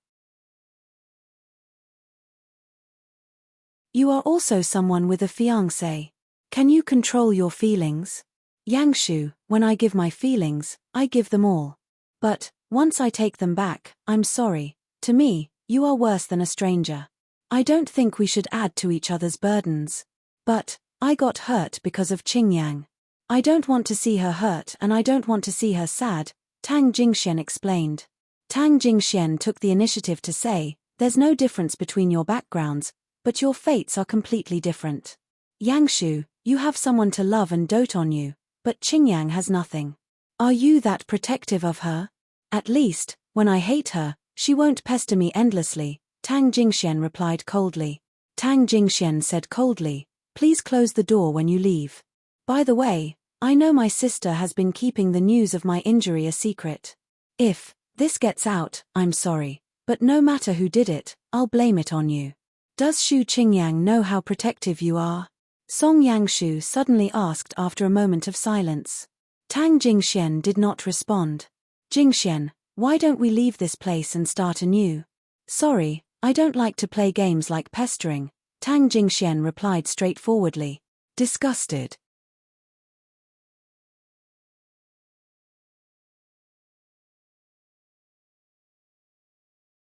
You are also someone with a fiancé. Can you control your feelings?" "Yangshu, when I give my feelings, I give them all. But, once I take them back, I'm sorry. To me, you are worse than a stranger. I don't think we should add to each other's burdens. But, I got hurt because of Qingyang. I don't want to see her hurt and I don't want to see her sad," Tang Jingxian explained. Tang Jingxian took the initiative to say, "There's no difference between your backgrounds, but your fates are completely different. Yangshu, you have someone to love and dote on you, but Qingyang has nothing. Are you that protective of her? At least, when I hate her, she won't pester me endlessly," Tang Jingxian replied coldly. Tang Jingxian said coldly, "Please close the door when you leave. By the way, I know my sister has been keeping the news of my injury a secret. If this gets out, I'm sorry, but no matter who did it, I'll blame it on you. Does Xu Qingyang know how protective you are?" Song Yangshu suddenly asked after a moment of silence. Tang Jingxian did not respond. "Jingxian, why don't we leave this place and start anew?" "Sorry, I don't like to play games like pestering," Tang Jingxian replied straightforwardly. Disgusted.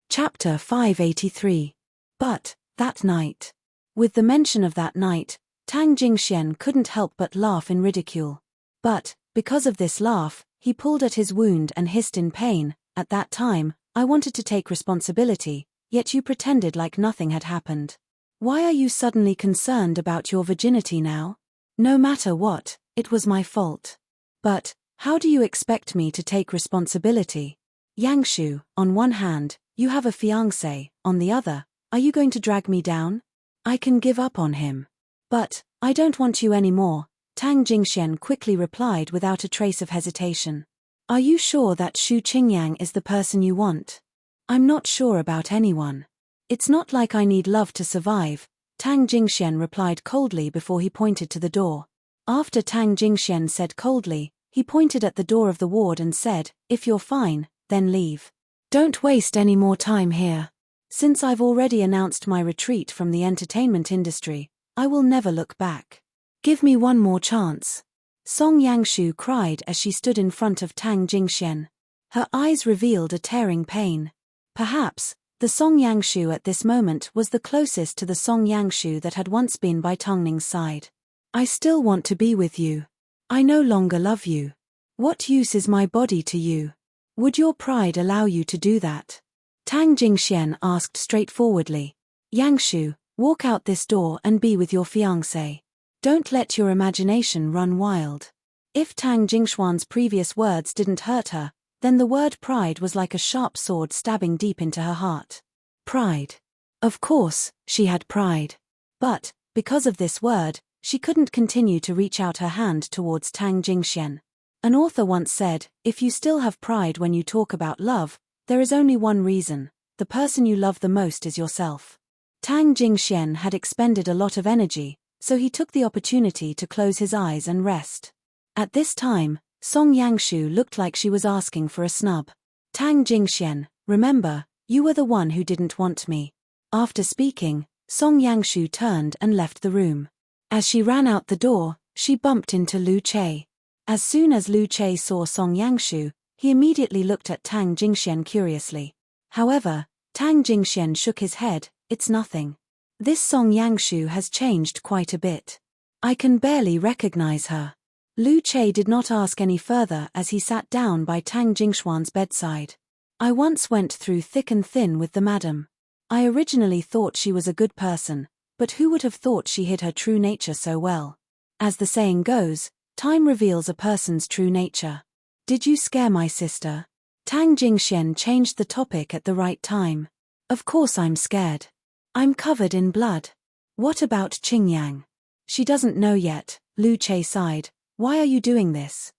Chapter 583. But, that night. With the mention of that night, Tang Jingxian couldn't help but laugh in ridicule. But, because of this laugh, he pulled at his wound and hissed in pain. "At that time, I wanted to take responsibility, yet you pretended like nothing had happened. Why are you suddenly concerned about your virginity now? No matter what, it was my fault. But, how do you expect me to take responsibility? Yangshu, on one hand, you have a fiancé, on the other, are you going to drag me down? I can give up on him. But, I don't want you anymore," Tang Jingxian quickly replied without a trace of hesitation. "Are you sure that Xu Qingyang is the person you want?" "I'm not sure about anyone. It's not like I need love to survive," Tang Jingxian replied coldly before he pointed to the door. After Tang Jingxian said coldly, he pointed at the door of the ward and said, "If you're fine, then leave. Don't waste any more time here. Since I've already announced my retreat from the entertainment industry, I will never look back. Give me one more chance." Song Yangshu cried as she stood in front of Tang Jingxian. Her eyes revealed a tearing pain. Perhaps, the Song Yangshu at this moment was the closest to the Song Yangshu that had once been by Tongning's side. "I still want to be with you. I no longer love you. What use is my body to you? Would your pride allow you to do that? Tang Jingxian asked straightforwardly. Yangshu, walk out this door and be with your fiancé. Don't let your imagination run wild. If Tang Jingshuan's previous words didn't hurt her, then the word pride was like a sharp sword stabbing deep into her heart. Pride. Of course, she had pride. But, because of this word, she couldn't continue to reach out her hand towards Tang Jingxian. An author once said, if you still have pride when you talk about love, there is only one reason: the person you love the most is yourself. Tang Jingxian had expended a lot of energy, so he took the opportunity to close his eyes and rest. At this time, Song Yangshu looked like she was asking for a snub. Tang Jingxian, remember, you were the one who didn't want me. After speaking, Song Yangshu turned and left the room. As she ran out the door, she bumped into Lu Che. As soon as Lu Che saw Song Yangshu, he immediately looked at Tang Jingxian curiously. However, Tang Jingxian shook his head. It's nothing. This Song Yangshu has changed quite a bit. I can barely recognize her. Lu Che did not ask any further as he sat down by Tang Jingshuan's bedside. I once went through thick and thin with the madam. I originally thought she was a good person, but who would have thought she hid her true nature so well? As the saying goes, time reveals a person's true nature. Did you scare my sister? Tang Jingxian changed the topic at the right time. Of course I'm scared. I'm covered in blood. What about Qingyang? She doesn't know yet, Lu Che sighed. Why are you doing this?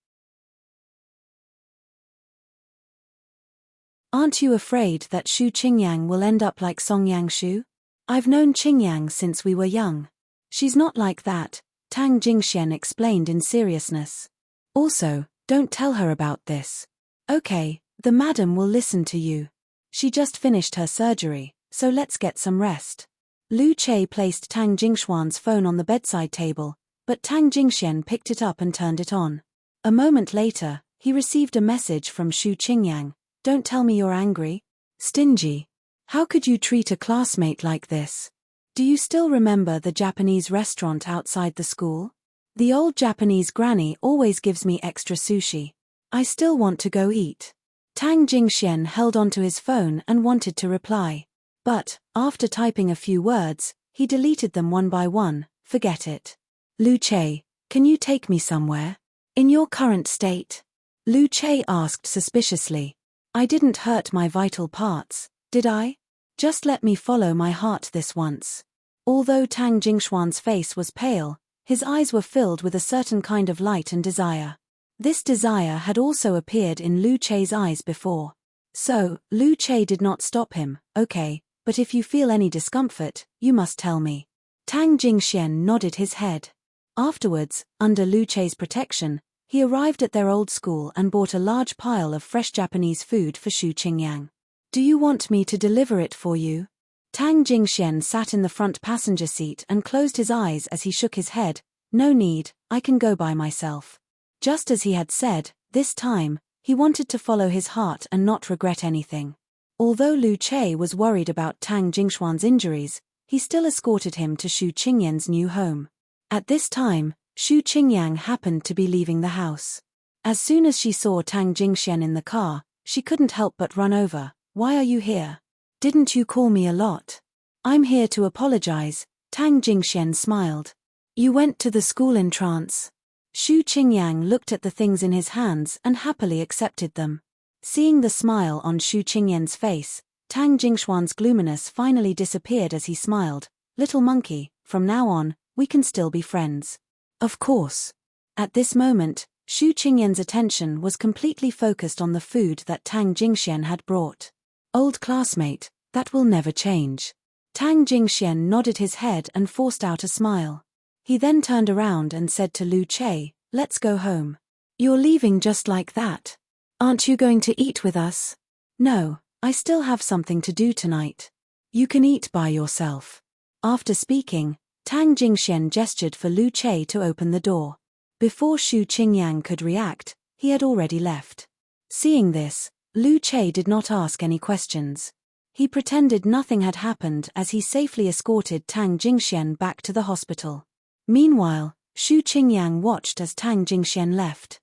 Aren't you afraid that Shu Qingyang will end up like Song Yangshu? I've known Qingyang since we were young. She's not like that, Tang Jingxian explained in seriousness. Also, don't tell her about this. Okay, the madam will listen to you. She just finished her surgery, so let's get some rest. Lu Che placed Tang Jingshuan's phone on the bedside table, but Tang Jingxian picked it up and turned it on. A moment later, he received a message from Shu Qingyang. Don't tell me you're angry. Stingy. How could you treat a classmate like this? Do you still remember the Japanese restaurant outside the school? The old Japanese granny always gives me extra sushi. I still want to go eat. Tang Jingxian held onto his phone and wanted to reply. But, after typing a few words, he deleted them one by one. Forget it. Lu Che, can you take me somewhere? In your current state? Lu Che asked suspiciously. I didn't hurt my vital parts, did I? Just let me follow my heart this once. Although Tang Jingshuan's face was pale, his eyes were filled with a certain kind of light and desire. This desire had also appeared in Lu Che's eyes before. So, Lu Che did not stop him. Okay, but if you feel any discomfort, you must tell me. Tang Jingxian nodded his head. Afterwards, under Lu Che's protection, he arrived at their old school and bought a large pile of fresh Japanese food for Shu Qingyang. Do you want me to deliver it for you? Tang Jingxian sat in the front passenger seat and closed his eyes as he shook his head. No need, I can go by myself. Just as he had said, this time, he wanted to follow his heart and not regret anything. Although Lu Che was worried about Tang Jingshuan's injuries, he still escorted him to Shu Qingyang's new home. At this time, Shu Qingyang happened to be leaving the house. As soon as she saw Tang Jingxian in the car, she couldn't help but run over. Why are you here? Didn't you call me a lot? I'm here to apologize, Tang Jingxian smiled. You went to the school in trance. Shu Qingyang looked at the things in his hands and happily accepted them. Seeing the smile on Shu Qingyang's face, Tang Jingshuan's gloominess finally disappeared as he smiled. Little monkey, from now on, we can still be friends. Of course. At this moment, Shu Qingyang's attention was completely focused on the food that Tang Jingxian had brought. Old classmate, that will never change. Tang Jingxian nodded his head and forced out a smile. He then turned around and said to Lu Che, let's go home. You're leaving just like that. Aren't you going to eat with us? No, I still have something to do tonight. You can eat by yourself. After speaking, Tang Jingxian gestured for Lu Che to open the door. Before Shu Qingyang could react, he had already left. Seeing this, Lu Che did not ask any questions. He pretended nothing had happened as he safely escorted Tang Jingxian back to the hospital. Meanwhile, Shu Qingyang watched as Tang Jingxian left.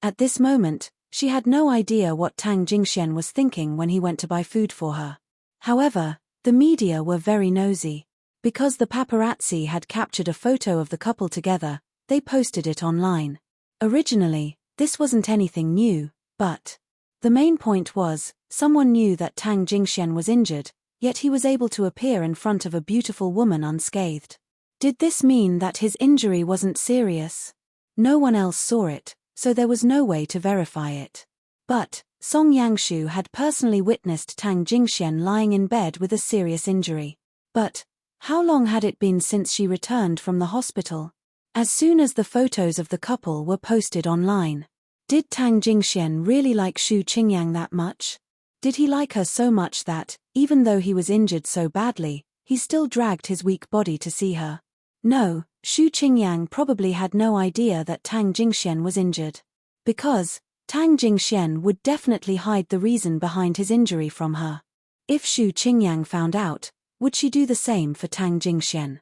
At this moment, she had no idea what Tang Jingxian was thinking when he went to buy food for her. However, the media were very nosy. Because the paparazzi had captured a photo of the couple together, they posted it online. Originally, this wasn't anything new, but the main point was, someone knew that Tang Jingxian was injured, yet he was able to appear in front of a beautiful woman unscathed. Did this mean that his injury wasn't serious? No one else saw it, so there was no way to verify it. But Song Yangshu had personally witnessed Tang Jingxian lying in bed with a serious injury. But how long had it been since she returned from the hospital? As soon as the photos of the couple were posted online, did Tang Jingxian really like Xu Qingyang that much? Did he like her so much that, even though he was injured so badly, he still dragged his weak body to see her? No, Xu Qingyang probably had no idea that Tang Jingxian was injured. Because Tang Jingxian would definitely hide the reason behind his injury from her. If Xu Qingyang found out, would she do the same for Tang Jingxian?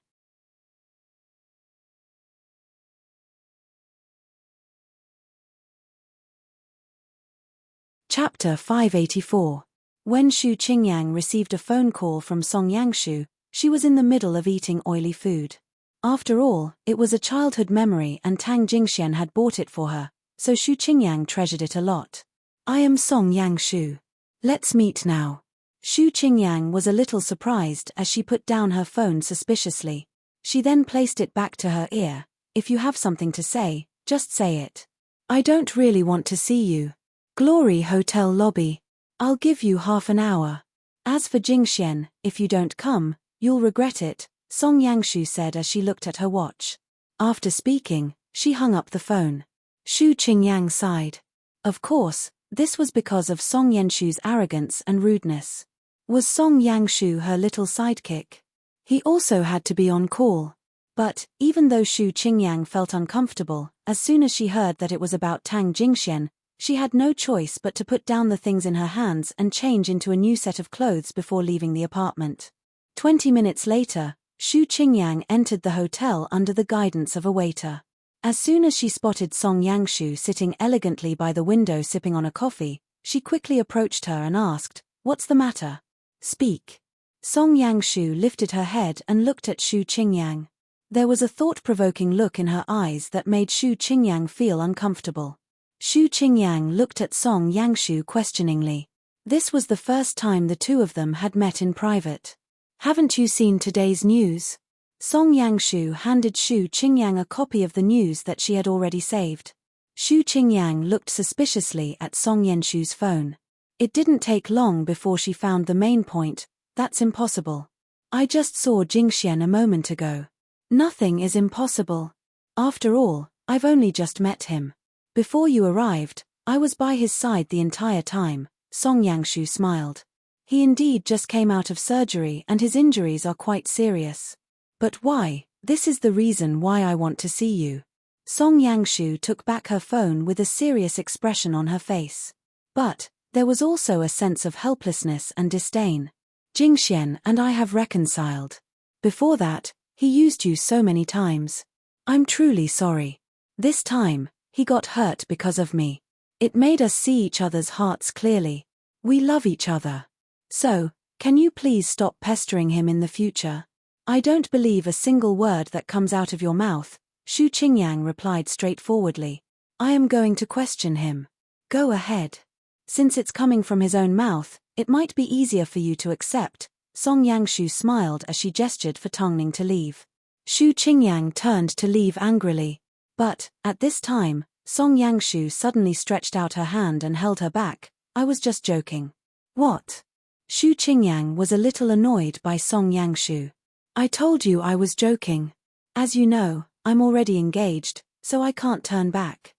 Chapter 584. When Xu Qingyang received a phone call from Song Yangshu, she was in the middle of eating oily food. After all, it was a childhood memory and Tang Jingxian had bought it for her, so Xu Qingyang treasured it a lot. I am Song Yangshu. Let's meet now. Xu Qingyang was a little surprised as she put down her phone suspiciously. She then placed it back to her ear. If you have something to say, just say it. I don't really want to see you. Glory Hotel lobby. I'll give you half an hour. As for Jingxian, if you don't come, you'll regret it, Song Yangshu said as she looked at her watch. After speaking, she hung up the phone. Xu Qingyang sighed. Of course, this was because of Song Yangshu's arrogance and rudeness. Was Song Yangshu her little sidekick? He also had to be on call. But, even though Xu Qingyang felt uncomfortable, as soon as she heard that it was about Tang Jingxian, she had no choice but to put down the things in her hands and change into a new set of clothes before leaving the apartment. 20 minutes later, Xu Qingyang entered the hotel under the guidance of a waiter. As soon as she spotted Song Yangshu sitting elegantly by the window sipping on a coffee, she quickly approached her and asked, "What's the matter? Speak." Song Yangshu lifted her head and looked at Xu Qingyang. There was a thought-provoking look in her eyes that made Xu Qingyang feel uncomfortable. Xu Qingyang looked at Song Yangshu questioningly. This was the first time the two of them had met in private. Haven't you seen today's news? Song Yangshu handed Xu Qingyang a copy of the news that she had already saved. Xu Qingyang looked suspiciously at Song Yangshu's phone. It didn't take long before she found the main point. That's impossible. I just saw Jingxian a moment ago. Nothing is impossible. After all, I've only just met him. Before you arrived, I was by his side the entire time, Song Yangshu smiled. He indeed just came out of surgery and his injuries are quite serious. But why? This is the reason why I want to see you. Song Yangshu took back her phone with a serious expression on her face. But there was also a sense of helplessness and disdain. Jingxian and I have reconciled. Before that, he used you so many times. I'm truly sorry. This time, he got hurt because of me. It made us see each other's hearts clearly. We love each other. So, can you please stop pestering him in the future? I don't believe a single word that comes out of your mouth, Xu Qingyang replied straightforwardly. I am going to question him. Go ahead. Since it's coming from his own mouth, it might be easier for you to accept. Song Yangshu smiled as she gestured for Tongning to leave. Xu Qingyang turned to leave angrily. But, at this time, Song Yangshu suddenly stretched out her hand and held her back. I was just joking. What? Xu Qingyang was a little annoyed by Song Yangshu. I told you I was joking. As you know, I'm already engaged, so I can't turn back.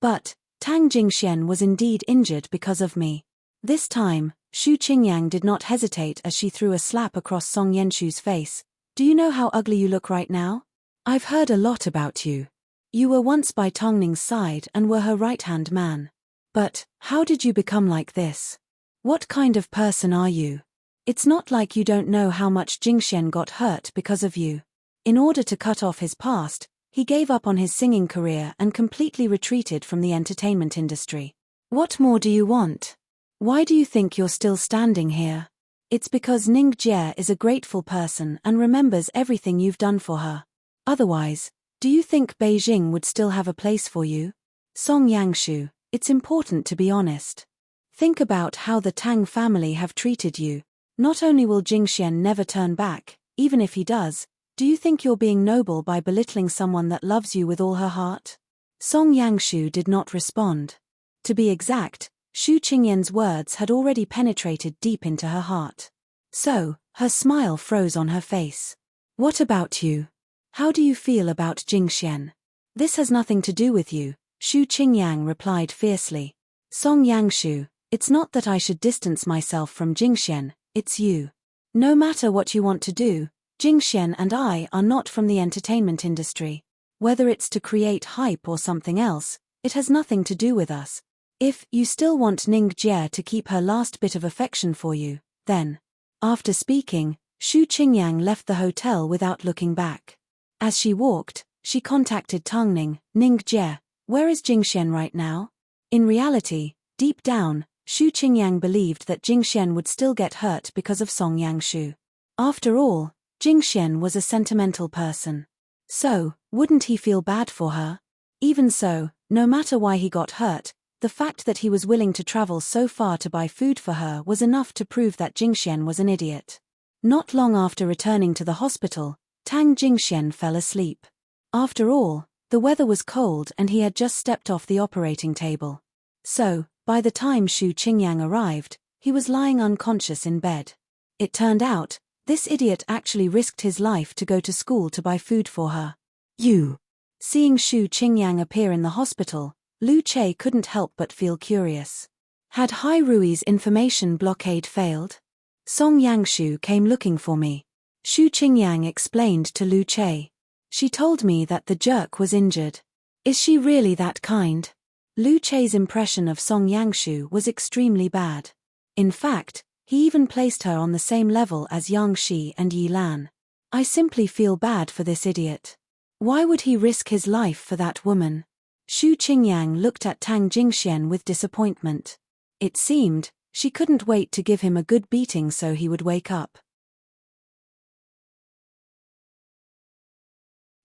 But Tang Jingxian was indeed injured because of me. This time, Xu Qingyang did not hesitate as she threw a slap across Song Yangshu's face. Do you know how ugly you look right now? I've heard a lot about you. You were once by Tongning's side and were her right-hand man. But how did you become like this? What kind of person are you? It's not like you don't know how much Jingxian got hurt because of you. In order to cut off his past, He gave up on his singing career and completely retreated from the entertainment industry. What more do you want? Why do you think you're still standing here? It's because Ning Jie is a grateful person and remembers everything you've done for her. Otherwise, do you think Beijing would still have a place for you? Song Yangshu, it's important to be honest. Think about how the Tang family have treated you. Not only will Jingxian never turn back, even if he does, do you think you're being noble by belittling someone that loves you with all her heart? Song Yangshu did not respond. To be exact, Xu Qingyan's words had already penetrated deep into her heart. So, her smile froze on her face. What about you? How do you feel about Jingxian? This has nothing to do with you, Xu Qingyang replied fiercely. Song Yangshu, it's not that I should distance myself from Jingxian, it's you. No matter what you want to do, Jingxian and I are not from the entertainment industry. Whether it's to create hype or something else, it has nothing to do with us. If you still want Ning Jie to keep her last bit of affection for you, then. After speaking, Xu Qingyang left the hotel without looking back. As she walked, she contacted Tongning, Ning Jie, where is Jingxian right now? In reality, deep down, Xu Qingyang believed that Jingxian would still get hurt because of Song Yangshu. After all, Jingxian was a sentimental person. So, wouldn't he feel bad for her? Even so, no matter why he got hurt, the fact that he was willing to travel so far to buy food for her was enough to prove that Jingxian was an idiot. Not long after returning to the hospital, Tang Jingxian fell asleep. After all, the weather was cold and he had just stepped off the operating table. So, by the time Xu Qingyang arrived, he was lying unconscious in bed. It turned out, this idiot actually risked his life to go to school to buy food for her. You. Seeing Xu Qingyang appear in the hospital, Lu Che couldn't help but feel curious. Had Hai Rui's information blockade failed? Song Yangshu came looking for me. Xu Qingyang explained to Lu Che. She told me that the jerk was injured. Is she really that kind? Lu Che's impression of Song Yangshu was extremely bad. In fact, he even placed her on the same level as Yang Shi and Yi Lan. I simply feel bad for this idiot. Why would he risk his life for that woman? Xu Qingyang looked at Tang Jingxian with disappointment. It seemed, she couldn't wait to give him a good beating so he would wake up.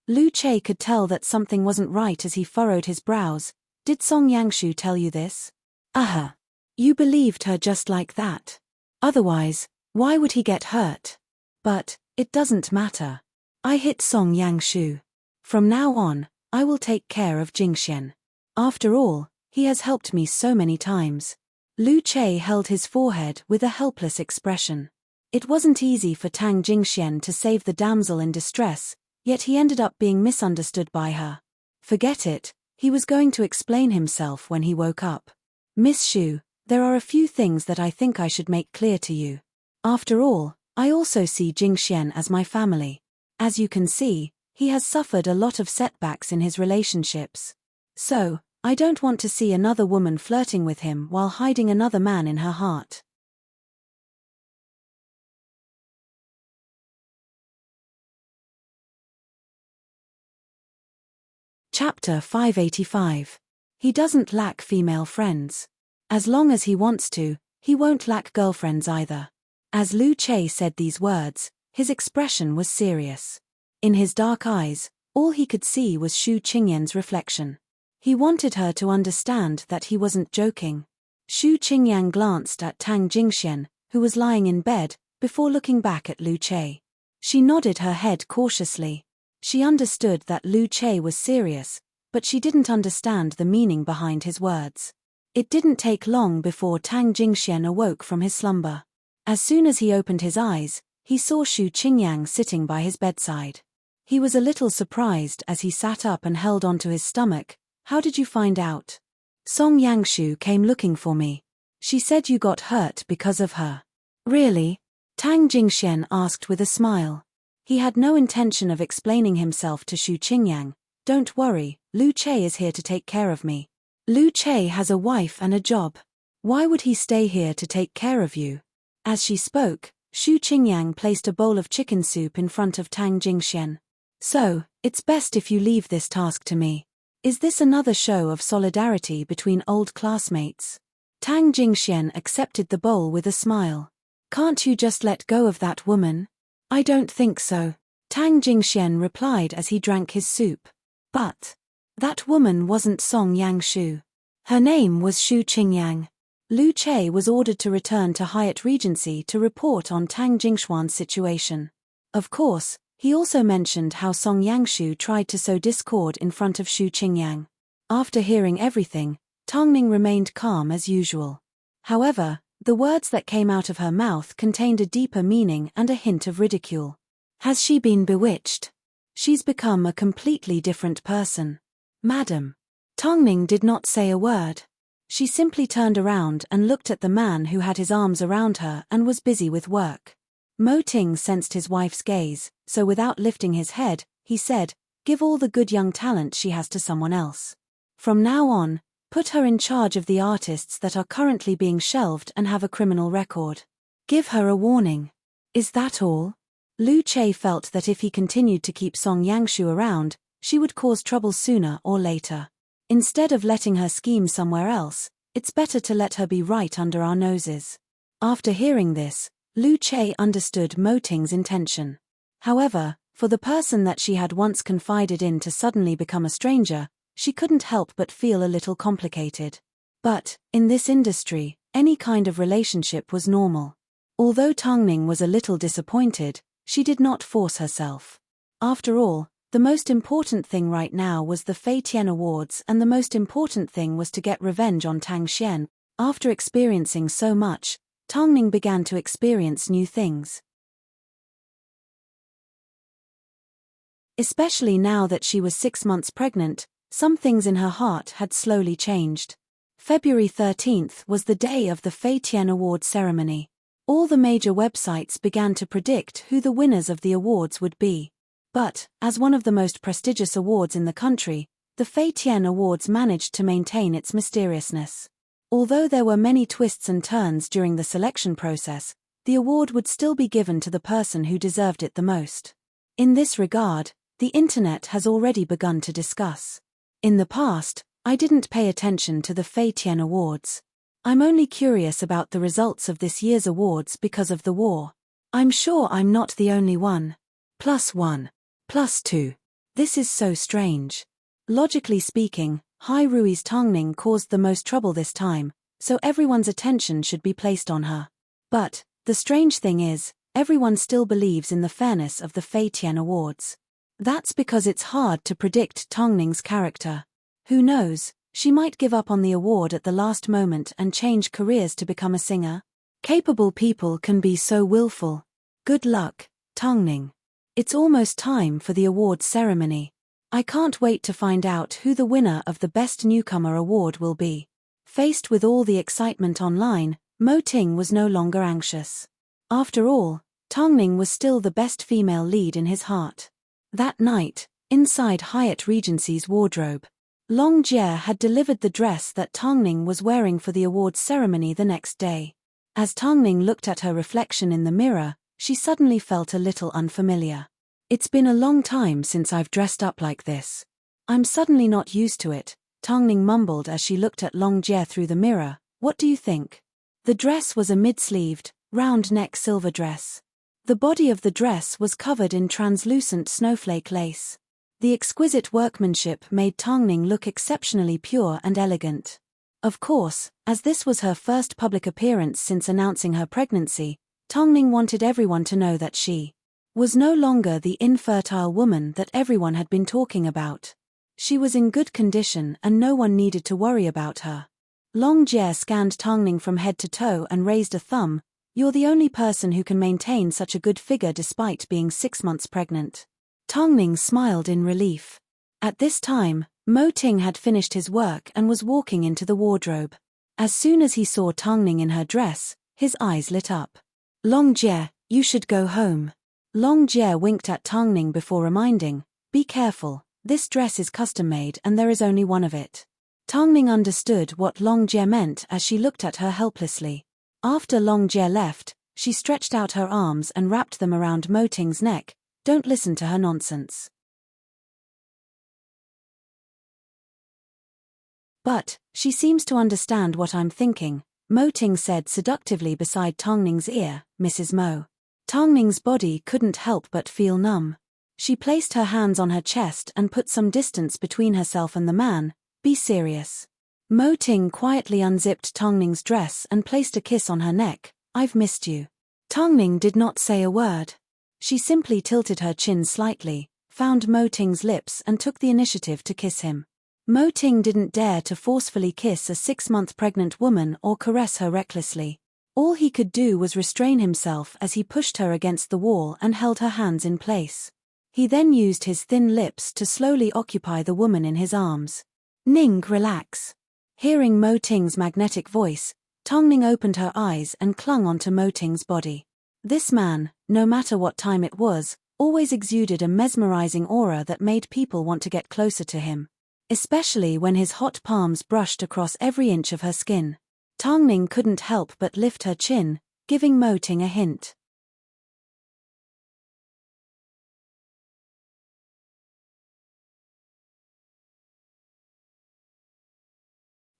Lu Che could tell that something wasn't right as he furrowed his brows. Did Song Yangshu tell you this? Aha. You believed her just like that. Otherwise, why would he get hurt? But, it doesn't matter. I hit Song Yangshu. From now on, I will take care of Jingxian. After all, he has helped me so many times. Lu Che held his forehead with a helpless expression. It wasn't easy for Tang Jingxian to save the damsel in distress, yet he ended up being misunderstood by her. Forget it, he was going to explain himself when he woke up. Miss Xu, there are a few things that I think I should make clear to you. After all, I also see Jingxian as my family. As you can see, he has suffered a lot of setbacks in his relationships. So, I don't want to see another woman flirting with him while hiding another man in her heart. Chapter 585. He doesn't lack female friends. As long as he wants to, he won't lack girlfriends either. As Lu Che said these words, his expression was serious. In his dark eyes, all he could see was Xu Qingyan's reflection. He wanted her to understand that he wasn't joking. Xu Qingyang glanced at Tang Jingxian, who was lying in bed, before looking back at Lu Che. She nodded her head cautiously. She understood that Lu Che was serious, but she didn't understand the meaning behind his words. It didn't take long before Tang Jingxian awoke from his slumber. As soon as he opened his eyes, he saw Xu Qingyang sitting by his bedside. He was a little surprised as he sat up and held onto his stomach. How did you find out? Song Yangshu came looking for me. She said you got hurt because of her. Really? Tang Jingxian asked with a smile. He had no intention of explaining himself to Xu Qingyang. Don't worry, Lu Che is here to take care of me. Lu Che has a wife and a job. Why would he stay here to take care of you? As she spoke, Xu Qingyang placed a bowl of chicken soup in front of Tang Jingxian. So, It's best if you leave this task to me. Is this another show of solidarity between old classmates? Tang Jingxian accepted the bowl with a smile. Can't you just let go of that woman? I don't think so, Tang Jingxian replied as he drank his soup. But that woman wasn't Song Yangshu. Her name was Xu Qingyang. Lu Che was ordered to return to Hyatt Regency to report on Tang Jingshuan's situation. Of course, he also mentioned how Song Yangshu tried to sow discord in front of Xu Qingyang. After hearing everything, Tang Ning remained calm as usual. However, the words that came out of her mouth contained a deeper meaning and a hint of ridicule. Has she been bewitched? She's become a completely different person. Madam. Tang Ning did not say a word. She simply turned around and looked at the man who had his arms around her and was busy with work. Mo Ting sensed his wife's gaze, so without lifting his head, he said, "Give all the good young talent she has to someone else. From now on, put her in charge of the artists that are currently being shelved and have a criminal record. Give her a warning." Is that all? Lu Che felt that if he continued to keep Song Yangshu around, she would cause trouble sooner or later. Instead of letting her scheme somewhere else, it's better to let her be right under our noses. After hearing this, Lu Che understood Mo Ting's intention. However, for the person that she had once confided in to suddenly become a stranger, she couldn't help but feel a little complicated. But, in this industry, any kind of relationship was normal. Although Tang Ning was a little disappointed, she did not force herself. After all, the most important thing right now was the Fei Tian Awards, and the most important thing was to get revenge on Tang Xian. After experiencing so much, Tang Ning began to experience new things. Especially now that she was 6 months pregnant, some things in her heart had slowly changed. February 13th was the day of the Fei Tian Award ceremony. All the major websites began to predict who the winners of the awards would be. But, as one of the most prestigious awards in the country, the Fei Tian Awards managed to maintain its mysteriousness. Although there were many twists and turns during the selection process, the award would still be given to the person who deserved it the most. In this regard, the internet has already begun to discuss. In the past, I didn't pay attention to the Fei Tian Awards. I'm only curious about the results of this year's awards because of the war. I'm sure I'm not the only one. +1. +2. This is so strange. Logically speaking, Hai Rui's Tang Ning caused the most trouble this time, so everyone's attention should be placed on her. But, the strange thing is, everyone still believes in the fairness of the Fei Tian Awards. That's because it's hard to predict Tang Ning's character. Who knows, she might give up on the award at the last moment and change careers to become a singer. Capable people can be so willful. Good luck, Tang Ning. It's almost time for the awards ceremony. I can't wait to find out who the winner of the Best Newcomer Award will be. Faced with all the excitement online, Mo Ting was no longer anxious. After all, Tang Ning was still the best female lead in his heart. That night, inside Hyatt Regency's wardrobe, Long Jie had delivered the dress that Tang Ning was wearing for the awards ceremony the next day. As Tang Ning looked at her reflection in the mirror, she suddenly felt a little unfamiliar. It's been a long time since I've dressed up like this. I'm suddenly not used to it, Tang Ning mumbled as she looked at Long Jie through the mirror. What do you think? The dress was a mid-sleeved, round-neck silver dress. The body of the dress was covered in translucent snowflake lace. The exquisite workmanship made Tang Ning look exceptionally pure and elegant. Of course, as this was her first public appearance since announcing her pregnancy, Tang Ning wanted everyone to know that she was no longer the infertile woman that everyone had been talking about. She was in good condition and no one needed to worry about her. Long Jie scanned Tang Ning from head to toe and raised a thumb. You're the only person who can maintain such a good figure despite being 6 months pregnant. Tang Ning smiled in relief. At this time, Mo Ting had finished his work and was walking into the wardrobe. As soon as he saw Tang Ning in her dress, his eyes lit up. Long Jie, you should go home. Long Jie winked at Tang Ning before reminding, be careful, this dress is custom-made and there is only one of it. Tang Ning understood what Long Jie meant as she looked at her helplessly. After Long Jie left, she stretched out her arms and wrapped them around Mo Ting's neck. Don't listen to her nonsense. But, she seems to understand what I'm thinking, Mo Ting said seductively beside Tong Ning's ear, Mrs. Mo. Tong Ning's body couldn't help but feel numb. She placed her hands on her chest and put some distance between herself and the man. Be serious. Mo Ting quietly unzipped Tong Ning's dress and placed a kiss on her neck. I've missed you. Tong Ning did not say a word. She simply tilted her chin slightly, found Mo Ting's lips and took the initiative to kiss him. Mo Ting didn't dare to forcefully kiss a 6-month pregnant woman or caress her recklessly. All he could do was restrain himself as he pushed her against the wall and held her hands in place. He then used his thin lips to slowly occupy the woman in his arms. Ning, relax. Hearing Mo Ting's magnetic voice, Tong Ning opened her eyes and clung onto Mo Ting's body. This man, no matter what time it was, always exuded a mesmerizing aura that made people want to get closer to him. Especially when his hot palms brushed across every inch of her skin. Tong Ning couldn't help but lift her chin, giving Mo Ting a hint.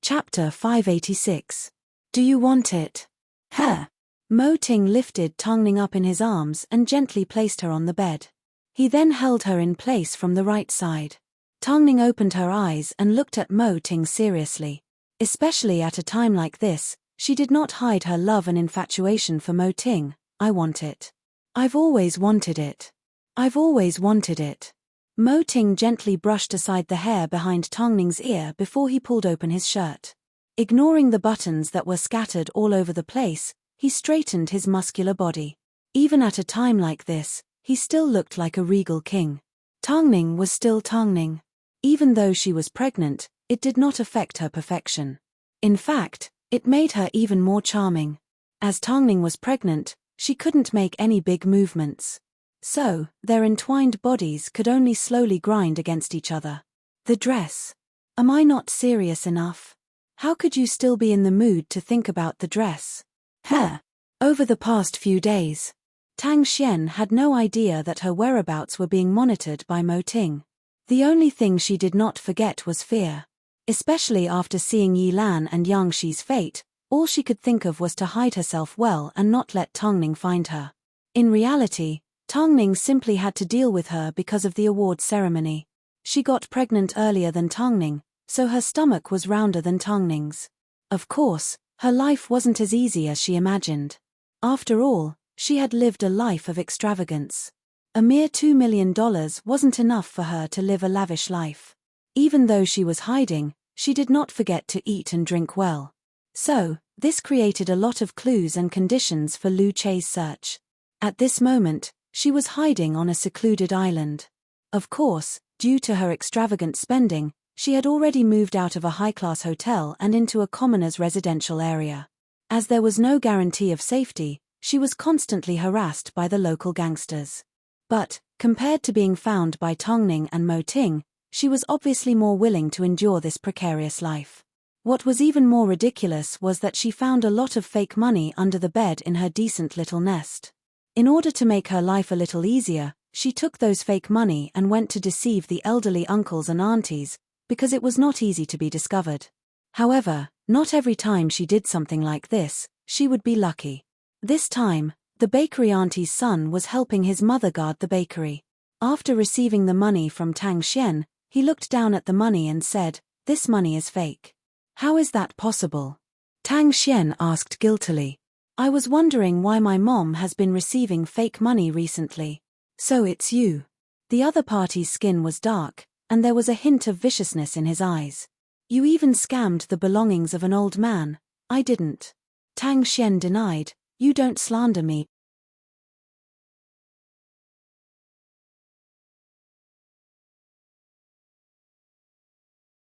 Chapter 586. Do you want it? Huh. Mo Ting lifted Tong Ning up in his arms and gently placed her on the bed. He then held her in place from the right side. Tong Ning opened her eyes and looked at Mo Ting seriously. Especially at a time like this, she did not hide her love and infatuation for Mo Ting. I want it. I've always wanted it. I've always wanted it. Mo Ting gently brushed aside the hair behind Tong Ning's ear before he pulled open his shirt. Ignoring the buttons that were scattered all over the place, he straightened his muscular body. Even at a time like this, he still looked like a regal king. Tong Ning was still Tong Ning. Even though she was pregnant, it did not affect her perfection. In fact, it made her even more charming. As Tong Ning was pregnant, she couldn't make any big movements. So, their entwined bodies could only slowly grind against each other. The dress. Am I not serious enough? How could you still be in the mood to think about the dress? Huh. Over the past few days, Tang Xian had no idea that her whereabouts were being monitored by Mo Ting. The only thing she did not forget was fear. Especially after seeing Yi Lan and Yang Shi's fate, all she could think of was to hide herself well and not let Tong Ning find her. In reality, Tong Ning simply had to deal with her because of the award ceremony. She got pregnant earlier than Tong Ning, so her stomach was rounder than Tong Ning's. Of course, her life wasn't as easy as she imagined. After all, she had lived a life of extravagance. A mere $2 million wasn't enough for her to live a lavish life. Even though she was hiding, she did not forget to eat and drink well. So, this created a lot of clues and conditions for Lu Che's search. At this moment, she was hiding on a secluded island. Of course, due to her extravagant spending, she had already moved out of a high-class hotel and into a commoner's residential area. As there was no guarantee of safety, she was constantly harassed by the local gangsters. But, compared to being found by Tong Ning and Mo Ting, she was obviously more willing to endure this precarious life. What was even more ridiculous was that she found a lot of fake money under the bed in her decent little nest. In order to make her life a little easier, she took those fake money and went to deceive the elderly uncles and aunties, because it was not easy to be discovered. However, not every time she did something like this, she would be lucky. This time, the bakery auntie's son was helping his mother guard the bakery. After receiving the money from Tang Xian, he looked down at the money and said, "This money is fake." "How is that possible?" Tang Xian asked guiltily. "I was wondering why my mom has been receiving fake money recently." "So it's you." The other party's skin was dark, and there was a hint of viciousness in his eyes. "You even scammed the belongings of an old man." "I didn't." Tang Xian denied. "You don't slander me."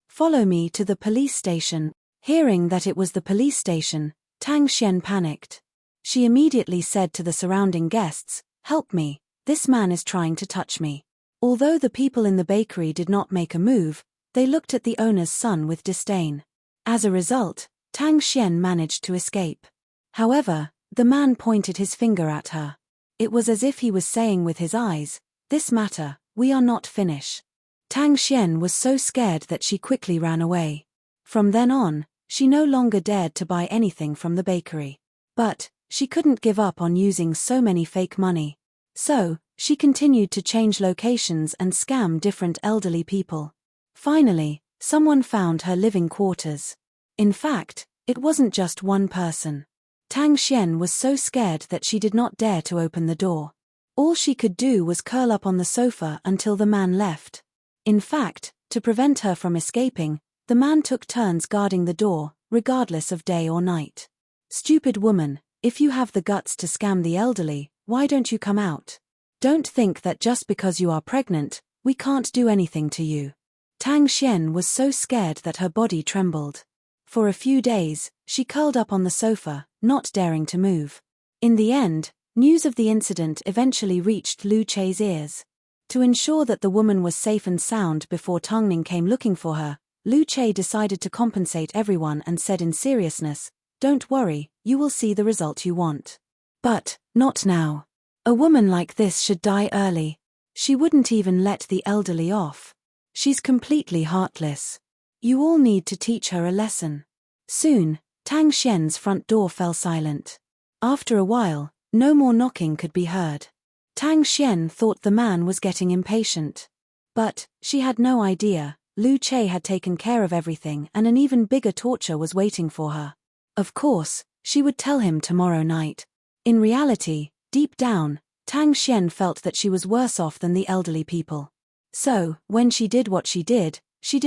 "Follow me to the police station." Hearing that it was the police station, Tang Xian panicked. She immediately said to the surrounding guests, "Help me, this man is trying to touch me." Although the people in the bakery did not make a move, they looked at the owner's son with disdain. As a result, Tang Xian managed to escape. However, the man pointed his finger at her. It was as if he was saying with his eyes, "This matter, we are not finished." Tang Xian was so scared that she quickly ran away. From then on, she no longer dared to buy anything from the bakery. But she couldn't give up on using so many fake money. So, she continued to change locations and scam different elderly people. Finally, someone found her living quarters. In fact, it wasn't just one person. Tang Xian was so scared that she did not dare to open the door. All she could do was curl up on the sofa until the man left. In fact, to prevent her from escaping, the man took turns guarding the door, regardless of day or night. Stupid woman, if you have the guts to scam the elderly, why don't you come out? Don't think that just because you are pregnant, we can't do anything to you. Tang Xian was so scared that her body trembled. For a few days, she curled up on the sofa, not daring to move. In the end, news of the incident eventually reached Lu Chei's ears. To ensure that the woman was safe and sound before Tongning came looking for her, Lu Chei decided to compensate everyone and said in seriousness, "Don't worry, you will see the result you want. But, not now. A woman like this should die early. She wouldn't even let the elderly off. She's completely heartless. You all need to teach her a lesson." Soon, Tang Xian's front door fell silent. After a while, no more knocking could be heard. Tang Xian thought the man was getting impatient. But she had no idea, Lu Chei had taken care of everything and an even bigger torture was waiting for her. Of course, she would tell him tomorrow night. In reality, deep down, Tang Xian felt that she was worse off than the elderly people. So, when she did what she did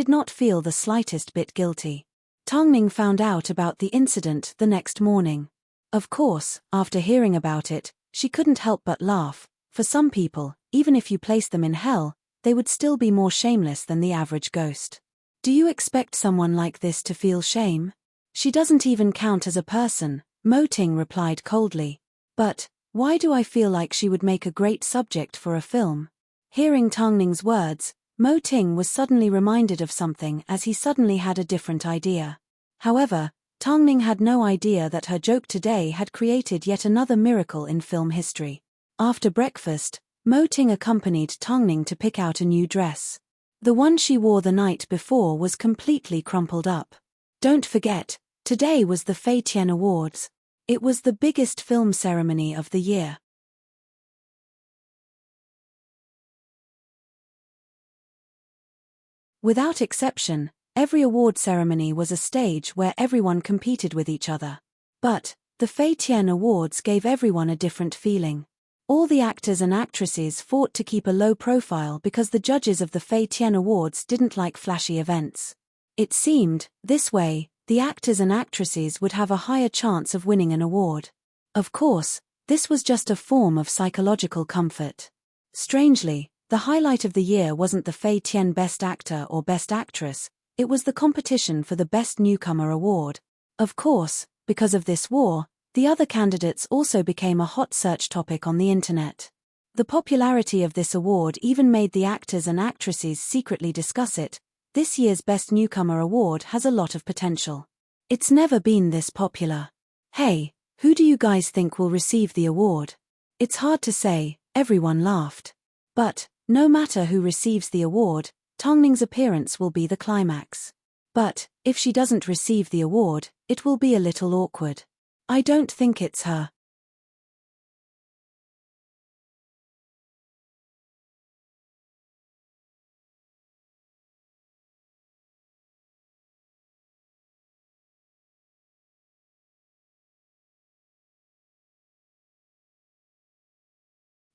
not feel the slightest bit guilty. Tongning found out about the incident the next morning. Of course, after hearing about it, she couldn't help but laugh. For some people, even if you place them in hell, they would still be more shameless than the average ghost. Do you expect someone like this to feel shame? She doesn't even count as a person, Mo Ting replied coldly. But, why do I feel like she would make a great subject for a film? Hearing Tongning's words, Mo Ting was suddenly reminded of something as he suddenly had a different idea. However, Tongning had no idea that her joke today had created yet another miracle in film history. After breakfast, Mo Ting accompanied Tongning to pick out a new dress. The one she wore the night before was completely crumpled up. Don't forget, today was the Fei Tian Awards. It was the biggest film ceremony of the year. Without exception, every award ceremony was a stage where everyone competed with each other. But, the Fei Tian Awards gave everyone a different feeling. All the actors and actresses fought to keep a low profile because the judges of the Fei Tian Awards didn't like flashy events. It seemed, this way, the actors and actresses would have a higher chance of winning an award. Of course, this was just a form of psychological comfort. Strangely, the highlight of the year wasn't the Fei Tian Best Actor or Best Actress, it was the competition for the Best Newcomer Award. Of course, because of this war, the other candidates also became a hot search topic on the internet. The popularity of this award even made the actors and actresses secretly discuss it. This year's Best Newcomer Award has a lot of potential. It's never been this popular. Hey, who do you guys think will receive the award? It's hard to say, everyone laughed. But, no matter who receives the award, Tongning's appearance will be the climax. But, if she doesn't receive the award, it will be a little awkward. I don't think it's her.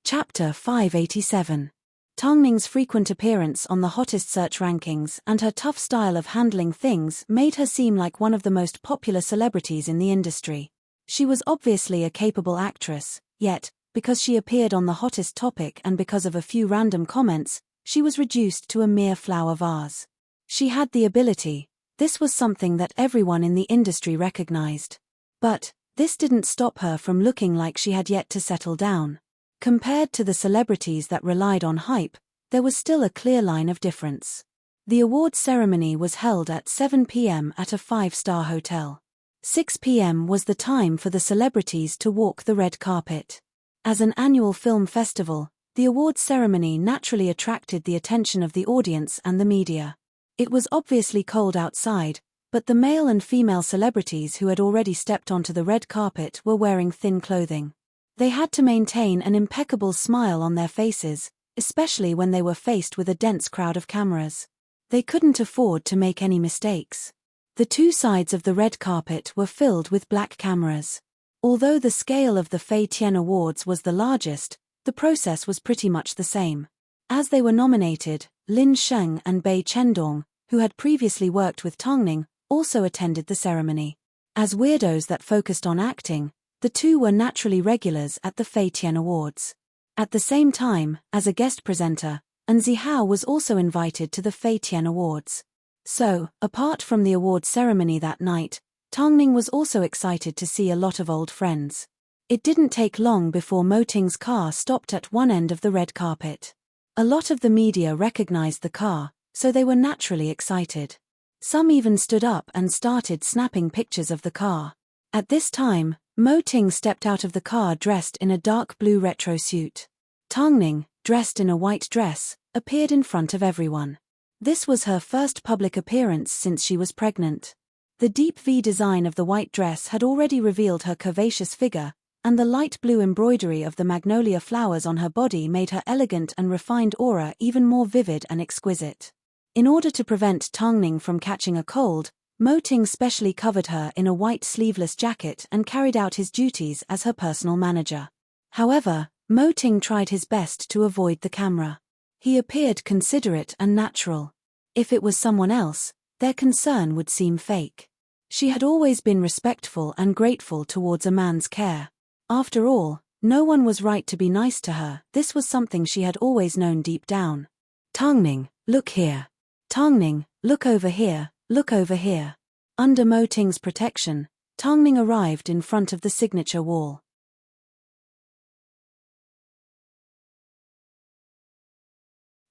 Chapter 587. Tongning's frequent appearance on the hottest search rankings and her tough style of handling things made her seem like one of the most popular celebrities in the industry. She was obviously a capable actress, yet, because she appeared on the hottest topic and because of a few random comments, she was reduced to a mere flower vase. She had the ability. This was something that everyone in the industry recognized. But, this didn't stop her from looking like she had yet to settle down. Compared to the celebrities that relied on hype, there was still a clear line of difference. The awards ceremony was held at 7 p.m. at a 5-star hotel. 6 p.m. was the time for the celebrities to walk the red carpet. As an annual film festival, the awards ceremony naturally attracted the attention of the audience and the media. It was obviously cold outside, But the male and female celebrities who had already stepped onto the red carpet were wearing thin clothing. They had to maintain an impeccable smile on their faces, especially when they were faced with a dense crowd of cameras. They couldn't afford to make any mistakes. The two sides of the red carpet were filled with black cameras. Although the scale of the Fei Tian Awards was the largest, the process was pretty much the same. As they were nominated, Lin Sheng and Bai Chendong, who had previously worked with Tongning, also attended the ceremony. As weirdos that focused on acting, the two were naturally regulars at the Fei Tian Awards. At the same time, as a guest presenter, An Zihao was also invited to the Fei Tian Awards. So, apart from the award ceremony that night, Tongning was also excited to see a lot of old friends. It didn't take long before Mo Ting's car stopped at one end of the red carpet. A lot of the media recognized the car, so they were naturally excited. Some even stood up and started snapping pictures of the car. At this time, Mo Ting stepped out of the car dressed in a dark blue retro suit. Tongning, dressed in a white dress, appeared in front of everyone. This was her first public appearance since she was pregnant. The deep V design of the white dress had already revealed her curvaceous figure, and the light blue embroidery of the magnolia flowers on her body made her elegant and refined aura even more vivid and exquisite. In order to prevent Tongning from catching a cold, Mo Ting specially covered her in a white sleeveless jacket and carried out his duties as her personal manager. However, Mo Ting tried his best to avoid the camera. He appeared considerate and natural. If it was someone else, their concern would seem fake. She had always been respectful and grateful towards a man's care. After all, no one was right to be nice to her. This was something she had always known deep down. Tongning, look here. Tongning, look over here, look over here. Under Mo Ting's protection, Tongning arrived in front of the signature wall.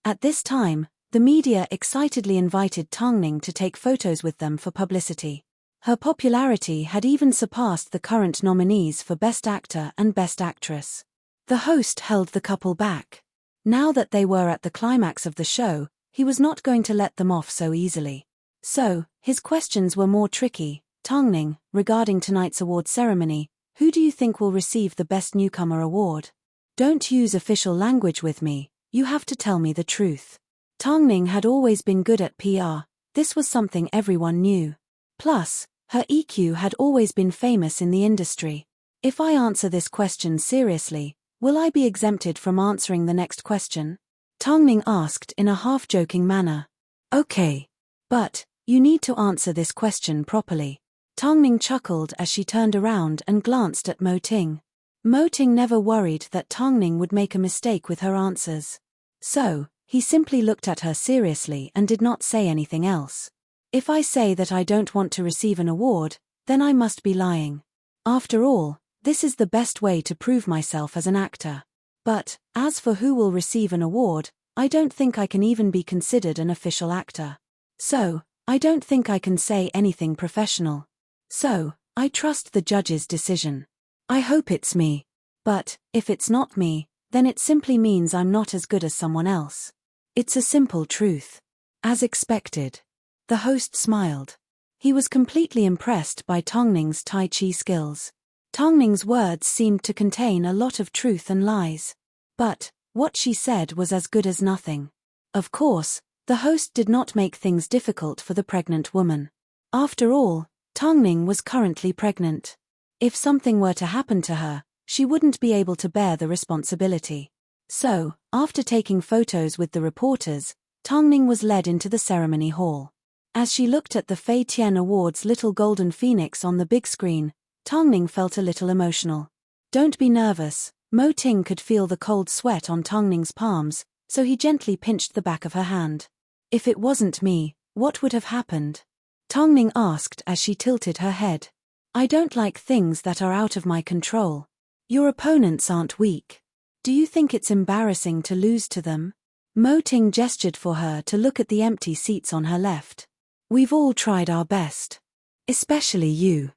At this time, the media excitedly invited Tongning to take photos with them for publicity. Her popularity had even surpassed the current nominees for Best Actor and Best Actress. The host held the couple back. Now that they were at the climax of the show, he was not going to let them off so easily. So, his questions were more tricky. Tongning, regarding tonight's award ceremony, who do you think will receive the Best Newcomer award? Don't use official language with me, you have to tell me the truth. Tongning had always been good at PR, this was something everyone knew. Plus, her EQ had always been famous in the industry. If I answer this question seriously, will I be exempted from answering the next question? Tongning asked in a half-joking manner. Okay. But, you need to answer this question properly. Tongning chuckled as she turned around and glanced at Mo Ting. Mo Ting never worried that Tongning would make a mistake with her answers. So, he simply looked at her seriously and did not say anything else. If I say that I don't want to receive an award, then I must be lying. After all, this is the best way to prove myself as an actor. But, as for who will receive an award, I don't think I can even be considered an official actor. So, I don't think I can say anything professional. So, I trust the judge's decision. I hope it's me. But, if it's not me, then it simply means I'm not as good as someone else. It's a simple truth. As expected. The host smiled. He was completely impressed by Tongning's Tai Chi skills. Tongning's words seemed to contain a lot of truth and lies. But, what she said was as good as nothing. Of course, the host did not make things difficult for the pregnant woman. After all, Tongning was currently pregnant. If something were to happen to her, she wouldn't be able to bear the responsibility. So, after taking photos with the reporters, Tongning was led into the ceremony hall. As she looked at the Fei Tian Awards' little golden phoenix on the big screen, Tongning felt a little emotional. Don't be nervous. Mo Ting could feel the cold sweat on Tongning's palms, so he gently pinched the back of her hand. If it wasn't me, what would have happened? Tongning asked as she tilted her head. I don't like things that are out of my control. Your opponents aren't weak. Do you think it's embarrassing to lose to them? Mo Ting gestured for her to look at the empty seats on her left. We've all tried our best. Especially you.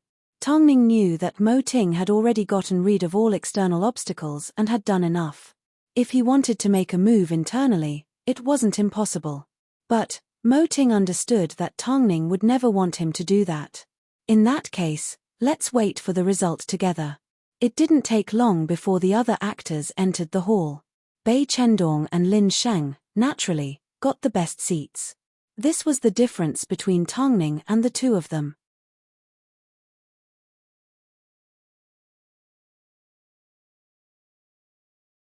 Tongning knew that Mo Ting had already gotten rid of all external obstacles and had done enough. If he wanted to make a move internally, it wasn't impossible. But, Mo Ting understood that Tang Ning would never want him to do that. In that case, let's wait for the result together. It didn't take long before the other actors entered the hall. Bai Chendong and Lin Sheng, naturally, got the best seats. This was the difference between Tang Ning and the two of them.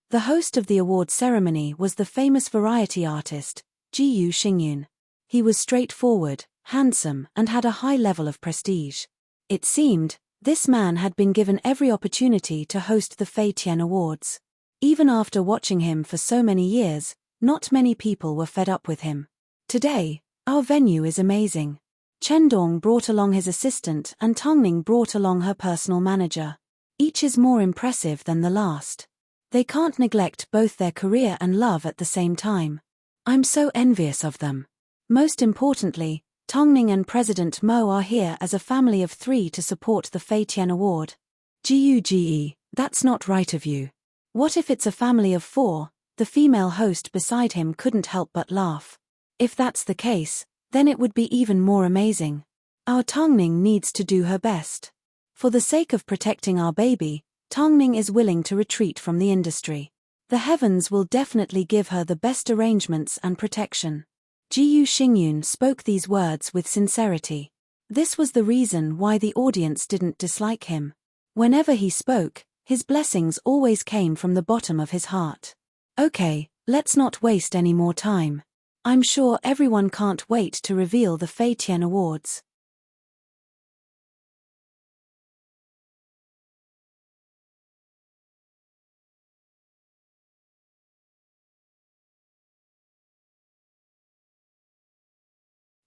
The host of the award ceremony was the famous variety artist, Jiyu Xingyun. He was straightforward, handsome, and had a high level of prestige. It seemed, this man had been given every opportunity to host the Fei Tian Awards. Even after watching him for so many years, not many people were fed up with him. Today, our venue is amazing. Chendong brought along his assistant and Tang Ning brought along her personal manager. Each is more impressive than the last. They can't neglect both their career and love at the same time. I'm so envious of them. Most importantly, Tang Ning and President Mo are here as a family of 3 to support the Fei Tian Award. Ge, that's not right of you. What if it's a family of 4? The female host beside him couldn't help but laugh. If that's the case, then it would be even more amazing. Our Tang Ning needs to do her best. For the sake of protecting our baby, Tang Ning is willing to retreat from the industry. The heavens will definitely give her the best arrangements and protection. Jiyu Xingyun spoke these words with sincerity. This was the reason why the audience didn't dislike him. Whenever he spoke, his blessings always came from the bottom of his heart. Okay, let's not waste any more time. I'm sure everyone can't wait to reveal the Fei Tian Awards.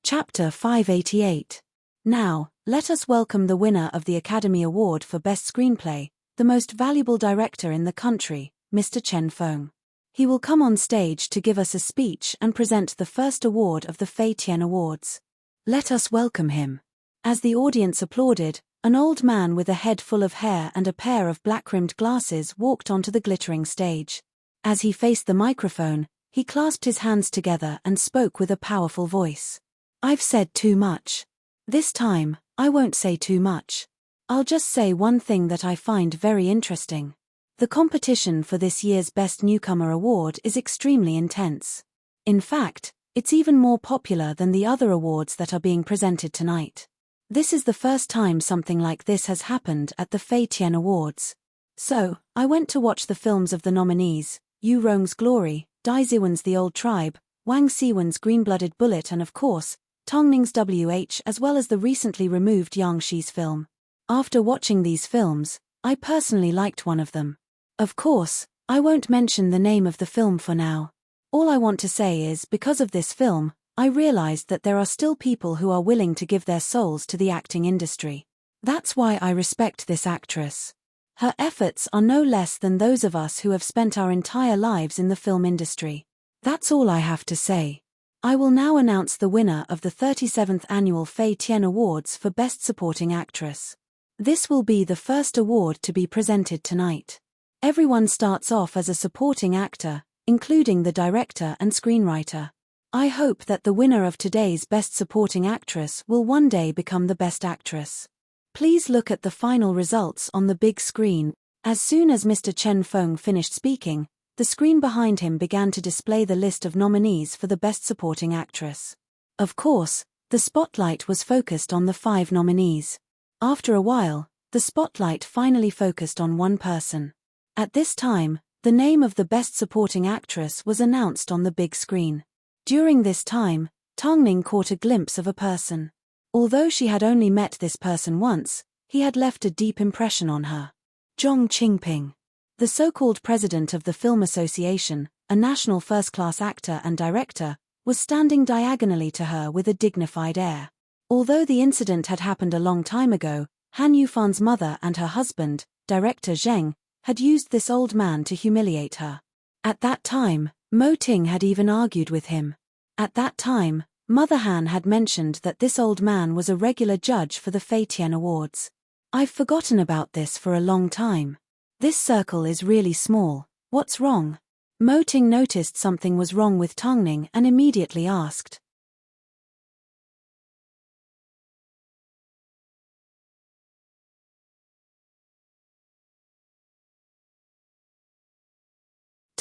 Chapter 588. Now, let us welcome the winner of the Academy Award for Best Screenplay, the most valuable director in the country, Mr. Chen Feng. He will come on stage to give us a speech and present the first award of the Fei Tian Awards. Let us welcome him. As the audience applauded, an old man with a head full of hair and a pair of black-rimmed glasses walked onto the glittering stage. As he faced the microphone, he clasped his hands together and spoke with a powerful voice. I've said too much. This time, I won't say too much. I'll just say one thing that I find very interesting. The competition for this year's Best Newcomer Award is extremely intense. In fact, it's even more popular than the other awards that are being presented tonight. This is the first time something like this has happened at the Fei Tian Awards. So, I went to watch the films of the nominees, Yu Rong's Glory, Dai Ziwen's The Old Tribe, Wang Siwen's Green-Blooded Bullet and of course, Tang Ning's WH as well as the recently removed Yang Shi's film. After watching these films, I personally liked one of them. Of course, I won't mention the name of the film for now. All I want to say is because of this film, I realized that there are still people who are willing to give their souls to the acting industry. That's why I respect this actress. Her efforts are no less than those of us who have spent our entire lives in the film industry. That's all I have to say. I will now announce the winner of the 37th Annual Fei Tian Awards for Best Supporting Actress. This will be the first award to be presented tonight. Everyone starts off as a supporting actor, including the director and screenwriter. I hope that the winner of today's Best Supporting Actress will one day become the Best Actress. Please look at the final results on the big screen. As soon as Mr. Chen Feng finished speaking, the screen behind him began to display the list of nominees for the Best Supporting Actress. Of course, the spotlight was focused on the 5 nominees. After a while, the spotlight finally focused on one person. At this time, the name of the Best Supporting Actress was announced on the big screen. During this time, Tang Ning caught a glimpse of a person. Although she had only met this person once, he had left a deep impression on her. Zhong Qingping. The so-called president of the Film Association, a national first-class actor and director, was standing diagonally to her with a dignified air. Although the incident had happened a long time ago, Han Yufan's mother and her husband, director Zheng, had used this old man to humiliate her. At that time, Mo Ting had even argued with him. At that time, Mother Han had mentioned that this old man was a regular judge for the Fei Tian Awards. I've forgotten about this for a long time. This circle is really small. What's wrong? Mo Ting noticed something was wrong with Tang Ning and immediately asked.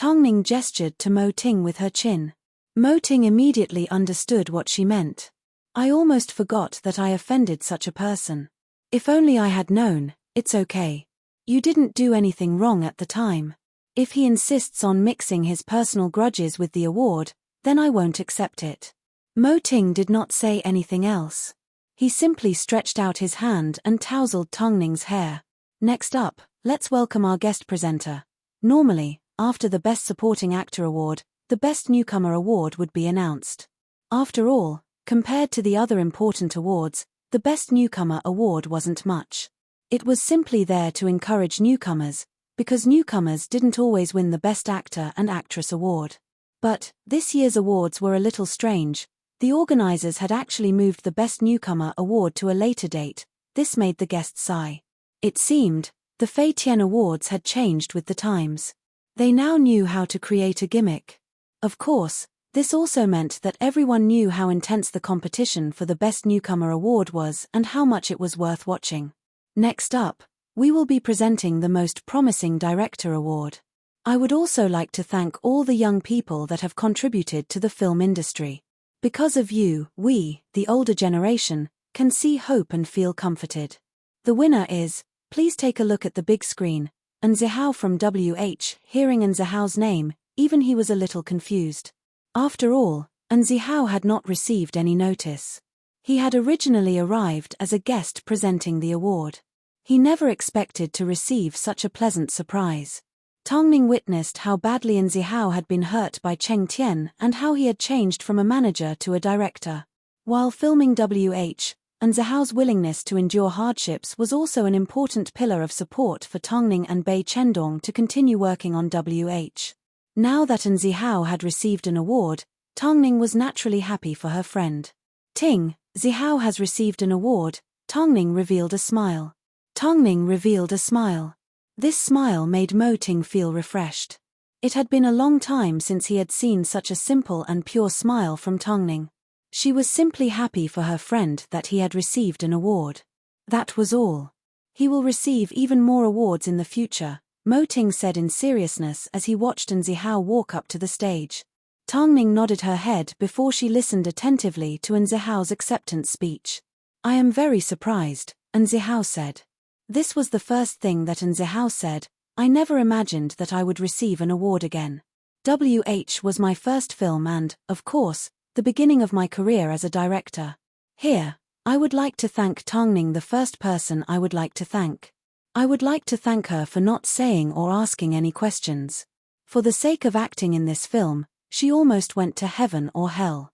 Tongning gestured to Mo Ting with her chin. Mo Ting immediately understood what she meant. I almost forgot that I offended such a person. If only I had known. It's okay. You didn't do anything wrong at the time. If he insists on mixing his personal grudges with the award, then I won't accept it. Mo Ting did not say anything else. He simply stretched out his hand and tousled Tongning's hair. Next up, let's welcome our guest presenter. Normally, after the Best Supporting Actor award, the Best Newcomer award would be announced. After all, compared to the other important awards, the Best Newcomer award wasn't much. It was simply there to encourage newcomers, because newcomers didn't always win the Best Actor and Actress award. But, this year's awards were a little strange. The organizers had actually moved the Best Newcomer award to a later date. This made the guests sigh. It seemed, the Fei Tian Awards had changed with the times. They now knew how to create a gimmick. Of course, this also meant that everyone knew how intense the competition for the Best Newcomer award was and how much it was worth watching. Next up, we will be presenting the Most Promising Director award. I would also like to thank all the young people that have contributed to the film industry. Because of you, we, the older generation, can see hope and feel comforted. The winner is, please take a look at the big screen, An Zihao from WH. Hearing An Zihao's name, even he was a little confused. After all, An Zihao had not received any notice. He had originally arrived as a guest presenting the award. He never expected to receive such a pleasant surprise. Tongning witnessed how badly An Zihao had been hurt by Cheng Tian and how he had changed from a manager to a director. While filming WH, An Zihao's willingness to endure hardships was also an important pillar of support for Tongning and Bei Chendong to continue working on WH. Now that An Zihao had received an award, Tongning was naturally happy for her friend. Ting, Zihao has received an award, Tongning revealed a smile. Tongning revealed a smile. This smile made Mo Ting feel refreshed. It had been a long time since he had seen such a simple and pure smile from Tongning. She was simply happy for her friend that he had received an award. That was all. He will receive even more awards in the future, Mo Ting said in seriousness as he watched An Zihao walk up to the stage. Tongning nodded her head before she listened attentively to An Zihao's acceptance speech. I am very surprised, An Zihao said. This was the first thing that An Zihao said. I never imagined that I would receive an award again. WH was my first film and, of course, the beginning of my career as a director. Here, I would like to thank Tongning, the first person I would like to thank. I would like to thank her for not saying or asking any questions. For the sake of acting in this film, she almost went to heaven or hell.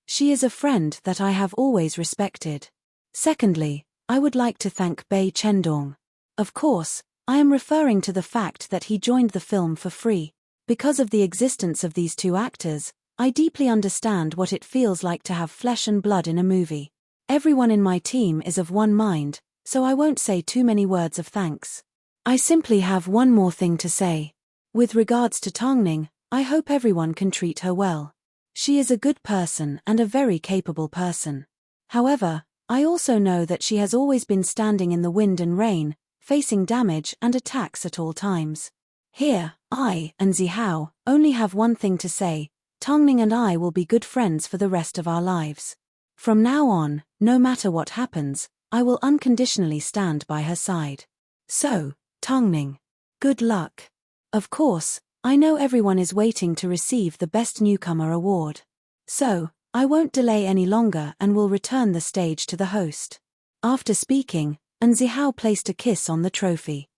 She is a friend that I have always respected. Secondly, I would like to thank Bei Chendong. Of course, I am referring to the fact that he joined the film for free. Because of the existence of these two actors, I deeply understand what it feels like to have flesh and blood in a movie. Everyone in my team is of one mind, so I won't say too many words of thanks. I simply have one more thing to say. With regards to Tongning, I hope everyone can treat her well. She is a good person and a very capable person. However, I also know that she has always been standing in the wind and rain, facing damage and attacks at all times. Here, I and Zihao only have one thing to say. Tongning and I will be good friends for the rest of our lives. From now on, no matter what happens, I will unconditionally stand by her side. So, Tongning, good luck. Of course, I know everyone is waiting to receive the Best Newcomer award. So, I won't delay any longer and will return the stage to the host. After speaking, An Zihao placed a kiss on the trophy.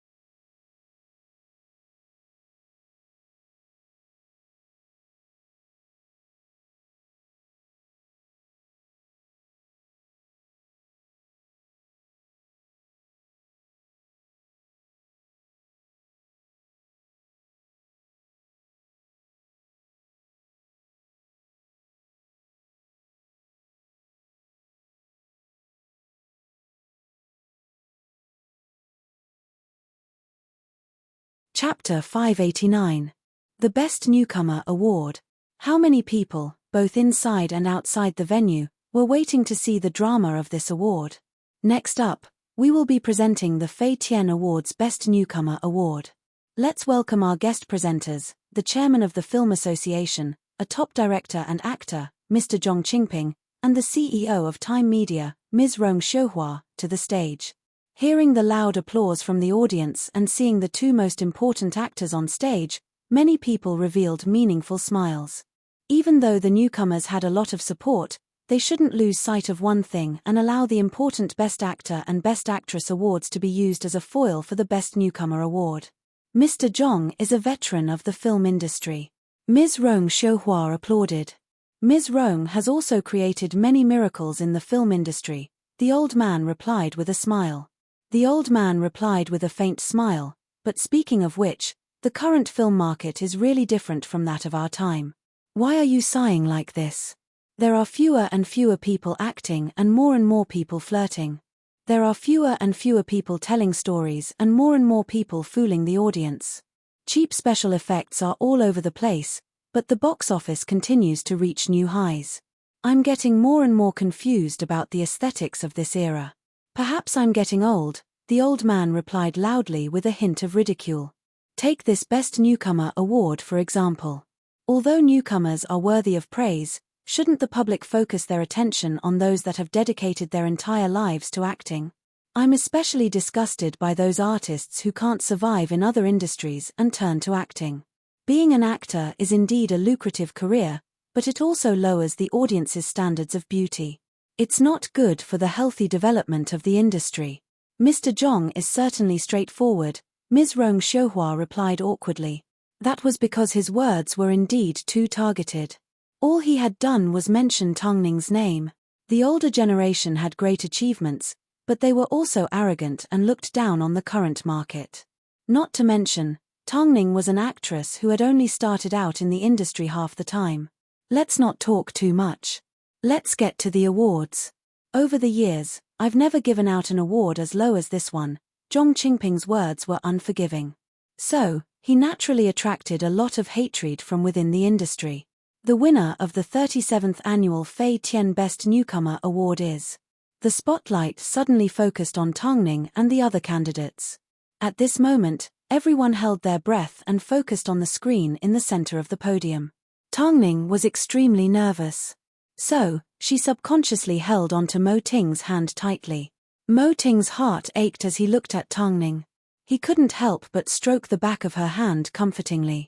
Chapter 589. The Best Newcomer Award. How many people, both inside and outside the venue, We're waiting to see the drama of this award. Next up, we will be presenting the Fei Tian Awards Best Newcomer Award. Let's welcome our guest presenters, the chairman of the Film Association, a top director and actor, Mr. Zhong Qingping, and the CEO of Time Media, Ms. Rong Xiuhua, to the stage. Hearing the loud applause from the audience and seeing the two most important actors on stage, many people revealed meaningful smiles. Even though the newcomers had a lot of support, they shouldn't lose sight of one thing and allow the important Best Actor and Best Actress awards to be used as a foil for the Best Newcomer award. Mr. Zhong is a veteran of the film industry. Ms. Rong Xiuhua applauded. Ms. Rong has also created many miracles in the film industry, the old man replied with a smile. The old man replied with a faint smile, but speaking of which, the current film market is really different from that of our time. Why are you sighing like this? There are fewer and fewer people acting and more people flirting. There are fewer and fewer people telling stories and more people fooling the audience. Cheap special effects are all over the place, but the box office continues to reach new highs. I'm getting more and more confused about the aesthetics of this era. Perhaps I'm getting old, the old man replied loudly with a hint of ridicule. Take this Best Newcomer award for example. Although newcomers are worthy of praise, shouldn't the public focus their attention on those that have dedicated their entire lives to acting? I'm especially disgusted by those artists who can't survive in other industries and turn to acting. Being an actor is indeed a lucrative career, but it also lowers the audience's standards of beauty. It's not good for the healthy development of the industry. Mr. Zhong is certainly straightforward, Ms. Rong Xiuhua replied awkwardly. That was because his words were indeed too targeted. All he had done was mention Tongning's name. The older generation had great achievements, but they were also arrogant and looked down on the current market. Not to mention, Tongning was an actress who had only started out in the industry half the time. Let's not talk too much. Let's get to the awards. Over the years, I've never given out an award as low as this one. Zhong Qingping's words were unforgiving. So, he naturally attracted a lot of hatred from within the industry. The winner of the 37th annual Fei Tian Best Newcomer Award is. The spotlight suddenly focused on Tongning and the other candidates. At this moment, everyone held their breath and focused on the screen in the center of the podium. Tongning was extremely nervous. So, she subconsciously held onto Mo Ting's hand tightly. Mo Ting's heart ached as he looked at Tongning. He couldn't help but stroke the back of her hand comfortingly.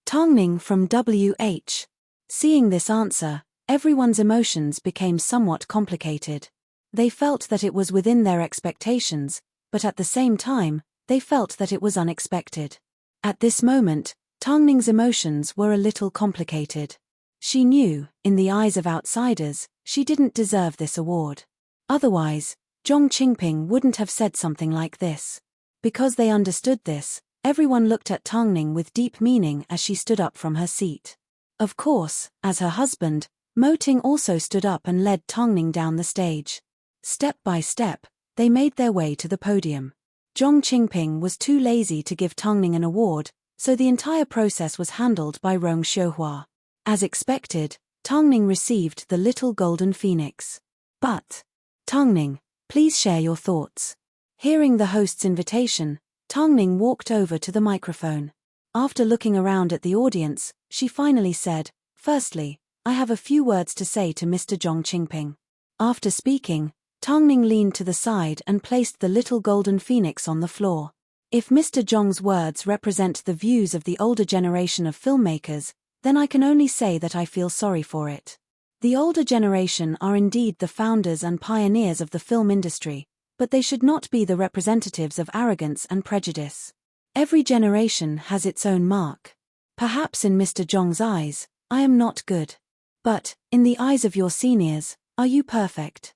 Tongning from WH. Seeing this answer, everyone's emotions became somewhat complicated. They felt that it was within their expectations, but at the same time, they felt that it was unexpected. At this moment, Tongning's emotions were a little complicated. She knew, in the eyes of outsiders, she didn't deserve this award. Otherwise, Zhong Qingping wouldn't have said something like this. Because they understood this, everyone looked at Tongning with deep meaning as she stood up from her seat. Of course, as her husband, Mo Ting also stood up and led Tongning down the stage. Step by step, they made their way to the podium. Zhong Qingping was too lazy to give Tongning an award, so the entire process was handled by Rong Xiuhua. As expected, Tongning received the little golden phoenix. But, Tongning, please share your thoughts. Hearing the host's invitation, Tongning walked over to the microphone. After looking around at the audience, she finally said, "Firstly, I have a few words to say to Mr. Zhong Qingping." After speaking, Tongning leaned to the side and placed the little golden phoenix on the floor. If Mr. Zhong's words represent the views of the older generation of filmmakers, then I can only say that I feel sorry for it. The older generation are indeed the founders and pioneers of the film industry, but they should not be the representatives of arrogance and prejudice. Every generation has its own mark. Perhaps in Mr. Zhong's eyes, I am not good. But, in the eyes of your seniors, are you perfect?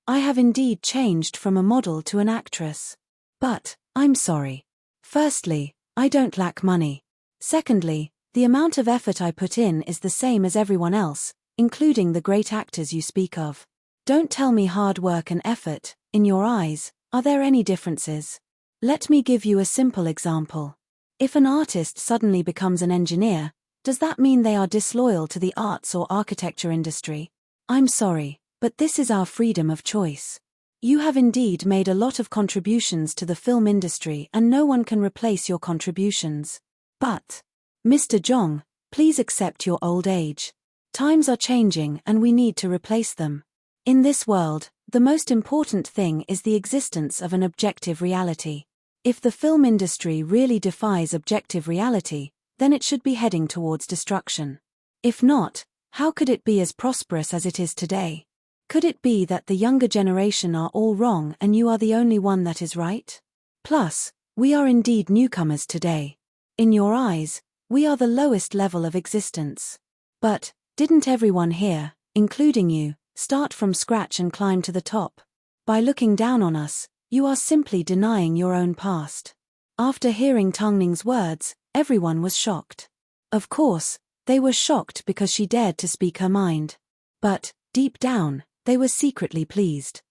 I have indeed changed from a model to an actress. But, I'm sorry. Firstly, I don't lack money. Secondly, The amount of effort I put in is the same as everyone else, including the great actors you speak of. Don't tell me hard work and effort, in your eyes, are there any differences? Let me give you a simple example. If an artist suddenly becomes an engineer, does that mean they are disloyal to the arts or architecture industry? I'm sorry, but this is our freedom of choice. You have indeed made a lot of contributions to the film industry and no one can replace your contributions. But, Mr. Jong, please accept your old age. Times are changing and we need to replace them. In this world, the most important thing is the existence of an objective reality. If the film industry really defies objective reality, then it should be heading towards destruction. If not, how could it be as prosperous as it is today? Could it be that the younger generation are all wrong and you are the only one that is right? Plus, we are indeed newcomers today. In your eyes, we are the lowest level of existence. But, didn't everyone here, including you, start from scratch and climb to the top? By looking down on us, you are simply denying your own past. After hearing Tang Ning's words, everyone was shocked. Of course, they were shocked because she dared to speak her mind. But, deep down, they were secretly pleased.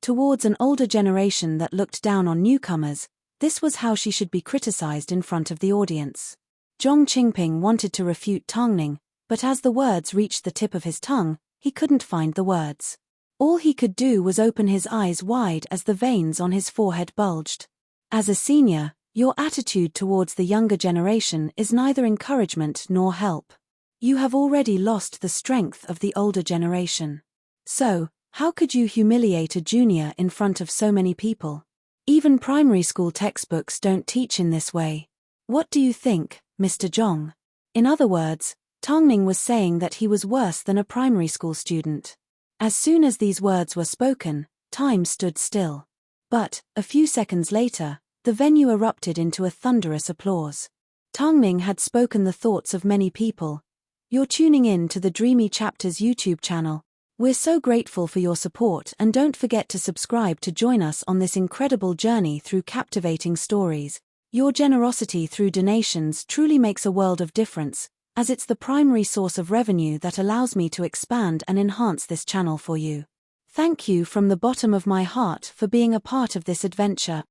Towards an older generation that looked down on newcomers, this was how she should be criticized in front of the audience. Zhong Qingping wanted to refute Tang Ning, but as the words reached the tip of his tongue, he couldn't find the words. All he could do was open his eyes wide as the veins on his forehead bulged. As a senior, your attitude towards the younger generation is neither encouragement nor help. You have already lost the strength of the older generation. So, how could you humiliate a junior in front of so many people? Even primary school textbooks don't teach in this way. What do you think, Mr. Zhong? In other words, Tang Ning was saying that he was worse than a primary school student. As soon as these words were spoken, time stood still. But, a few seconds later, the venue erupted into a thunderous applause. Tang Ning had spoken the thoughts of many people. You're tuning in to the Dreamy Chapters YouTube channel. We're so grateful for your support and don't forget to subscribe to join us on this incredible journey through captivating stories. Your generosity through donations truly makes a world of difference, as it's the primary source of revenue that allows me to expand and enhance this channel for you. Thank you from the bottom of my heart for being a part of this adventure.